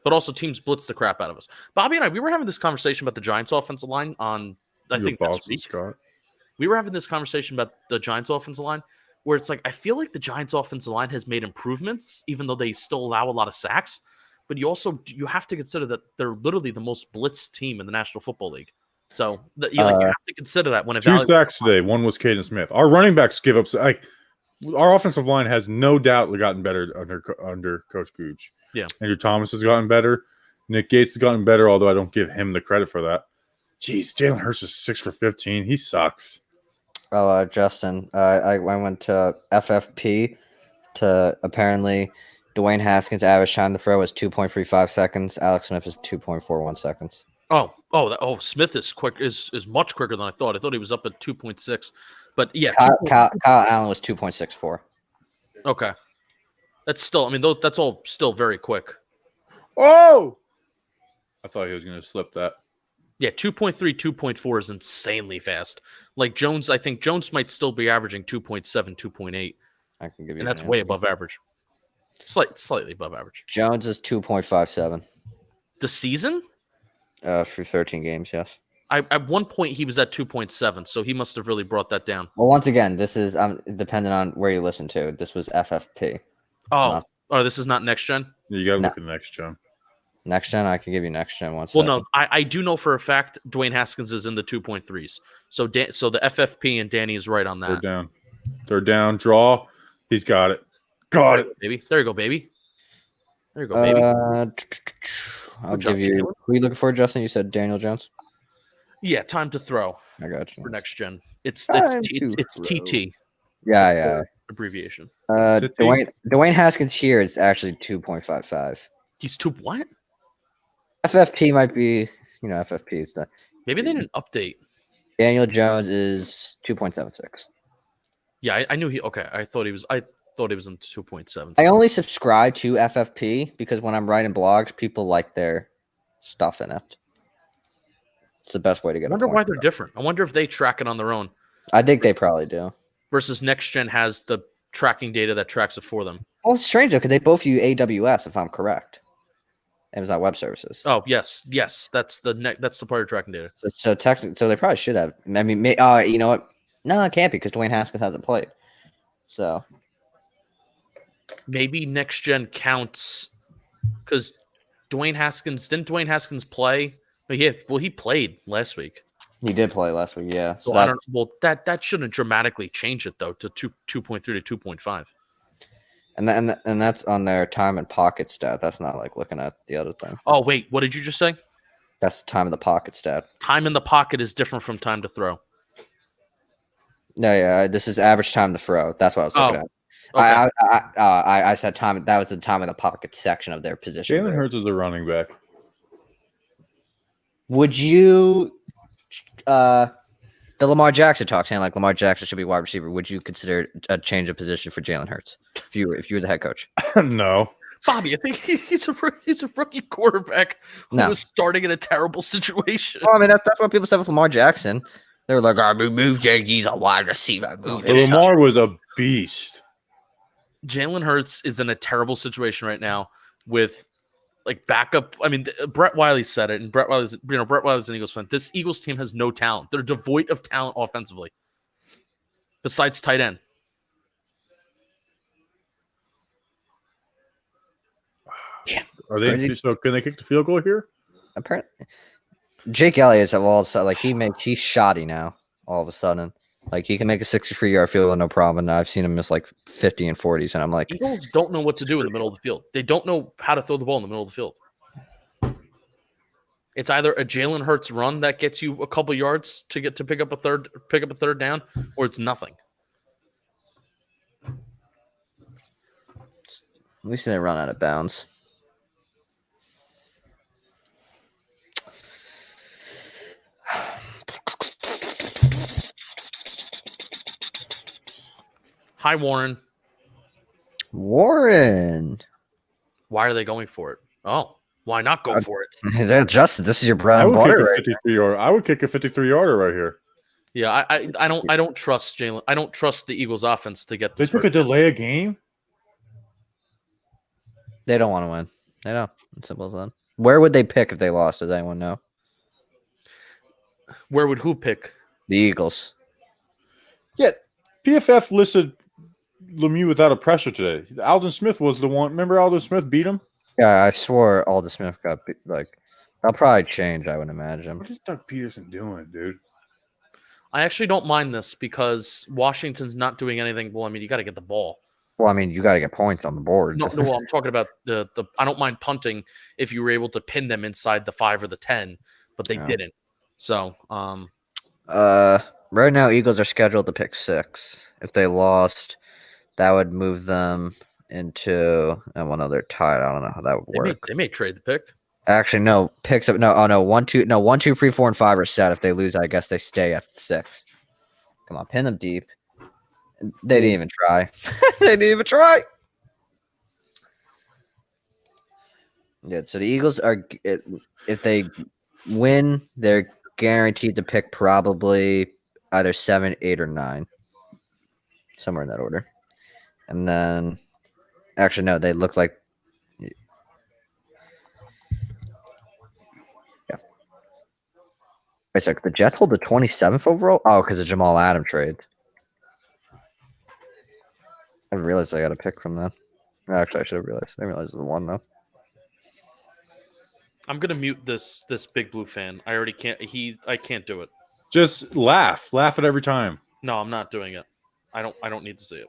but also teams blitz the crap out of us. Bobby and I, we were having this conversation about the Giants offensive line on I think this week. Scott. We were having this conversation about the Giants offensive line where it's like I feel like the Giants offensive line has made improvements, even though they still allow a lot of sacks. But you have to consider that they're literally the most blitzed team in the National Football League. So you have to consider that when evaluating. 2 sacks today. One was Caden Smith. Our running backs give up. Our offensive line has no doubt gotten better under Coach Gooch. Yeah, Andrew Thomas has gotten better. Nick Gates has gotten better, although I don't give him the credit for that. Jeez, Jalen Hurts is 6 for 15. He sucks. Oh, Justin, I went to FFP to apparently Dwayne Haskins' average time to throw is 2.35 seconds. Alex Smith is 2.41 seconds. Smith is quick. Is much quicker than I thought. I thought he was up at 2.6, but yeah, Kyle Allen was 2.64. Okay, that's still. I mean, that's all still very quick. Oh, I thought he was going to slip that. Yeah, 2.3, 2.4 is insanely fast. Like Jones, I think Jones might still be averaging 2.7, 2.8. I can give you, and that's way above average. Slightly above average. Jones is 2.57. The season? Through 13 games, yes. At one point he was at 2.7, so he must have really brought that down. Well, once again, this is dependent on where you listen to. This was FFP. This is not next gen? Yeah, you got to look at next gen. Next gen, I can give you next gen once. Well, no, I do know for a fact Dwayne Haskins is in the 2.3s. So the FFP and Danny is right on that. Third down, draw. He's got it. Got it, baby. There you go, baby. There you go, baby. I'll give you. Who are you looking for, Justin? You said Daniel Jones. Yeah, time to throw. I got you. For next gen, it's TT. Yeah. Abbreviation. Dwayne Haskins here is actually 2.55. He's what? FFP might be, FFP is that. Maybe they didn't update. Daniel Jones is 2.76. Yeah, I knew he. Okay, I thought he was in 2.7. I only subscribe to FFP because when I'm writing blogs, people like their stuff in it. It's the best way to get. I wonder why they're different. I wonder if they track it on their own. I think they probably do. Versus Next Gen has the tracking data that tracks it for them. Well, it's strange though because they both use AWS, if I'm correct. Amazon Web Services. Oh yes, that's the part of tracking data. So technically, so they probably should have. I mean, you know what? No, it can't be because Dwayne Haskins hasn't played. So maybe Next Gen counts because didn't Dwayne Haskins play? He played last week. He did play last week, yeah. So I don't. Well, that shouldn't dramatically change it though to 2.3 to 2.5. And that's on their time and pocket stat. That's not like looking at the other thing. Oh wait, what did you just say? That's time in the pocket stat. Time in the pocket is different from time to throw. No, yeah, this is average time to throw. That's what I was looking at. Okay. I said time. That was the time in the pocket section of their position. Jalen Hurts is a running back. Would you, the Lamar Jackson talk saying like Lamar Jackson should be wide receiver? Would you consider a change of position for Jalen Hurts if you were the head coach? No, Bobby. I think he's a rookie quarterback who was starting in a terrible situation. Well, I mean that's what people said with Lamar Jackson. They were like, move Jake. He's a wide receiver. Lamar was a beast. Jalen Hurts is in a terrible situation right now with like backup. I mean, Brett Wiley said it, and Brett Wiley's an Eagles fan. This Eagles team has no talent. They're devoid of talent offensively. besides tight end. Are they? So can they kick the field goal here? Apparently, Jake Elliott's of all like he's shoddy now. All of a sudden, like he can make a 63-yard field goal no problem. And I've seen him miss like 50 and 40s, and I'm like, Eagles don't know what to do in the middle of the field. They don't know how to throw the ball in the middle of the field. It's either a Jalen Hurts run that gets you a couple yards to pick up a third down, or it's nothing. at least they didn't run out of bounds. Hi, Warren. Warren. Why are they going for it? Oh, why not go for it? Is that Justin? This is your bread I and would butter. kick a 53-yarder. I would kick a 53-yarder right here. Yeah, I don't trust Jalen. I don't trust the Eagles offense to get They this. took a delay a game. They don't want to win. They don't. It's simple as that. Where would they pick if they lost? Does anyone know? Where would who pick? The Eagles. Yeah, PFF listed Lemieux without a pressure today. Aldon Smith was the one. Remember Aldon Smith beat him? Yeah, I swore Aldon Smith got beat, like. That'll probably change. I would imagine. What is Doug Peterson doing, dude? I actually don't mind this because Washington's not doing anything. Well, I mean, you got to get the ball. Well, I mean, you got to get points on the board. No, I'm talking about the. I don't mind punting if you were able to pin them inside the 5 or the 10, but they didn't. So, right now, Eagles are scheduled to pick 6. If they lost, that would move them into one other tied. I don't know how that would work. They may trade the pick. Actually, no. Picks up. No. Oh no. 1, 2. No. 1, 2, 3, 4, and 5 are set. If they lose, I guess they stay at 6. Come on, pin them deep. They didn't even try. They didn't even try. Yeah. So the Eagles are. If they win, they're guaranteed to pick probably either 7, 8, or 9, somewhere in that order. And then, actually, no. They look like. Wait a sec, the Jets hold the 27th overall? Oh, because of Jamal Adams trade. I realized I got a pick from that. Actually, I should have realized. I realized it was 1, though. I'm gonna mute this Big Blue fan. I already can't. I can't do it. Just laugh. Laugh at every time. No, I'm not doing it. I don't need to see it.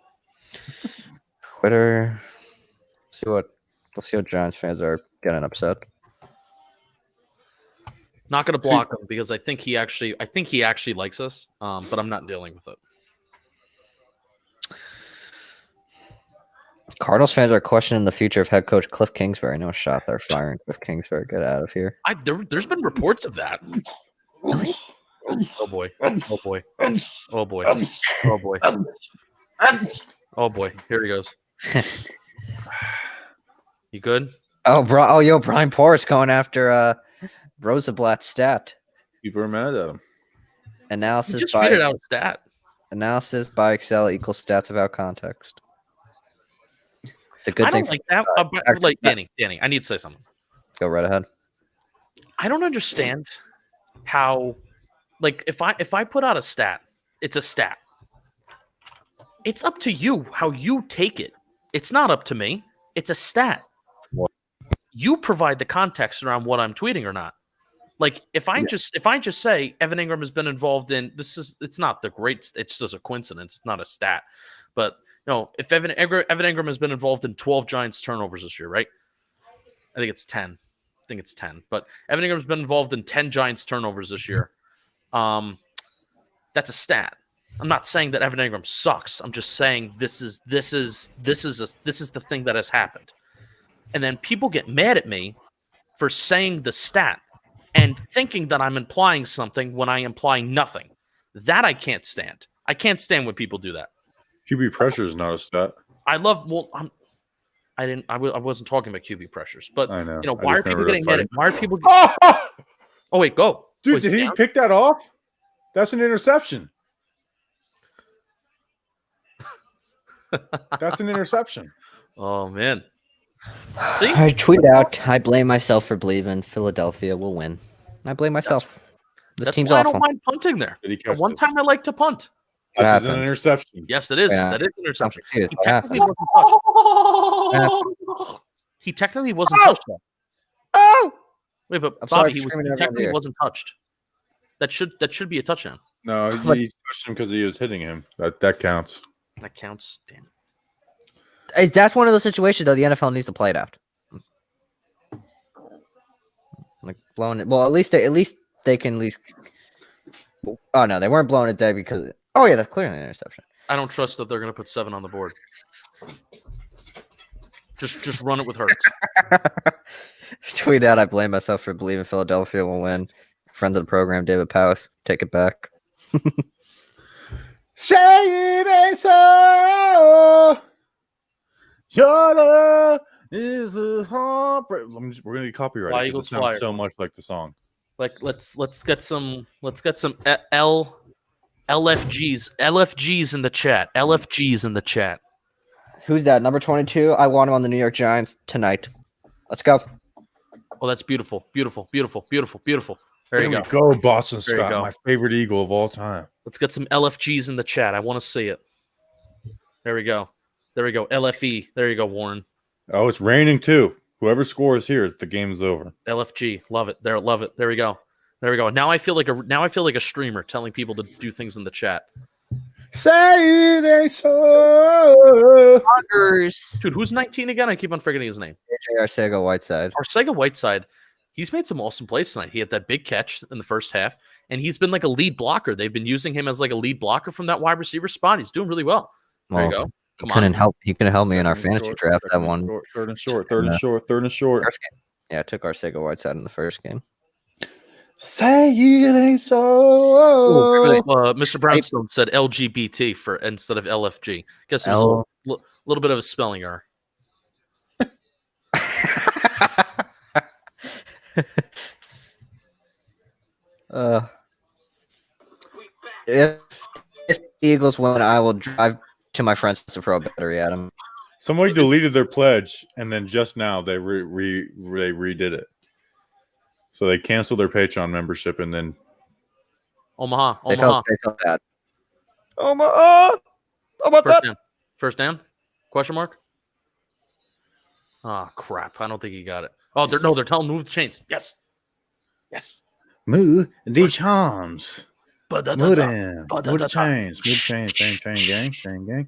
Twitter. Let's see what Giants fans are getting upset. Not gonna block him because I think he actually likes us. But I'm not dealing with it. Cardinals fans are questioning the future of head coach Cliff Kingsbury. No shot they're firing Cliff Kingsbury. Get out of here. There's been reports of that. Oh boy. Oh boy. Oh boy. Oh boy. Oh boy. Here he goes. You good? Oh, bro. Oh, yo, Brian Porras going after Rosenblatt's stat. People are mad at him. Analysis just by tweeted out a stat. Analysis by Excel equals stats without context. It's a good I thing. don't like that. Like Danny, I need to say something. Go right ahead. I don't understand how, like, if I put out a stat, it's a stat. It's up to you how you take it. It's not up to me. It's a stat. What? You provide the context around what I'm tweeting or not. Like if I just say Evan Ingram has been involved in it's not the great. It's just a coincidence. It's not a stat. But if Evan Ingram has been involved in 12 Giants turnovers this year, right? I think it's 10. But Evan Ingram's been involved in 10 Giants turnovers this year. That's a stat. I'm not saying that Evan Ingram sucks. I'm just saying this is the thing that has happened. And then people get mad at me for saying the stat and thinking that I'm implying something when I imply nothing. That I can't stand. I can't stand when people do that. QB pressure is not a stat. I wasn't talking about QB pressures, but I know. Why are people getting mad at? Why are people? Oh wait, go, dude! Did he pick that off? That's an interception. That's an interception. Oh man! See? I tweet out. I blame myself for believing Philadelphia will win. I blame myself. This team's awful. I awful. don't mind punting there. One time I like to punt. What This is an happened? interception. Yes, it is. Yeah. That is an interception. confused. He What technically happened? wasn't touched. He technically wasn't touched though. Oh! Wait, but I'm sorry Bobby, for he screaming in everyone's technically ear. wasn't touched. That should be a touchdown. No, he pushed him because he was hitting him. That counts. That counts. Damn. That's one of those situations though. The NFL needs to play it out. Like blowing it. Well, at least they can at least. Oh no, they weren't blowing it there because. Oh yeah, that's clearly an interception. I don't trust that they're going to put 7 on the board. Just run it with Hurts. Tweet out. I blame myself for believing Philadelphia will win. Friend of the program, David Powers. Take it back. Say it ain't so. Your love is a heartbreak. We're gonna get copyrighted. Fly, 'cause Eagles, it sounds fly. so much like the song. Like let's get some LFGs in the chat. LFGs in the chat. Who's that? Number 22. I want him on the New York Giants tonight. Let's go. Oh, that's beautiful, beautiful, beautiful, beautiful, beautiful. There you There go. we go, Boston There you Scott, go. my favorite Eagle of all time. Let's get some LFGs in the chat. I want to see it. There we go. There we go. LFE. There you go, Warren. Oh, it's raining too. Whoever scores here, the game's over. LFG. Love it. There, love it. There we go. There we go. Now I feel like a streamer telling people to do things in the chat. Say it ain't so. Dude, who's 19 again? I keep on forgetting his name. AJ Arcega-Whiteside. Arcega-Whiteside. He's made some awesome plays tonight. He had that big catch in the first half, and he's been like a lead blocker. They've been using him as like a lead blocker from that wide receiver spot. He's doing really well. There you go. Come on. He couldn't help me in our fantasy draft. That one. Third and short. Third and short. Third and short. First game. Yeah, I took Arcega-Whiteside in the first game. Say it ain't so. Mr. Brownstone said LGBT for instead of LFG. Guess it was a little bit of a spelling error. If the Eagles win, I will drive to my friends to throw a battery at him. Somebody deleted their pledge, and then just now they redid it. So they canceled their Patreon membership, and then Omaha. They felt bad. Omaha. How about First that? down. First down? Question mark? Oh, crap. I don't think he got it. Oh, they're telling him to move the chains. Yes. Yes. Move the charms. Move Ba-da-da-da. them. Move the chains. Move the chains. Chain gang.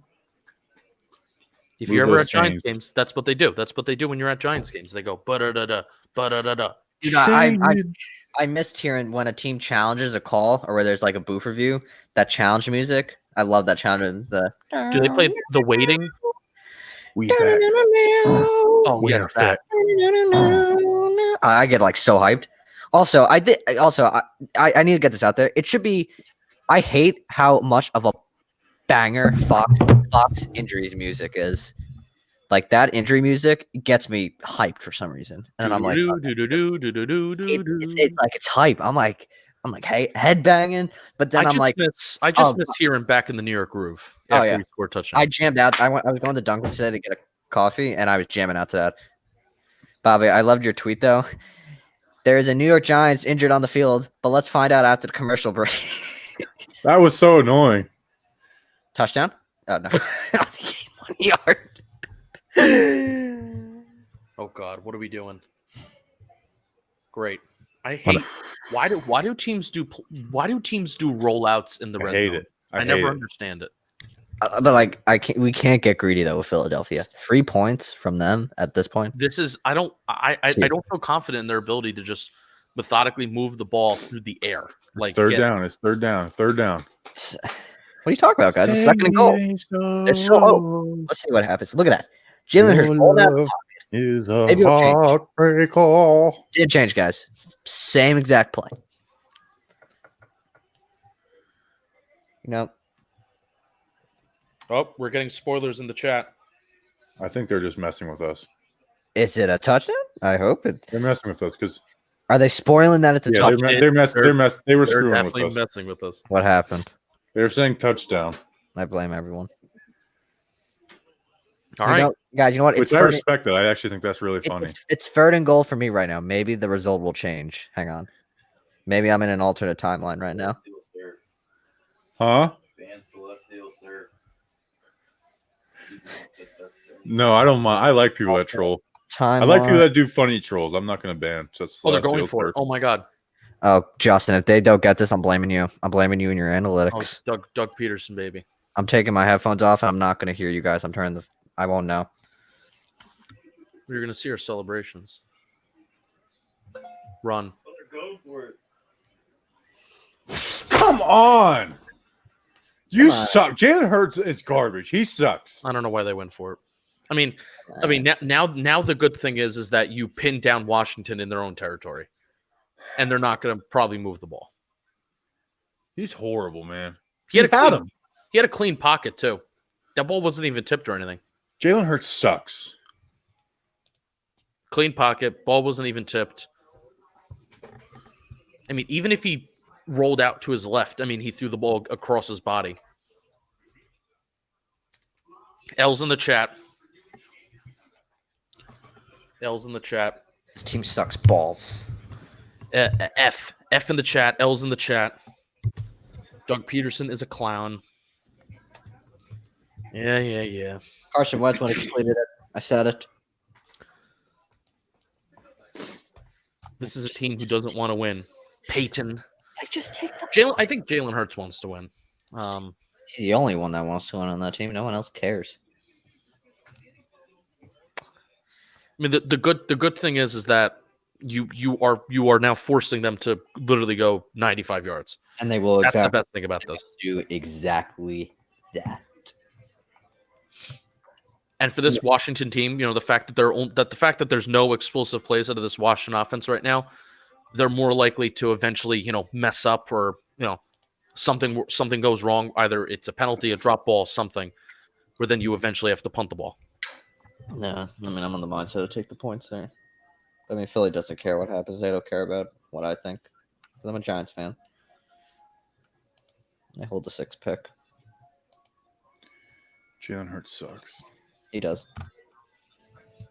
If Move you're ever those at Giants chains. games, that's what they do. That's what they do when you're at Giants games. They go ba-da-da-da, ba-da-da-da. Dude, I missed hearing when a team challenges a call or where there's like a booth review, that challenge music. I love that challenge. Do they play the waiting? We back. Oh, We yes, are that. I get like so hyped. Also, I need to get this out there. It should be. I hate how much of a banger Fox injuries music is. Like that injury music gets me hyped for some reason, and I'm like, it's hype. I'm like, hey, head banging, but then I'm like, I just miss hearing back in the New York groove after we scored touchdown. I jammed out. I was going to Dunkin' today to get a coffee, and I was jamming out to that. Bobby, I loved your tweet though. There is a New York Giants injured on the field, but let's find out after the commercial break. That was so annoying. Touchdown? Oh no, 1 yard. Oh God, what are we doing? Great. I hate. Why do teams do rollouts in the red zone? I hate it. I never understand it. But like, we can't get greedy though with Philadelphia. 3 points from them at this point. This is I don't feel confident in their ability to just methodically move the ball through the air. Like It's third down. It's third down. Third down. What are you talking about, guys? It's second and goal. They're so. Let's see what happens. Look at that. Jalen Hurts rolling out of the pocket. Is a Maybe it'll change. heartbreaker. Did change, guys. Same exact play. You know. Oh, we're getting spoilers in the chat. I think they're just messing with us. Is it a touchdown? I hope it. They're messing with us because Are they spoiling that it's a touchdown? they were screwing with Definitely us. messing with us. What happened? They're saying touchdown, I blame everyone. All right. Guys, you know what? which I respect. That I actually think that's really funny. It's third and goal for me right now. Maybe the result will change. Hang on. Maybe I'm in an alternate timeline right now. Huh? Van Celestial, sir. No, I don't mind. I like people that troll. Time. I like people that do funny trolls. I'm not going to ban. Just Oh, they're going Celestial, for sir. it. Oh my god. Oh, Justin, if they don't get this, I'm blaming you. I'm blaming you and your Oh, analytics. Doug Peterson, baby. I'm taking my headphones off, and I'm not going to hear you guys. I'm turning the. I won't know. You're gonna see our celebrations. Run. They're going for it. Come on. You Come on. suck. Jalen Hurts is garbage. He sucks. I don't know why they went for it. I mean, now the good thing is that you pin down Washington in their own territory, and they're not going to probably move the ball. He's horrible, man. He had had him. He had a clean pocket too. That ball wasn't even tipped or anything. Jalen Hurts sucks. Clean pocket, ball wasn't even tipped. I mean, even if he rolled out to his left, I mean, he threw the ball across his body. L's in the chat. L's in the chat. This team sucks balls. F in the chat. L's in the chat. Doug Peterson is a clown. Yeah. Carson Wentz would have completed it. I said it. This is a team who doesn't want to win. Peyton. I just take the. Jalen. I think Jalen Hurts wants to win. He's the only one that wants to win on that team. No one else cares. I mean, the good thing is that you are now forcing them to literally go 95 yards. And they will. That's the best thing about this. Do exactly that. And for this Washington team, the fact that there's no explosive plays out of this Washington offense right now, they're more likely to eventually, mess up or something goes wrong. Either it's a penalty, a drop ball, something, where then you eventually have to punt the ball. No, I mean, I'm on the mindset to take the points there. I mean, Philly doesn't care what happens. They don't care about what I think. I'm a Giants fan. I hold the 6th pick. Jalen Hurts sucks. He does.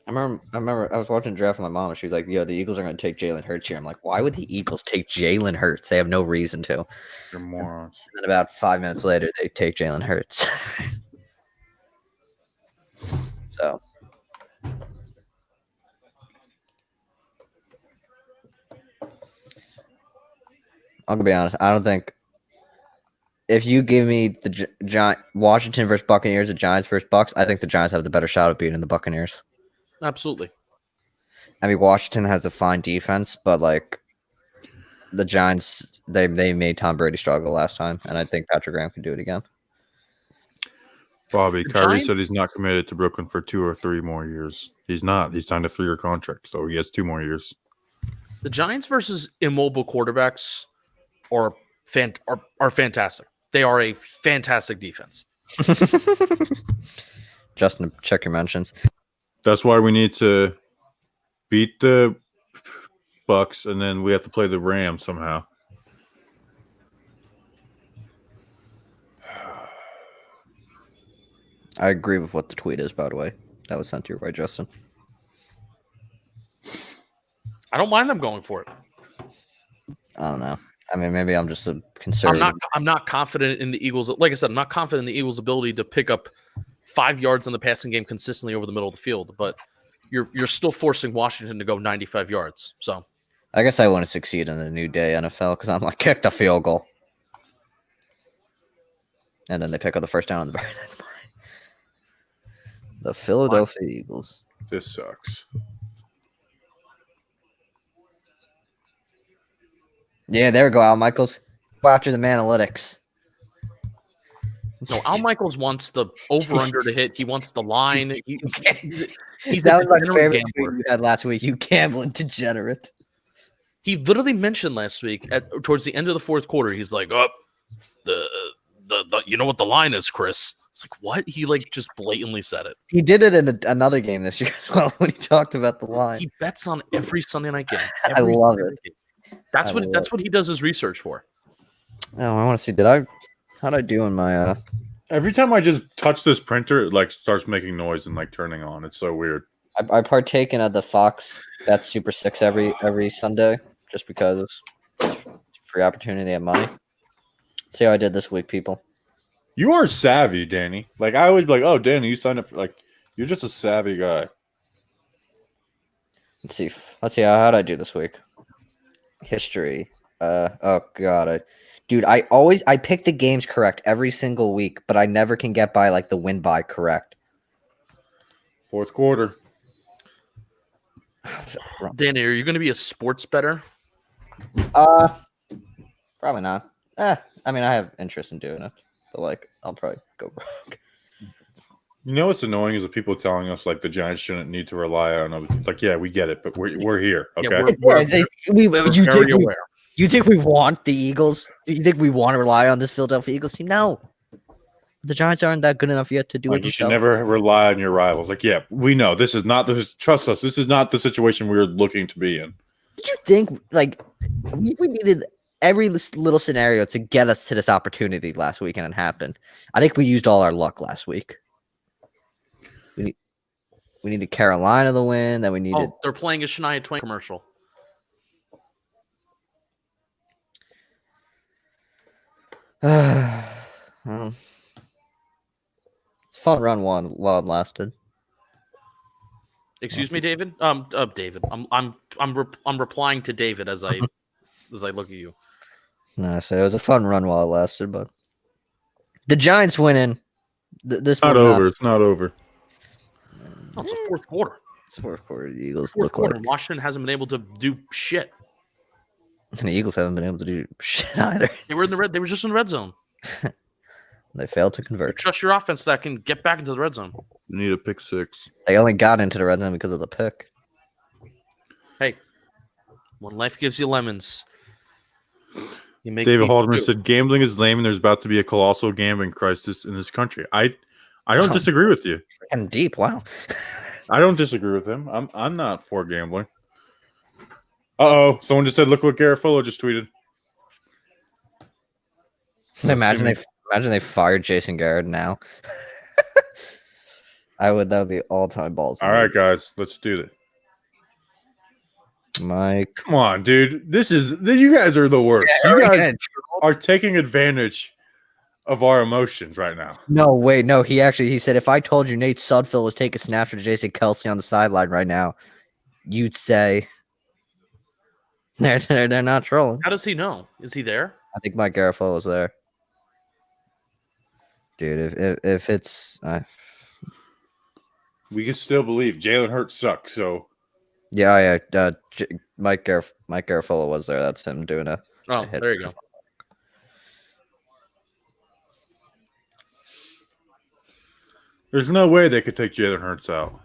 I remember I was watching the draft with my mom, and she was like, "Yo, the Eagles are going to take Jalen Hurts here." I'm like, "Why would the Eagles take Jalen Hurts? They have no reason to." You're morons. And then about 5 minutes later, they take Jalen Hurts. So. I'm gonna be honest. I don't think if you give me the Washington versus Buccaneers, the Giants versus Bucks, I think the Giants have the better shot of beating the Buccaneers. Absolutely. I mean, Washington has a fine defense, but like the Giants, they made Tom Brady struggle last time, and I think Patrick Graham can do it again. Bobby, The Kyrie Giants- said he's not committed to Brooklyn for 2 or 3 more years. He's not. He's signed a 3-year contract, so he has 2 more years. The Giants versus immobile quarterbacks are fantastic. They are a fantastic defense. Justin, check your mentions. That's why we need to beat the Bucks, and then we have to play the Rams somehow. I agree with what the tweet is, by the way. That was sent to you by Justin. I don't mind them going for it. I don't know. I mean, maybe I'm just a conservative. I'm not confident in the Eagles. Like I said, I'm not confident in the Eagles' ability to pick up 5 yards in the passing game consistently over the middle of the field. But you're still forcing Washington to go 95 yards. So I guess I want to succeed in the new day NFL because I'm like, kick the field goal. And then they pick up the first down on the very next play. The Philadelphia Eagles. This sucks. Yeah, there we go, Al Michaels. Go after the analytics. no, Al Michaels wants the over/under to hit. He wants the line. He's That a was my degenerate favorite gambler. tweet you had last week. You gambling degenerate. He literally mentioned last week towards the end of the fourth quarter. He's like, "Oh, the you know what the line is, Chris." It's like, what? He just blatantly said it. He did it in another game this year as well when he talked about the line. He bets on every Sunday night game. I love Sunday it. night game. That's what he does his research for. Oh, I want to see. How'd I do in my Every time I just touch this printer, it starts making noise and turning on. It's so weird. I partake in the Fox Bet Super 6 every Sunday just because it's a free opportunity to have money. See how I did this week, people. You are savvy, Danny. Like I would be like, oh, Danny, you signed up for like you're just a savvy guy. Let's see. How'd I do this week? History. Oh god, dude, I pick the games correct every single week, but I never can get by like the win by correct. Fourth quarter. Danny, are you going to be a sports bettor? Probably not. I mean, I have interest in doing it, but like, I'll probably go broke. You know what's annoying is the people telling us like the Giants shouldn't need to rely on other. Like, yeah, we get it, but we're here. Okay. Yeah, we're very aware. You think we want the Eagles? You think we want to rely on this Philadelphia Eagles team? No. The Giants aren't that good enough yet to do it. You should never rely on your rivals. Like, yeah, we know this is not. Trust us. This is not the situation we're looking to be in. Did you think like we needed every little scenario to get us to this opportunity last weekend and it happened? I think we used all our luck last week. We needed Carolina to win. Then we needed. Oh, they're playing a Shania Twain commercial. Well, it's fun run one while it lasted. Excuse me, David. David. I'm replying to David as I look at you. No, so it was a fun run while it lasted, but the Giants winning. This Not over. It's not over. Oh, it's the fourth quarter. It's the fourth quarter. The Eagles Fourth look quarter. like, Washington hasn't been able to do shit. and the Eagles haven't been able to do shit either. They were in the red. They were just in the red zone. They failed to convert. Trust your offense that can get back into the red zone. You need a pick six. They only got into the red zone because of the pick. Hey, when life gives you lemons, you make. David Haldeman said, "Gambling is lame, and there's about to be a colossal gambling crisis in this country." I don't disagree with you. And deep, wow. I don't disagree with him. I'm not for gambling. Uh-oh. Someone just said, look what Garofalo just tweeted. Imagine they fired Jason Garrett now. That would be all-time balls. All right, guys, let's do it. Mike. Come on, dude. You guys are the worst. You guys are taking advantage of our emotions right now. No, wait, no. He said if I told you Nate Sudfeld was taking snaps for Jason Kelsey on the sideline right now, you'd say they're not trolling. How does he know? Is he there? I think Mike Garofalo was there. Dude, if it's we can still believe Jalen Hurts sucks. So yeah. Mike Garofalo was there. That's him doing a hit. There you go. There's no way they could take Jalen Hurts out.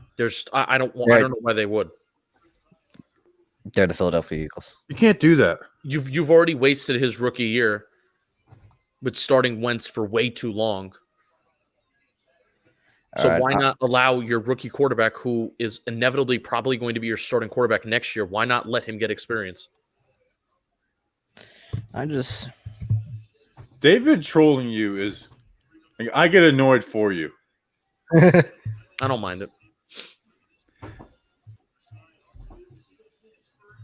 I don't know why they would. They're the Philadelphia Eagles. You can't do that. You've already wasted his rookie year with starting Wentz for way too long. So why not allow your rookie quarterback, who is inevitably probably going to be your starting quarterback next year, why not let him get experience? David trolling you is like, I get annoyed for you. I don't mind it.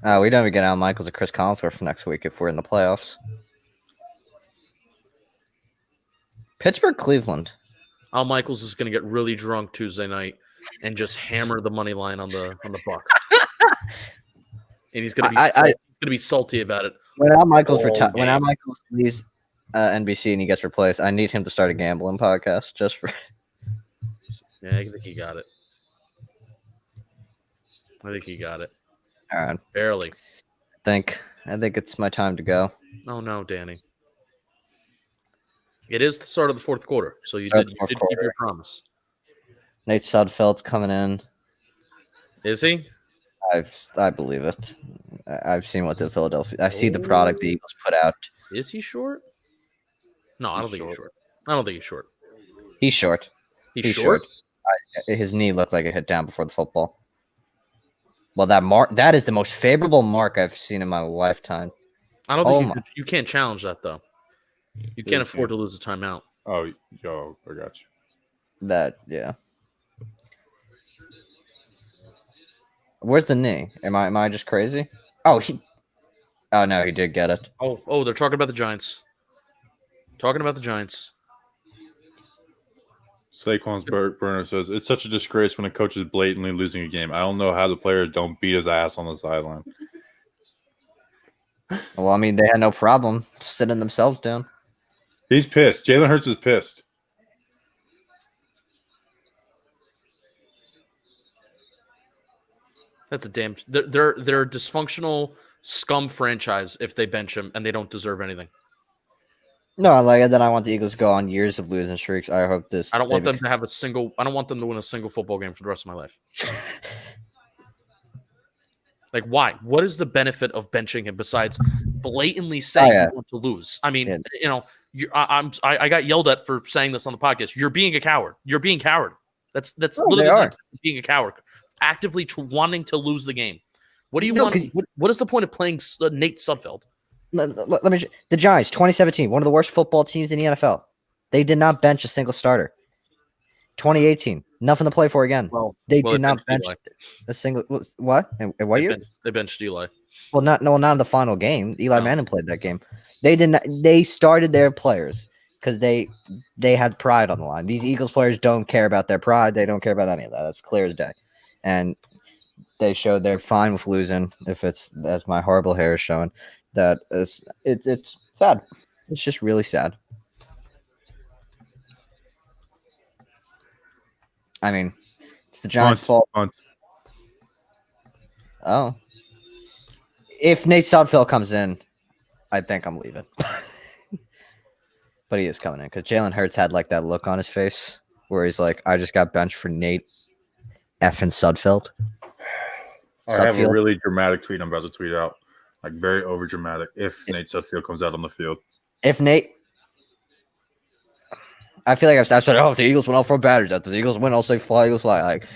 We don't even get Al Michaels or Chris Collinsworth for next week if we're in the playoffs. Pittsburgh, Cleveland. Al Michaels is going to get really drunk Tuesday night and just hammer the money line on the Bucks. And he's going to be salty about it. When Al Michaels leaves NBC and he gets replaced, I need him to start a gambling podcast just for. Yeah, I think he got it. All right. Barely. I think it's my time to go. Oh no, Danny. It is the start of the fourth quarter, so you did keep your promise. Nate Sudfeld's coming in. Is he? I believe it. I've seen what I see the product the Eagles put out. Is he short? No, I don't think he's short. I don't think he's short. He's short. He's short? His knee looked like it hit down before the football. Well, that is the most favorable mark I've seen in my lifetime. I don't think you can't challenge that though. You can't afford to lose a timeout. Oh, I got you. Yeah. Where's the knee? Am I just crazy? Oh no, he did get it. Oh, they're talking about the Giants. Saquon's Burner says it's such a disgrace when a coach is blatantly losing a game. I don't know how the players don't beat his ass on the sideline. Well, I mean, they had no problem sitting themselves down. He's pissed. Jalen Hurts is pissed. That's a damn. They're a dysfunctional scum franchise if they bench him, and they don't deserve anything. No, like then I want the Eagles to go on years of losing streaks. I hope this. I don't want them to have a single. I don't want them to win a single football game for the rest of my life. Like, why? What is the benefit of benching him besides blatantly saying you want to lose? I mean, you know, I got yelled at for saying this on the podcast. You're being a coward. You're being coward. That's literally being a coward. Actively wanting to lose the game. What do you want? What is the point of playing Nate Sudfeld? Let me. The Giants, 2017, one of the worst football teams in the NFL. They did not bench a single starter. 2018, nothing to play for again. They did not bench a single. What? And what year? They benched Eli. Well, not in the final game. Eli Manning played that game. They did not. They started their players because they had pride on the line. These Eagles players don't care about their pride. They don't care about any of that. It's clear as day. And they showed they're fine with losing. If it's as my horrible hair is showing, that is it's sad. It's just really sad. I mean, it's the Giants' fault. Oh, if Nate Sudfeld comes in, I think I'm leaving. But he is coming in because Jalen Hurts had like that look on his face where he's like, "I just got benched for Nate effing Sudfeld." I have a really dramatic tweet I'm about to tweet out. Like very over dramatic. If Nate Sudfeld comes out on the field. If Nate, I feel like I've said, "Oh, if the Eagles win all 4 batters, after the Eagles win, I'll say fly, Eagles fly." Like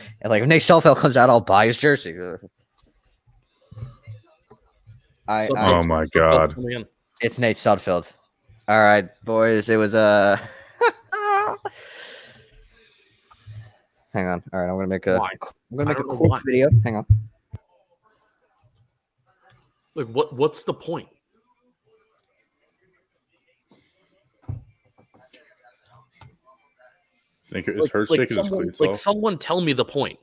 if Nate Sudfeld comes out, I'll buy his jersey. Oh my God! It's Nate Sudfeld. All right, boys. It was Hang on. All right, I'm gonna make a quick video. Hang on. Like what's the point? I think it's Hurts taking his cleats off. Someone tell me the point.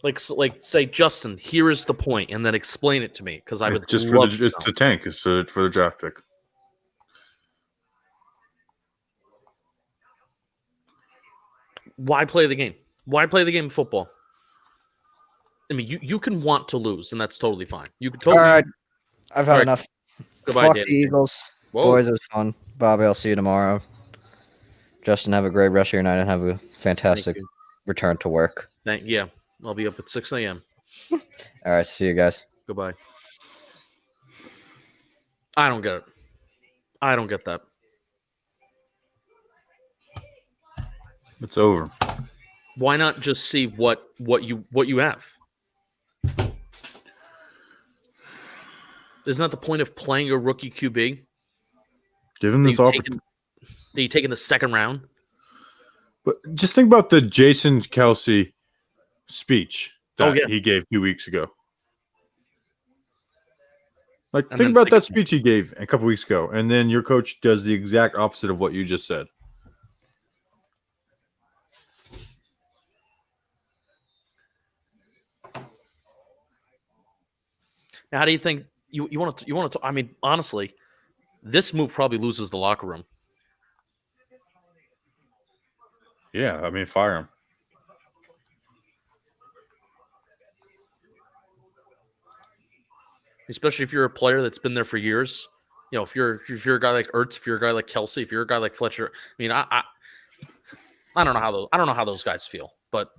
Like say, Justin, here is the point, and then explain it to me because I would just love it's the tank. It's for the draft pick. Why play the game? Why play the game of football? I mean, you can want to lose, and that's totally fine. You can totally. All right, I've had enough. Goodbye, Fuck Danny. the Eagles. Whoa. Boys, it was fun. Bobby, I'll see you tomorrow. Justin, have a great rest of your night and have a fantastic return to work. Yeah, I'll be up at 6 a.m. All right, see you guys. Goodbye. I don't get it. I don't get that. It's over. Why not just see what you have? Isn't that the point of playing a rookie QB? Give him this opportunity. That you take in the second round. But just think about the Jason Kelsey speech that he gave 2 weeks ago. Like, think about that speech he gave a couple weeks ago, and then your coach does the exact opposite of what you just said. Now, how do you think you want to? I mean, honestly, this move probably loses the locker room. Yeah, I mean, fire him. Especially if you're a player that's been there for years. You know, if you're a guy like Ertz, if you're a guy like Kelsey, if you're a guy like Fletcher. I mean, I don't know how those guys feel, but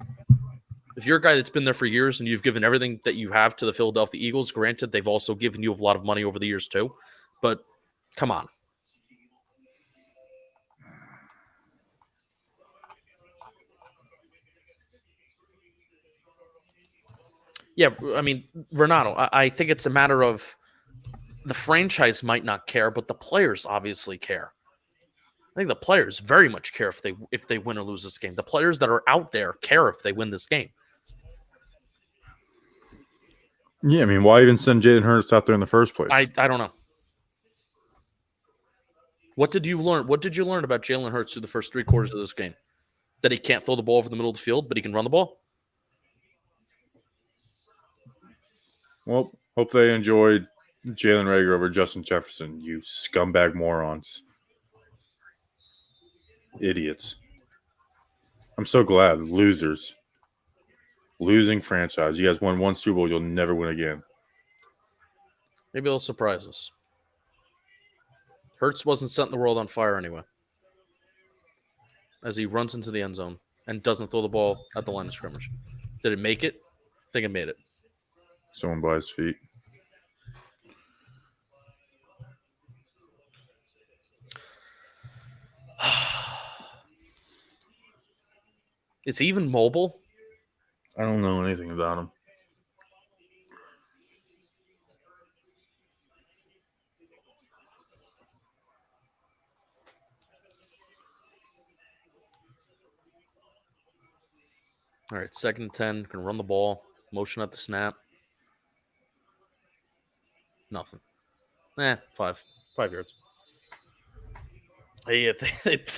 if you're a guy that's been there for years and you've given everything that you have to the Philadelphia Eagles, granted, they've also given you a lot of money over the years too, but come on. Yeah, I mean, Renato, I think it's a matter of the franchise might not care, but the players obviously care. I think the players very much care if they win or lose this game. The players that are out there care if they win this game. Yeah, I mean, why even send Jalen Hurts out there in the first place? I don't know. What did you learn? What did you learn about Jalen Hurts through the first 3 quarters of this game? That he can't throw the ball over the middle of the field, but he can run the ball? Well, hope they enjoyed Jalen Reagor over Justin Jefferson, you scumbag morons. Idiots. I'm so glad. Losers. Losing franchise. You guys won 1 Super Bowl, you'll never win again. Maybe they'll surprise us. Hurts wasn't setting the world on fire anyway. As he runs into the end zone and doesn't throw the ball at the line of scrimmage. Did it make it? I think it made it. Someone by his feet. Is he even mobile? I don't know anything about him. All right, 2nd and 10. Can run the ball. Motion at the snap. Nothing. 5 yards. Hey,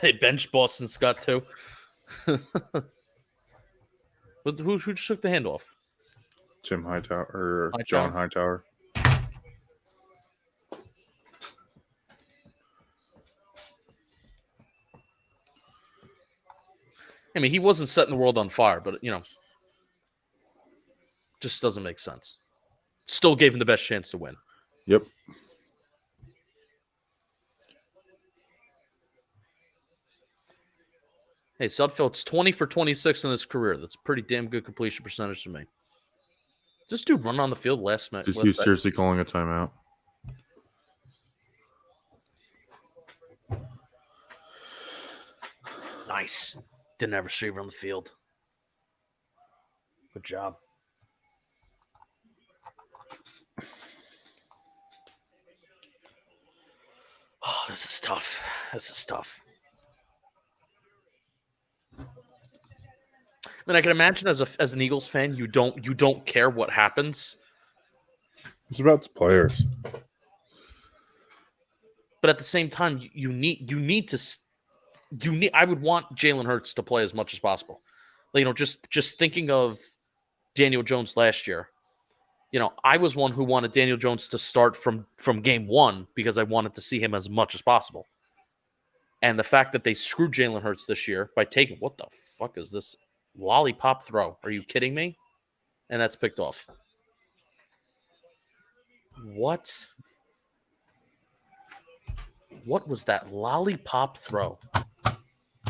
they benched Boston Scott too. Who just took the handoff? Tim Hightower or Hightower? John Hightower. I mean, he wasn't setting the world on fire, but just doesn't make sense. Still gave him the best chance to win. Yep. Hey, Sudfeld's 20 for 26 in his career. That's a pretty damn good completion percentage to me. Does this dude run on the field last minute? Is he seriously calling a timeout? Nice. Didn't have a receiver on the field. Good job. Oh, this is tough. I mean, I can imagine as an Eagles fan, you don't care what happens. It's about the players. But at the same time, I would want Jalen Hurts to play as much as possible. Like, just thinking of Daniel Jones last year. I was one who wanted Daniel Jones to start from game 1 because I wanted to see him as much as possible. And the fact that they screwed Jalen Hurts this year by taking, what the fuck is this? Lollipop throw. Are you kidding me? And that's picked off. What? What was that lollipop throw?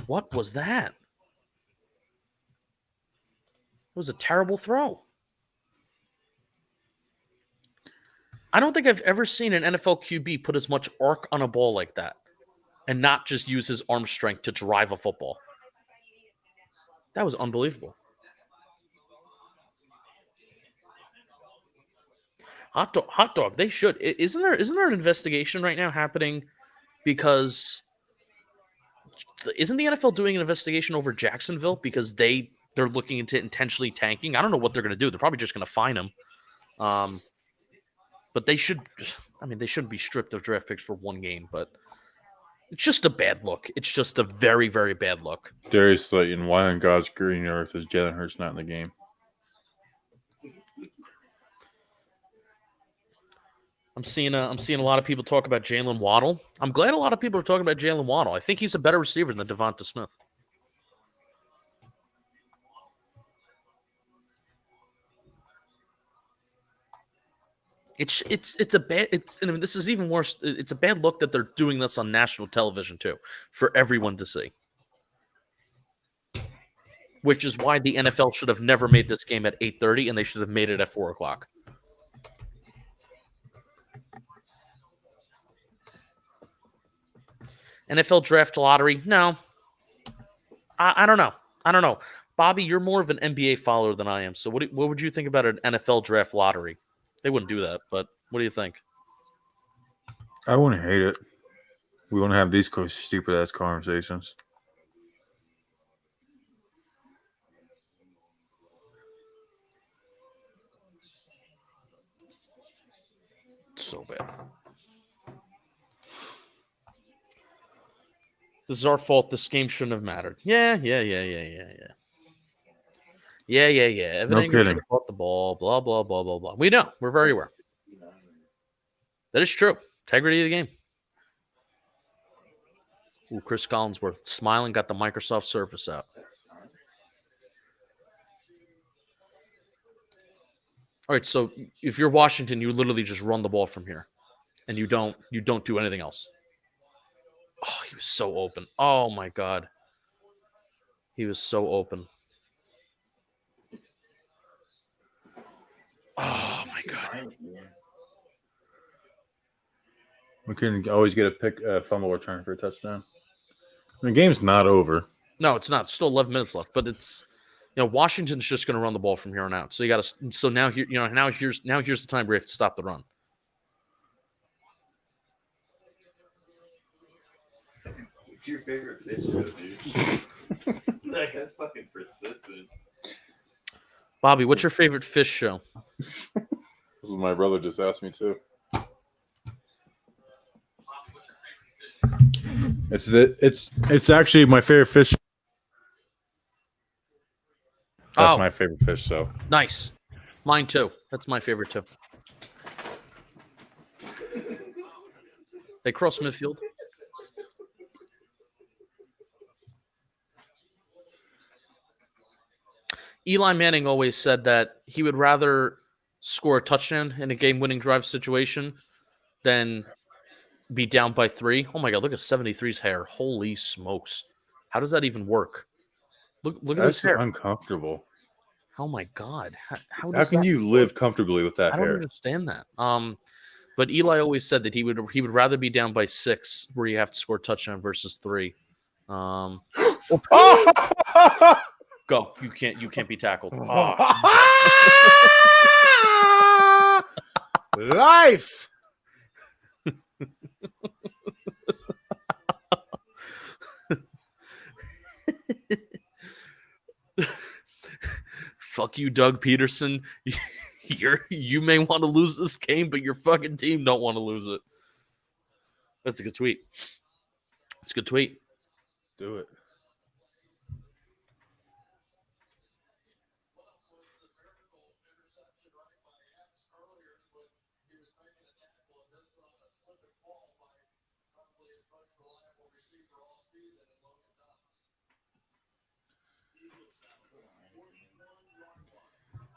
What was that? It was a terrible throw. I don't think I've ever seen an NFL QB put as much arc on a ball like that and not just use his arm strength to drive a football. That was unbelievable. Hot dog. They should. Isn't there an investigation right now happening because isn't the NFL doing an investigation over Jacksonville because they're looking into intentionally tanking? I don't know what they're going to do. They're probably just going to fine him. But they should. I mean, they shouldn't be stripped of draft picks for 1 game, but it's just a bad look. It's just a very, very bad look. Darius Slayton, why on God's green earth is Jalen Hurts not in the game? I'm seeing a lot of people talk about Jalen Waddle. I'm glad a lot of people are talking about Jalen Waddle. I think he's a better receiver than Devonta Smith. It's a bad. I mean, this is even worse. It's a bad look that they're doing this on national television too, for everyone to see. Which is why the NFL should have never made this game at 8:30, and they should have made it at 4:00. NFL draft lottery? No. I don't know. Bobby, you're more of an NBA follower than I am. So what would you think about an NFL draft lottery? They wouldn't do that, but what do you think? I wouldn't hate it. We wouldn't have these stupid ass conversations. So bad. This is our fault. This game shouldn't have mattered. Yeah. Evan No Ingram should kidding. have caught the ball. Blah, blah, blah, blah, blah. We know. We're very aware. That is true. Integrity of the game. Ooh, Chris Collinsworth smiling, got the Microsoft Surface out. All right, so if you're Washington, you literally just run the ball from here, and you don't do anything else. Oh, he was so open. Oh my God, he was so open. Oh my God. We can always get a fumble return for a touchdown. The game's not over. No, it's not. Still 11 minutes left, but it's Washington's just going to run the ball from here on out. So you got to. So now here, now here's the time where you have to stop the run. What's your favorite fish show, dude? That guy's fucking persistent. Bobby, what's your favorite fish show? This is what my brother just asked me too. It's actually my favorite fish. That's my favorite fish. So nice. Mine too. That's my favorite too. They cross midfield. Eli Manning always said that he would rather score a touchdown in a game-winning drive situation than be down by 3. Oh my God, look at 73's hair. Holy smokes. How does that even work? Look at his hair. Uncomfortable. Oh my God. How can you live comfortably with that I don't hair? understand that. But Eli always said that he would rather be down by 6 where you have to score a touchdown versus 3. Go. You can't be tackled. Life. Fuck you, Doug Peterson. You may want to lose this game, but your fucking team don't want to lose it. That's a good tweet. It's a good tweet. Do it.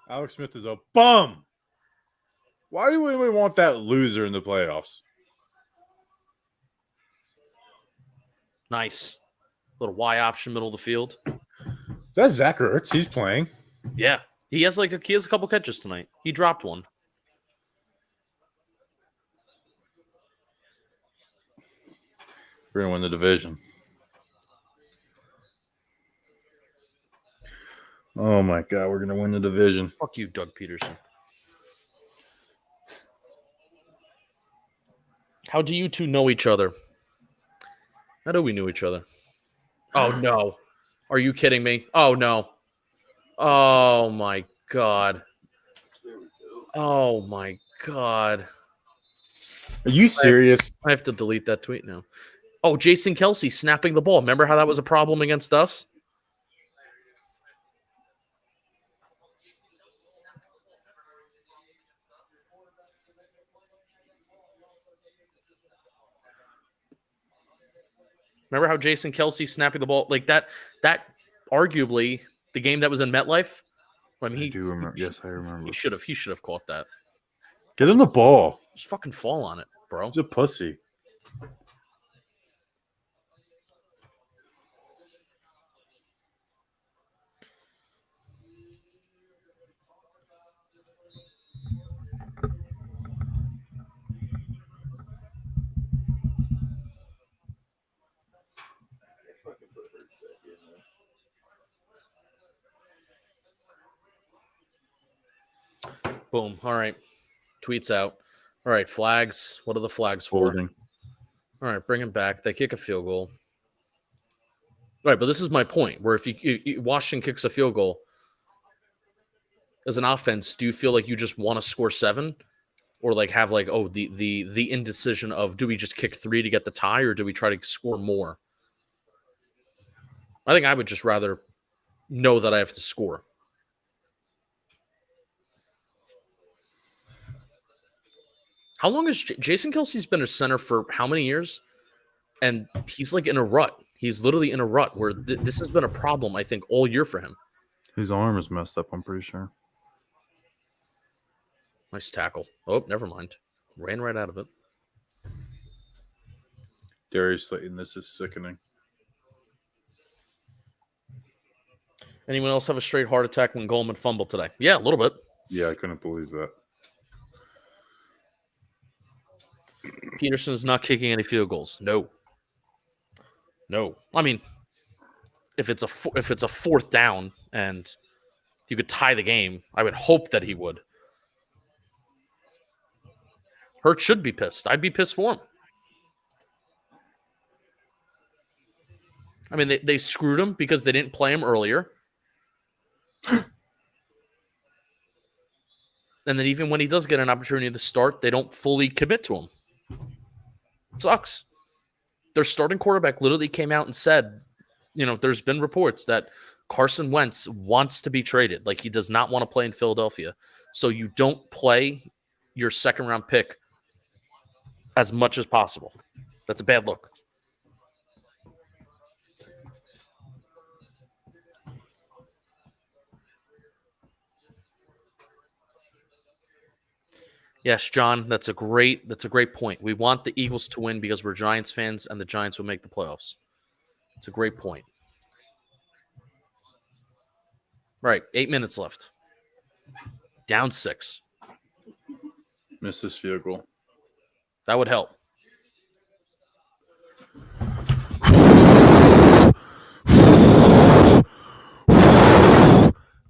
Alex Smith is a bum. Why do we want that loser in the playoffs? Nice. Little Y option, middle of the field. That's Zach Ertz. He's playing. Yeah. He has a couple catches tonight. He dropped one. We're gonna win the division. Oh my God, we're gonna win the division. Fuck you, Doug Peterson. How do you two know each other? How do we know each other? Oh no. Are you kidding me? Oh no. Oh my God. Oh my God. Are you serious? I have to delete that tweet now. Oh, Jason Kelsey snapping the ball. Remember how that was a problem against us? Remember how Jason Kelsey snapping the ball like that? That arguably the game that was in MetLife. I mean, I do remember. Yes, I remember. He should have caught that. Get in the ball. Just fucking fall on it, bro. He's a pussy. Boom. All right. Tweets out. All right. Flags. What are the flags for? Holding. All right. Bring him back. They kick a field goal. All right. But this is my point where if Washington kicks a field goal as an offense, do you feel like you just want to score 7 or like have like, the indecision of do we just kick 3 to get the tie or do we try to score more? I think I would just rather know that I have to score. How long has Jason Kelsey's been a center for how many years? And he's like in a rut. He's literally in a rut where this has been a problem, I think, all year for him. His arm is messed up, I'm pretty sure. Nice tackle. Oh, never mind. Ran right out of it. Darius Slayton, this is sickening. Anyone else have a straight heart attack when Goldman fumbled today? Yeah, a little bit. Yeah, I couldn't believe that. Peterson's not kicking any field goals. No. I mean, if it's a 4th down and you could tie the game, I would hope that he would. Hurt should be pissed. I'd be pissed for him. I mean, they screwed him because they didn't play him earlier. And then even when he does get an opportunity to start, they don't fully commit to him. Sucks. Their starting quarterback literally came out and said, there's been reports that Carson Wentz wants to be traded. Like, he does not want to play in Philadelphia. So you don't play your 2nd-round pick as much as possible. That's a bad look. Yes, John, that's a great point. We want the Eagles to win because we're Giants fans and the Giants will make the playoffs. It's a great point. Right, 8 minutes left. Down 6. Missed this field goal. That would help.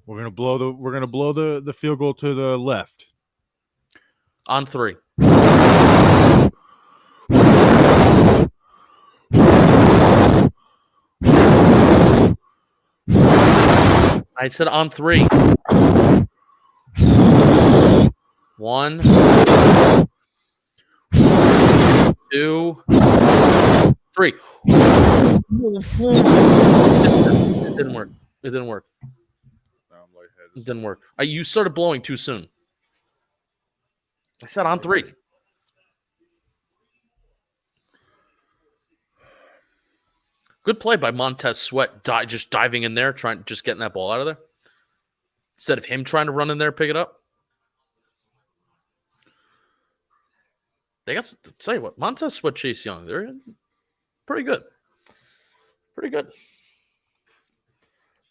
We're gonna blow the field goal to the left. On 3. I said on 3. 1, 2, 3. It didn't work. It didn't work. It didn't work. You started blowing too soon. I said on 3. Good play by Montez Sweat, just diving in there, just getting that ball out of there. Instead of him trying to run in there, pick it up. They got to tell you what, Montez Sweat, Chase Young, they're pretty good. Pretty good.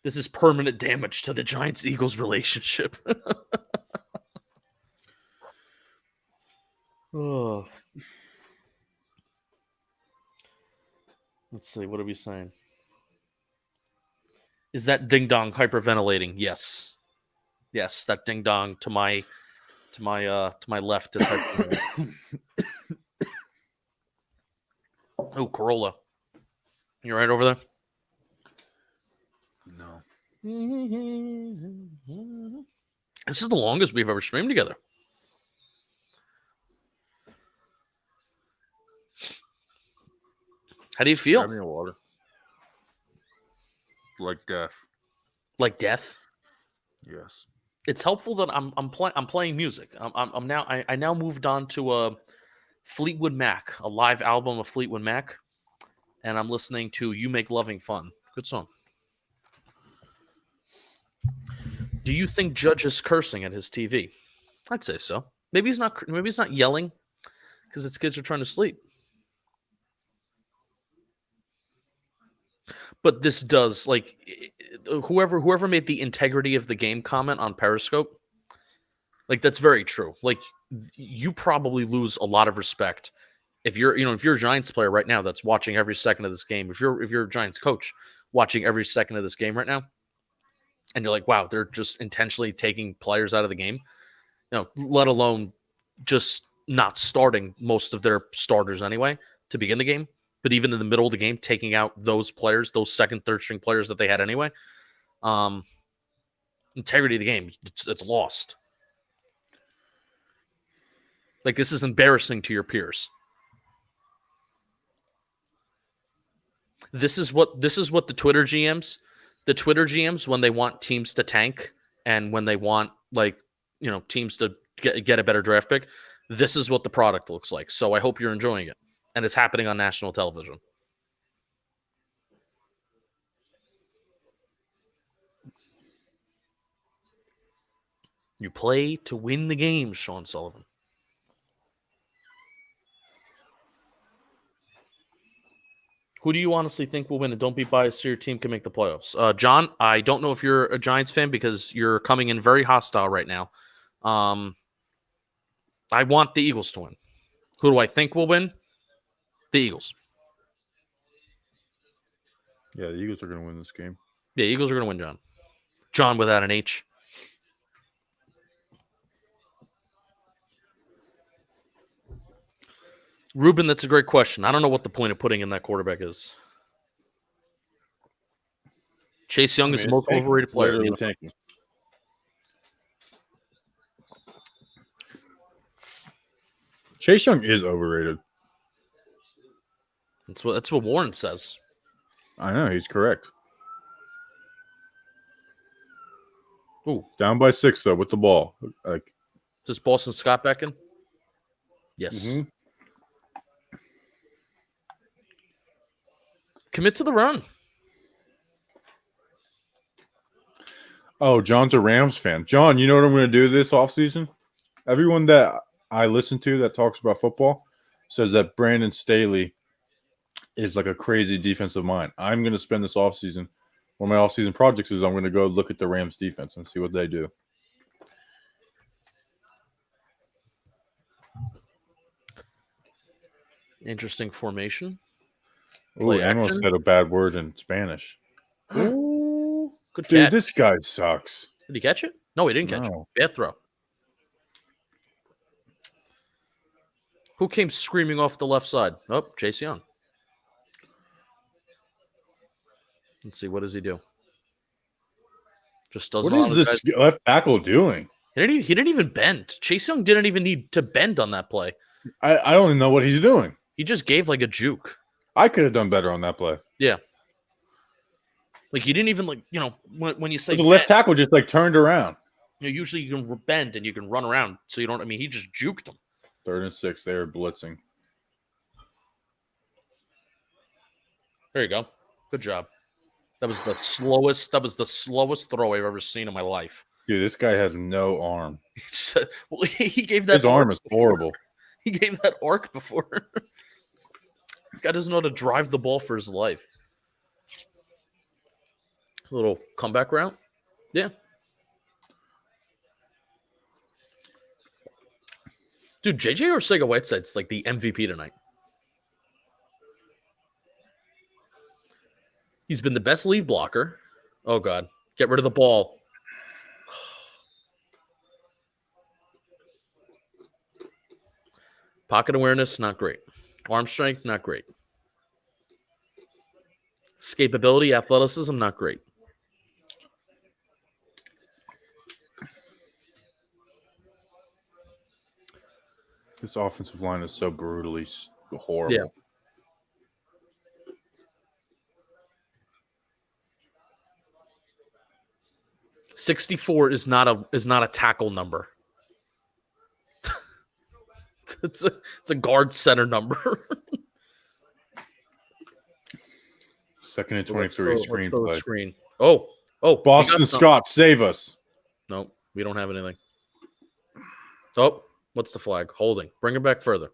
This is permanent damage to the Giants-Eagles relationship. Oh. Let's see. What are we saying? Is that ding dong hyperventilating? Yes. Yes, that ding dong to my left is hyperventilating. Oh, Corolla. You right over there? No. This is the longest we've ever streamed together. How do you feel? Grab me a water. Like death. Like death? Yes. It's helpful that I'm playing music. I now moved on to Fleetwood Mac, a live album of Fleetwood Mac, and I'm listening to "You Make Loving Fun." Good song. Do you think Judge is cursing at his TV? I'd say so. Maybe he's not. Maybe he's not yelling because his kids are trying to sleep. But this does, like, whoever made the integrity of the game comment on Periscope, like, that's very true. Like, you probably lose a lot of respect if you're a Giants player right now that's watching every second of this game. If you're a Giants coach watching every second of this game right now, and you're like, wow, they're just intentionally taking players out of the game, let alone just not starting most of their starters anyway to begin the game. But even in the middle of the game, taking out those players, those second, third string players that they had anyway, integrity of the game, it's lost. Like, this is embarrassing to your peers. This is what the Twitter GMs, when they want teams to tank and when they want teams to get a better draft pick, this is what the product looks like. So I hope you're enjoying it, and it's happening on national television. You play to win the game, Sean Sullivan. Who do you honestly think will win? And don't be biased so your team can make the playoffs. John, I don't know if you're a Giants fan because you're coming in very hostile right now. I want the Eagles to win. Who do I think will win? The Eagles. Yeah, the Eagles are going to win this game. Yeah, Eagles are going to win, John. John without an H. Ruben, that's a great question. I don't know what the point of putting in that quarterback is. Chase Young is the most overrated player. Literally tanking. Chase Young is overrated. That's what Warren says. I know, he's correct. Ooh. Down by 6, though, with the ball. Is this Boston Scott back in? Yes. Mm-hmm. Commit to the run. Oh, John's a Rams fan. John, you know what I'm going to do this offseason? Everyone that I listen to that talks about football says that Brandon Staley is like a crazy defensive mind. I'm going to spend this offseason. One of my offseason projects is I'm going to go look at the Rams defense and see what they do. Interesting formation. Oh, I almost said a bad word in Spanish. Ooh, good Dude, catch. this guy sucks. Did he catch it? No, he didn't catch it. Bad throw. Who came screaming off the left side? Oh, Chase Young. Let's see. What does he do? Just doesn't. What is this left tackle doing? He didn't even bend. Chase Young didn't even need to bend on that play. I don't even know what he's doing. He just gave like a juke. I could have done better on that play. Yeah. Like he didn't even when you say the left tackle just turned around. Usually you can bend and you can run around, so you don't. I mean, he just juked him. 3rd and 6. They are blitzing. There you go. Good job. That was the slowest throw I've ever seen in my life. Dude, this guy has no arm. Well, he gave that. His arm is horrible. He gave that arc before. This guy doesn't know how to drive the ball for his life. A little comeback route. Yeah. Dude, JJ Arcega-Whiteside's like the MVP tonight. He's been the best lead blocker. Oh, God. Get rid of the ball. Pocket awareness, not great. Arm strength, not great. Escapability, athleticism, not great. This offensive line is so brutally horrible. Yeah. $64 is not a tackle number. It's a guard center number. 2nd and 23 screenplay. Screen. Oh, Boston Scott, save us. No, we don't have anything. So, what's the flag? Holding. Bring it back further.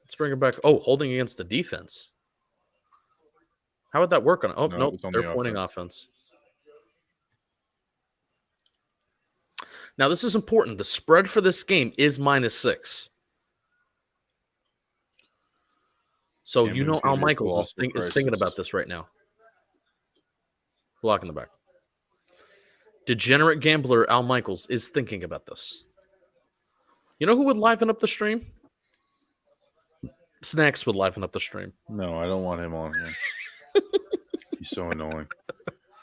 Let's bring it back. Oh, holding against the defense. How would that work on? Oh, no, they're pointing offense. Now, this is important. The spread for this game is -6. So, Al Michaels is thinking about this right now. Block in the back. Degenerate gambler Al Michaels is thinking about this. You know who would liven up the stream? Snacks would liven up the stream. No, I don't want him on here. He's so annoying.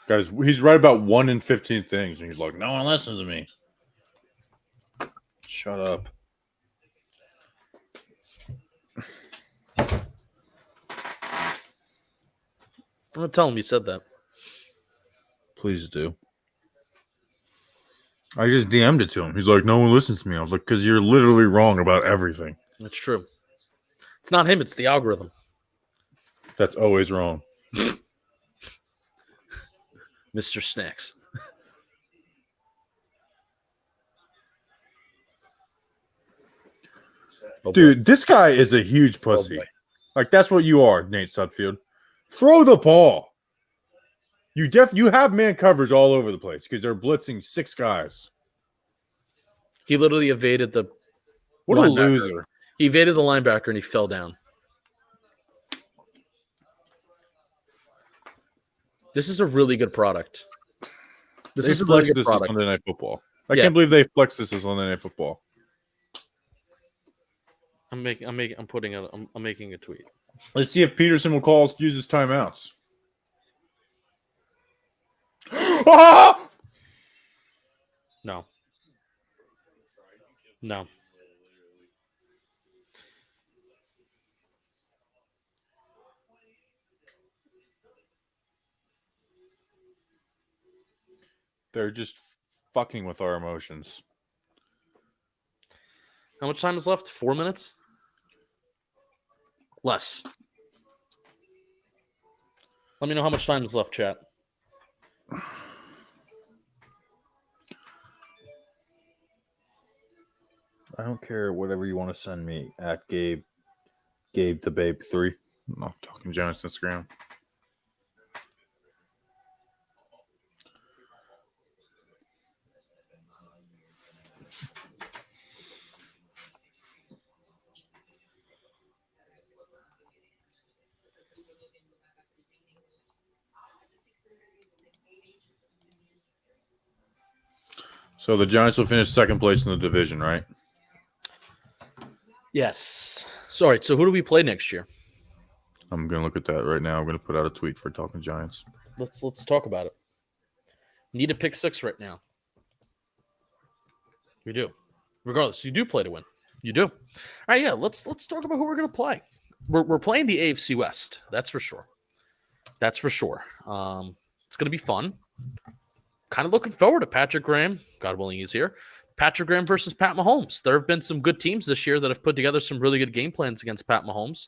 Guys, he's right about 1 in 15 things, and he's like, no one listens to me. Shut up. I'm gonna tell him you said that. Please do. I just DM'd it to him. He's like, no one listens to me. I was like, because you're literally wrong about everything. That's true. It's not him, it's the algorithm. That's always wrong. Mr. Snacks. Oh, Dude, this guy is a huge pussy. boy. Like, that's what you are, Nate Sudfield. Throw the ball. You have man coverage all over the place because they're blitzing 6 guys. He literally evaded the What a linebacker. loser. He evaded the linebacker and he fell down. This is a really good product. This They is a really flexed good this as product. Sunday Night Football. I Yeah. can't believe they flexed this as Sunday Night Football. I'm making a tweet. Let's see if Peterson will use his timeouts. Ah! No. No. They're just fucking with our emotions. How much time is left? 4 minutes? Less. Let me know how much time is left, chat. I don't care whatever you want to send me at Gabe the Babe 3. I'm not talking Giants Instagram. So the Giants will finish second place in the division, right? Yes. Sorry. So who do we play next year? I'm gonna look at that right now. I'm gonna put out a tweet for Talking Giants. Let's talk about it. Need a pick 6 right now. We do. Regardless, you do play to win. You do. All right, yeah. Let's talk about who we're gonna play. We're playing the AFC West. That's for sure. That's for sure. It's gonna be fun. Kind of looking forward to Patrick Graham. God willing, he's here. Patrick Graham versus Pat Mahomes. There have been some good teams this year that have put together some really good game plans against Pat Mahomes.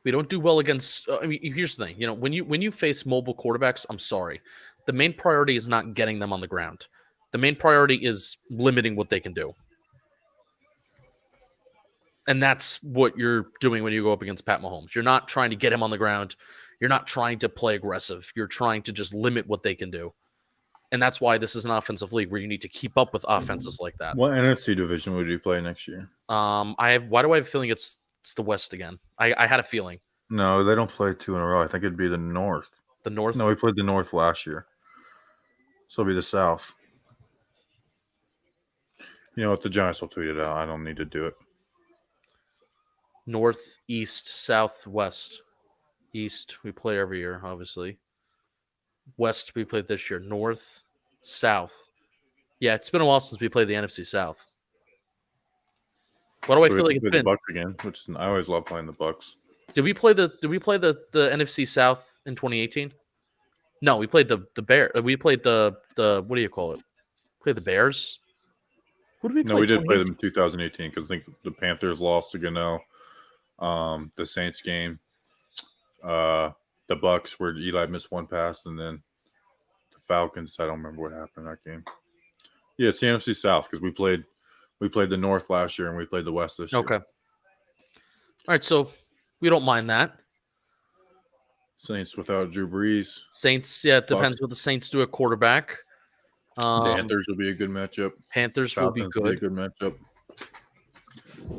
We don't do well against. I mean, here's the thing. You know, when you face mobile quarterbacks, I'm sorry. The main priority is not getting them on the ground. The main priority is limiting what they can do. And that's what you're doing when you go up against Pat Mahomes. You're not trying to get him on the ground. You're not trying to play aggressive. You're trying to just limit what they can do. And that's why this is an offensive league where you need to keep up with offenses like that. What NFC division would you play next year? Why do I have a feeling it's the West again? I had a feeling. No, they don't play 2 in a row. I think it'd be the North. The North? No, we played the North last year. So it'll be the South. You know what? The Giants will tweet it out. I don't need to do it. North, East, South, West. East, we play every year, obviously. West, we played this year. North, South. Yeah, it's been a while since we played the NFC South. Why do I So we feel like have to it's play been? the Bucks again, which is, I always love playing the Bucks. Did we play the NFC South in 2018? No, we played the Bear. We played the what do you call it? Played the Bears. Who did we play? No, we did play 2018? them in 2018 because I think the Panthers lost to Gano. The Saints game. The Bucks where Eli missed one pass, and then the Falcons. I don't remember what happened in that game. Yeah, it's the NFC South because we played the North last year and we played the West this year. Okay. All right, so we don't mind that. Saints without Drew Brees. Saints, yeah, it depends what the Saints do at quarterback. Panthers will be a good matchup. Panthers Falcons will be good. a good matchup.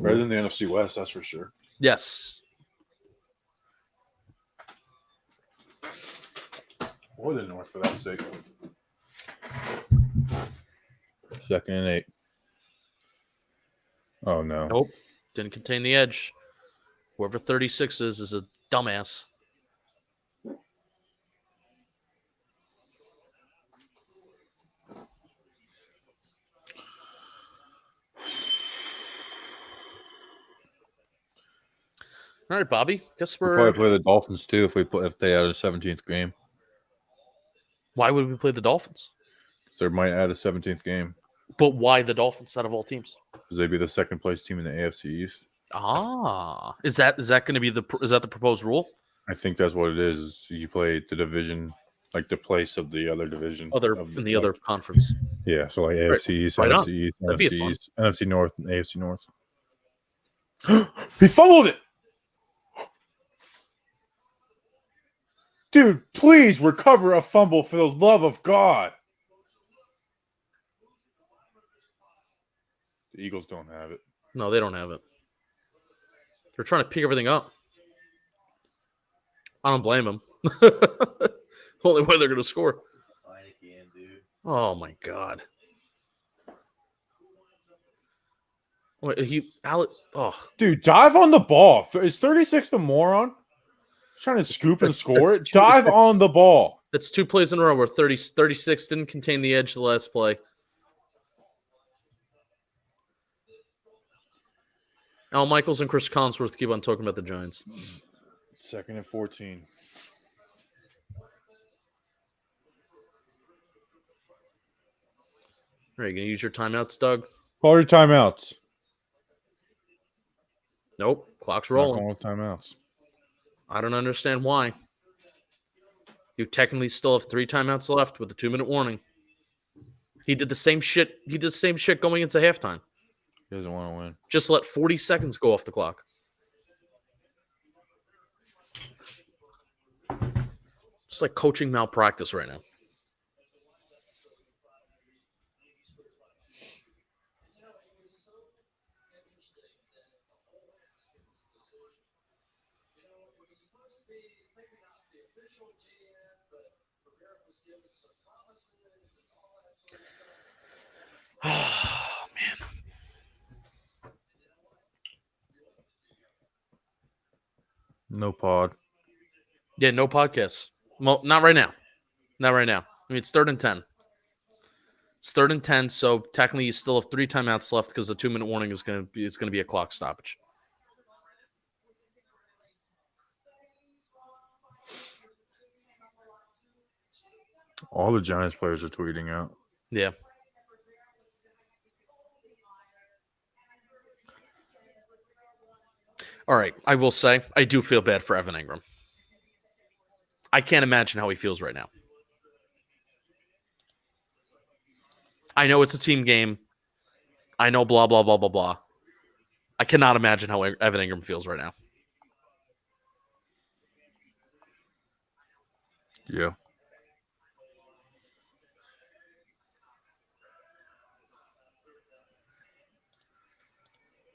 Better than the NFC West, that's for sure. Yes. Or the North, for that sake. 2nd and 8. Oh, no. Nope. Didn't contain the edge. Whoever 36 is a dumbass. All right, Bobby. Guess We'll we're. probably play the Dolphins too if they add a 17th game. Why would we play the Dolphins? So they might add a 17th game But why the Dolphins out of all teams? because they'd be the second place team in the AFC East. Ah, is that going to be the proposed rule? I think that's what it is. You play the division, like the place of the other division. In the other conference. Yeah, so like AFC East, Right on. NFC East, That'd be NFC fun. East, NFC North, and AFC North. He fumbled it! Dude, please recover a fumble for the love of God. The Eagles don't have it. No, they don't have it. They're trying to pick everything up. I don't blame them. Only way they're going to score. Fine again, dude. Oh my God. Wait, Dude, dive on the ball. Is 36 a moron? Trying to scoop and score it? Dive on the ball. That's 2 plays in a row where 36 didn't contain the edge the last play. Al Michaels and Chris Collinsworth keep on talking about the Giants. 2nd and 14. Are you going to use your timeouts, Doug? Call your timeouts. Nope. Clock's Not rolling. going with timeouts. I don't understand why. You technically still have 3 timeouts left with a 2-minute warning. He did the same shit. He did the same shit going into halftime. He doesn't want to win. Just let 40 seconds go off the clock. It's like coaching malpractice right now. Oh, man. No pod. Yeah, no podcasts. Well, not right now. Not right now. I mean, it's 3rd and 10. It's 3rd and 10, so technically you still have 3 timeouts left because the 2-minute warning is going to be a clock stoppage. All the Giants players are tweeting out. Yeah. All right. I will say, I do feel bad for Evan Ingram. I can't imagine how he feels right now. I know it's a team game. I know blah, blah, blah, blah, blah. I cannot imagine how Evan Ingram feels right now. Yeah.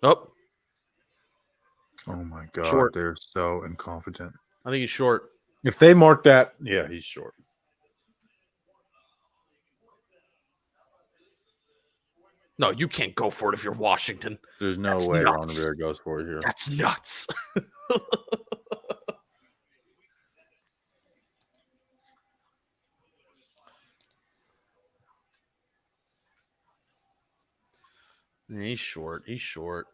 Oh, Oh my God. Short. They're so incompetent. I think he's short. If they mark that, yeah, he's short. No, you can't go for it if you're Washington. There's no That's way Ron nuts. Rivera goes for it here. That's nuts. He's short. He's short.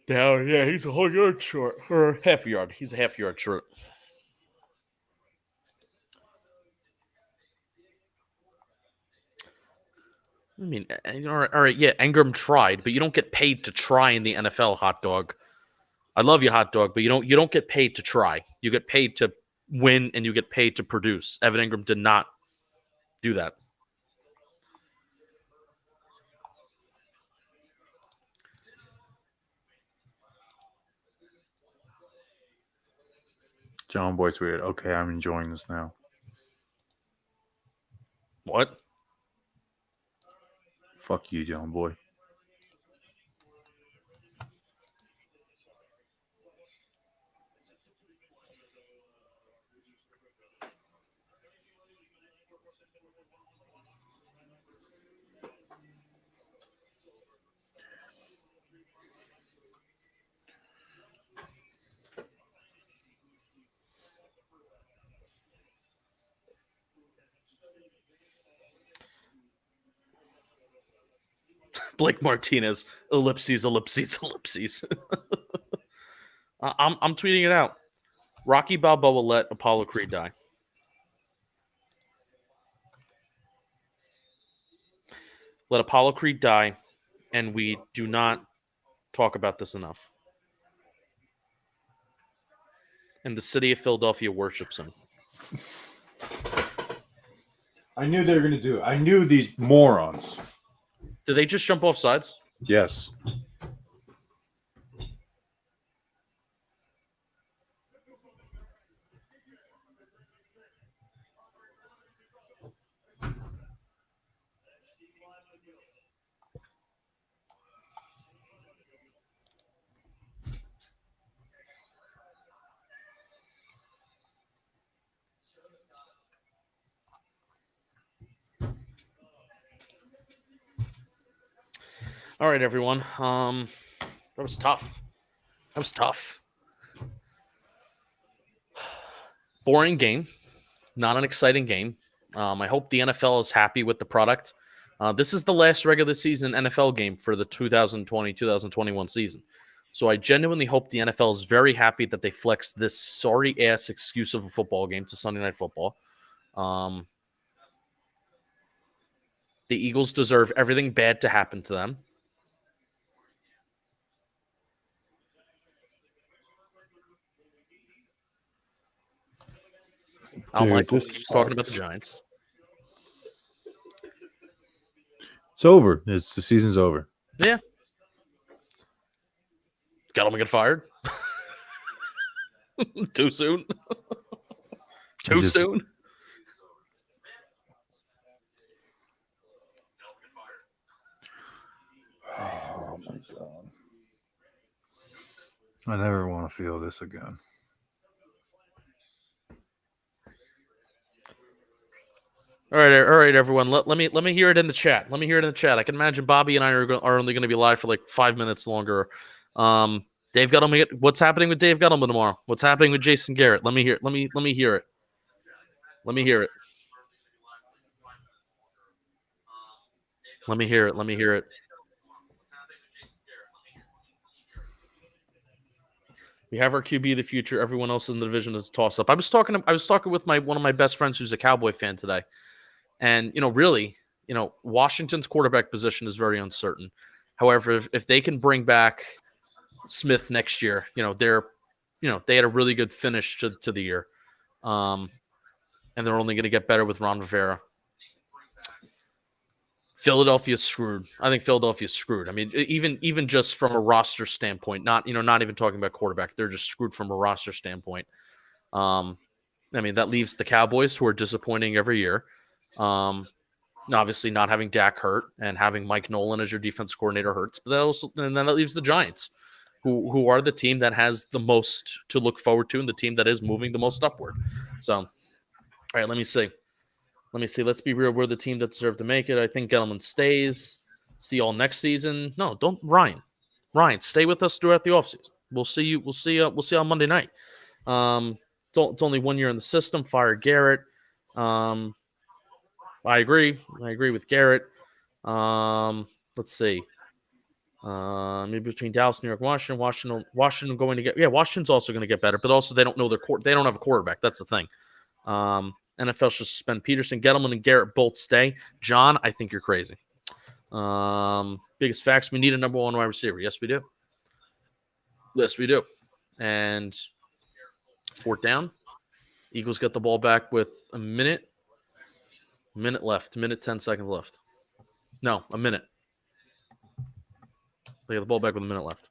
Down, yeah, he's a whole yard short. Or half a yard. He's a half yard short. I mean, all right, yeah, Ingram tried, but you don't get paid to try in the NFL, hot dog. I love you, hot dog, but you don't get paid to try. You get paid to win, and you get paid to produce. Evan Ingram did not do that. John Boy tweeted, okay, I'm enjoying this now. What? Fuck you, John Boy. Blake Martinez, ellipses, ellipses, ellipses. I'm tweeting it out. Rocky Balboa let Apollo Creed die. Let Apollo Creed die, and we do not talk about this enough. And the city of Philadelphia worships him. I knew they were going to do it. I knew these morons. Did they just jump off sides? Yes. All right, everyone. That was tough. That was tough. Boring game. Not an exciting game. I hope the NFL is happy with the product. This is the last regular season NFL game for the 2020-2021 season. So I genuinely hope the NFL is very happy that they flexed this sorry-ass excuse of a football game to Sunday Night Football. The Eagles deserve everything bad to happen to them. Michael keeps talking about the Giants. It's over. The season's over. Yeah. Gettleman get fired? Too soon? Too soon? Oh, my God. I never want to feel this again. All right, everyone. Let me hear it in the chat. Let me hear it in the chat. I can imagine Bobby and I are only going to be live for like 5 minutes longer. Dave Gettleman, what's happening with Dave Gettleman tomorrow? What's happening with Jason Garrett? Let me hear. Let me hear it. Let me hear it. Let me hear it. Let me hear it. We have our QB of the future. Everyone else in the division is a toss-up. I was talking with one of my best friends who's a Cowboy fan today. And, really, Washington's quarterback position is very uncertain. However, if they can bring back Smith next year, they had a really good finish to the year. And they're only going to get better with Ron Rivera. Philadelphia's screwed. I think Philadelphia's screwed. I mean, even just from a roster standpoint, not even talking about quarterback, they're just screwed from a roster standpoint. That leaves the Cowboys, who are disappointing every year. Obviously not having Dak hurt and having Mike Nolan as your defense coordinator hurts, but then that leaves the Giants, who are the team that has the most to look forward to and the team that is moving the most upward. So, all right, let me see. Let's be real. We're the team that deserve to make it. I think Gettleman stays. See y'all next season. No, don't Ryan, stay with us throughout the offseason. We'll see you on Monday night. It's only 1 year in the system. Fire Garrett. I agree with Garrett. Let's see. Maybe between Dallas, New York, Washington going to get. Yeah, Washington's also going to get better, but also they don't know they don't have a quarterback. That's the thing. NFL should suspend Peterson. Gettleman and Garrett both stay. John, I think you're crazy. Biggest facts: we need a number one wide receiver. Yes, we do. And fourth down. Eagles get the ball back with a minute left. 10 seconds left. No, a minute. They get the ball back with a minute left.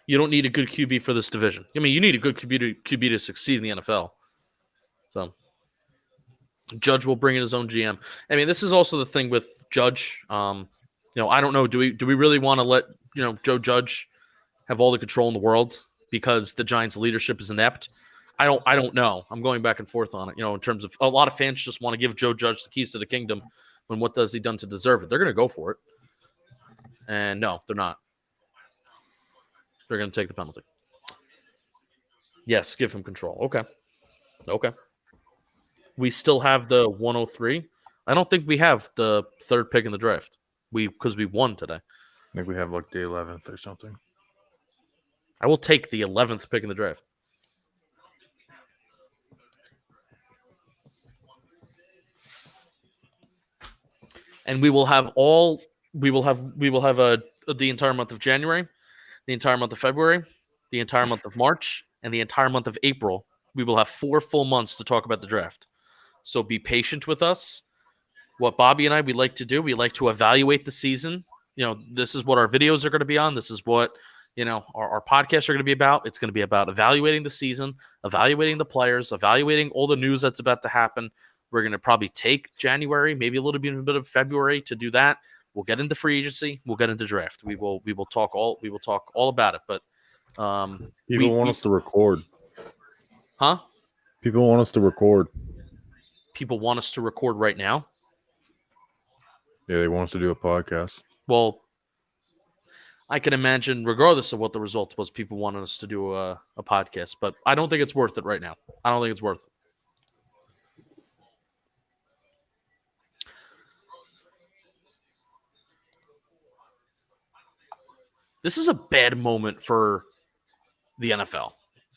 You don't need a good QB for this division. I mean, you need a good QB to succeed in the NFL. So, Judge will bring in his own GM. I mean, this is also the thing with Judge. I don't know. Do we really want to let Joe Judge have all the control in the world because the Giants' leadership is inept? I don't know. I'm going back and forth on it. In terms of a lot of fans just want to give Joe Judge the keys to the kingdom. When what does he done to deserve it? They're going to go for it. And no, they're not. They're going to take the penalty. Yes, give him control. Okay. We still have the 103. I don't think we have the third pick in the draft. Because we won today. I think we have like the 11th or something. I will take the 11th pick in the draft. And we will have the entire month of January, the entire month of February, the entire month of March, and the entire month of April. We will have 4 full months to talk about the draft. So be patient with us. What Bobby and we like to do, we like to evaluate the season. This is what our videos are going to be on. This is what, our podcasts are going to be about. It's going to be about evaluating the season, evaluating the players, evaluating all the news that's about to happen. We're going to probably take January, maybe a little bit of February to do that. We'll get into free agency. We'll get into draft. We will talk all about it. But people want us to record. Huh? People want us to record. People want us to record right now. Yeah, they want us to do a podcast. Well, I can imagine, regardless of what the result was, people wanted us to do a podcast. But I don't think it's worth it right now. I don't think it's worth it. This is a bad moment for the NFL.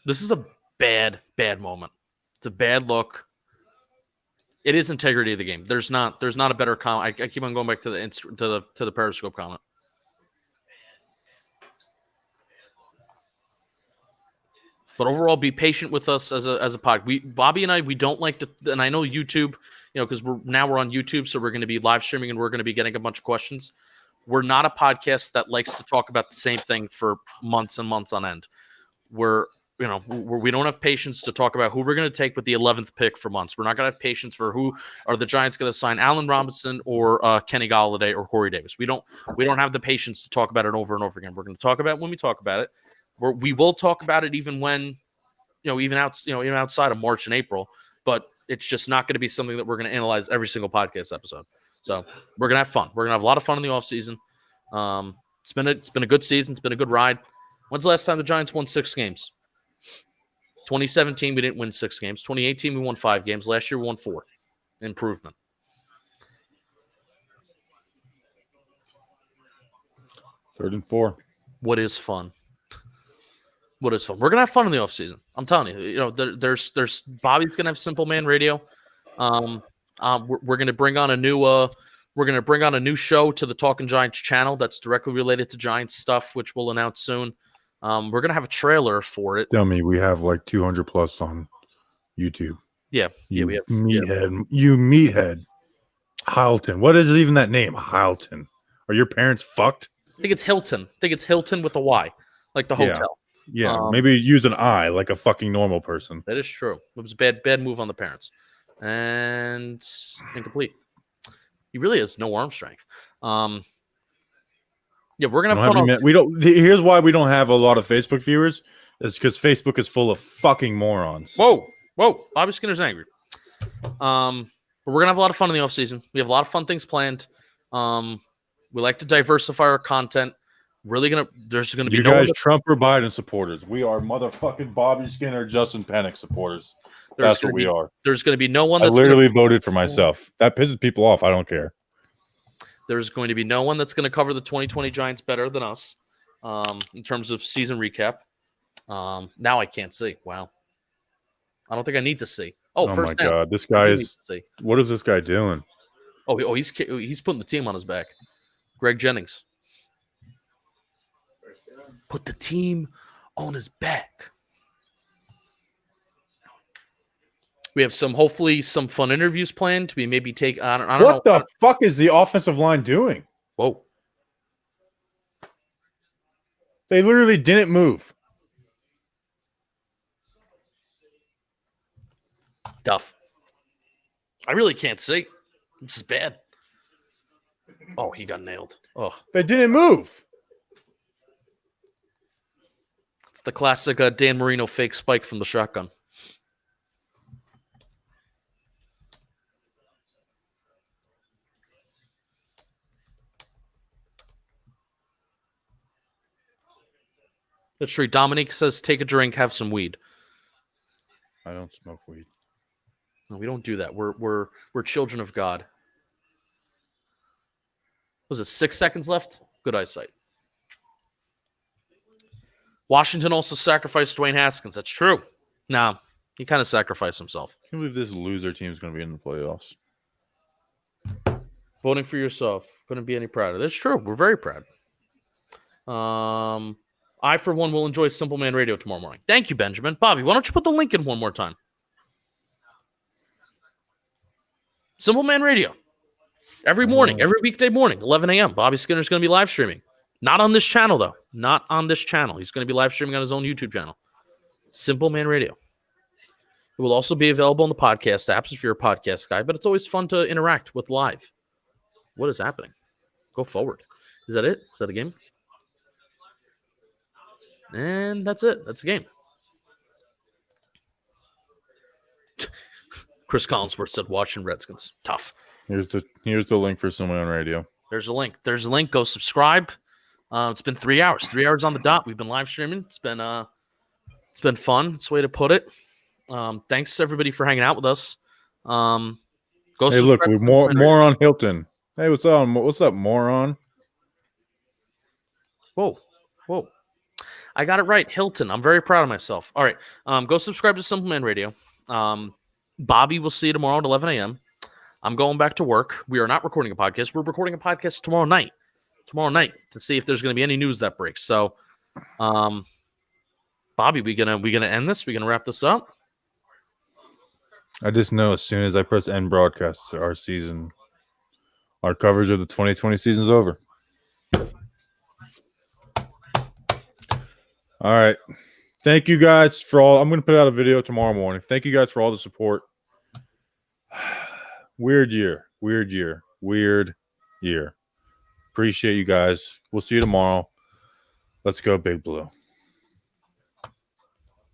This is a bad moment. It's a bad look. It is integrity of the game. There's not a better comment. I keep on going back to the Periscope comment. But overall, be patient with us as a pod. Bobby and I don't like to, and I know YouTube, because we're on YouTube, so we're going to be live streaming and we're going to be getting a bunch of questions. We're not a podcast that likes to talk about the same thing for months and months on end. We don't have patience to talk about who we're going to take with the 11th pick for months. We're not going to have patience for who are the Giants going to sign Allen Robinson or Kenny Golladay or Corey Davis. We don't have the patience to talk about it over and over again. We're going to talk about it when we talk about it. We will talk about it even when, even outside of March and April, but it's just not going to be something that we're going to analyze every single podcast episode. So we're going to have fun. We're going to have a lot of fun in the offseason. It's been a good season. It's been a good ride. When's the last time the Giants won 6 games? 2017, we didn't win 6 games. 2018, we won 5 games. Last year, we won 4. Improvement. Third and 4. What is fun? We're gonna have fun in the offseason. I'm telling you. There's Bobby's gonna have Simple Man Radio. We're gonna bring on a new show to the Talking Giants channel that's directly related to Giants stuff, which we'll announce soon. We're gonna have a trailer for it. Tell me, we have like 200 plus on YouTube. Yeah, we have meathead. Yeah. You meathead, Hilton. What is even that name, Hilton? Are your parents fucked? I think it's Hilton. With a Y, like the hotel. Yeah, maybe use an I like a fucking normal person. That is true. It was a bad move on the parents, and incomplete. He really has no arm strength. Yeah, we're gonna have fun. We don't. Here's why we don't have a lot of Facebook viewers. It's because Facebook is full of fucking morons. Whoa! Bobby Skinner's angry. But we're gonna have a lot of fun in the offseason. We have a lot of fun things planned. We like to diversify our content. There's gonna be Trump or Biden supporters. We are motherfucking Bobby Skinner, Justin Panic supporters. That's what we are. There's gonna be no one. I literally voted for myself. That pisses people off. I don't care. There's going to be no one that's going to cover the 2020 Giants better than us in terms of season recap. Now I can't see. Wow. I don't think I need to see. Oh my God. This guy is – what is this guy doing? Oh, he's putting the team on his back. Greg Jennings. Put the team on his back. We have hopefully some fun interviews planned. We maybe take. I don't know. What the fuck is the offensive line doing? Whoa! They literally didn't move. Duff. I really can't see. This is bad. Oh, he got nailed. Oh, they didn't move. It's the classic Dan Marino fake spike from the shotgun. That's true. Dominique says, take a drink, have some weed. I don't smoke weed. No, we don't do that. We're children of God. Was it 6 seconds left? Good eyesight. Washington also sacrificed Dwayne Haskins. That's true. No, he kind of sacrificed himself. I can't believe this loser team is going to be in the playoffs. Voting for yourself. Couldn't be any prouder. That's true. We're very proud. I, for one, will enjoy Simple Man Radio tomorrow morning. Thank you, Benjamin. Bobby, why don't you put the link in one more time? Simple Man Radio. Every morning, every weekday morning, 11 a.m. Bobby Skinner's going to be live streaming. Not on this channel, though. Not on this channel. He's going to be live streaming on his own YouTube channel. Simple Man Radio. It will also be available on the podcast apps if you're a podcast guy, but it's always fun to interact with live. What is happening? Go forward. Is that it? Is that a game? And that's it. That's a game. Chris Collinsworth said, "Washington Redskins. Tough." Here's the link for Simple Man Radio. There's a link. There's a link. Go subscribe. It's been 3 hours. 3 hours on the dot. We've been live streaming. It's been fun. It's a way to put it. Thanks to everybody for hanging out with us. Go. Hey, look, we're more on Hilton. Hey, what's up? What's up, moron? Whoa. I got it right. Hilton. I'm very proud of myself. All right. Go subscribe to Simple Man Radio. Bobby will see you tomorrow at 11 a.m. I'm going back to work. We are not recording a podcast. We're recording a podcast tomorrow night. To see if there's going to be any news that breaks. So, Bobby, we gonna end this? We gonna wrap this up? I just know as soon as I press end broadcast, our coverage of the 2020 season is over. All right. Thank you guys for all. I'm going to put out a video tomorrow morning. Thank you guys for all the support. Weird year. Appreciate you guys. We'll see you tomorrow. Let's go, Big Blue.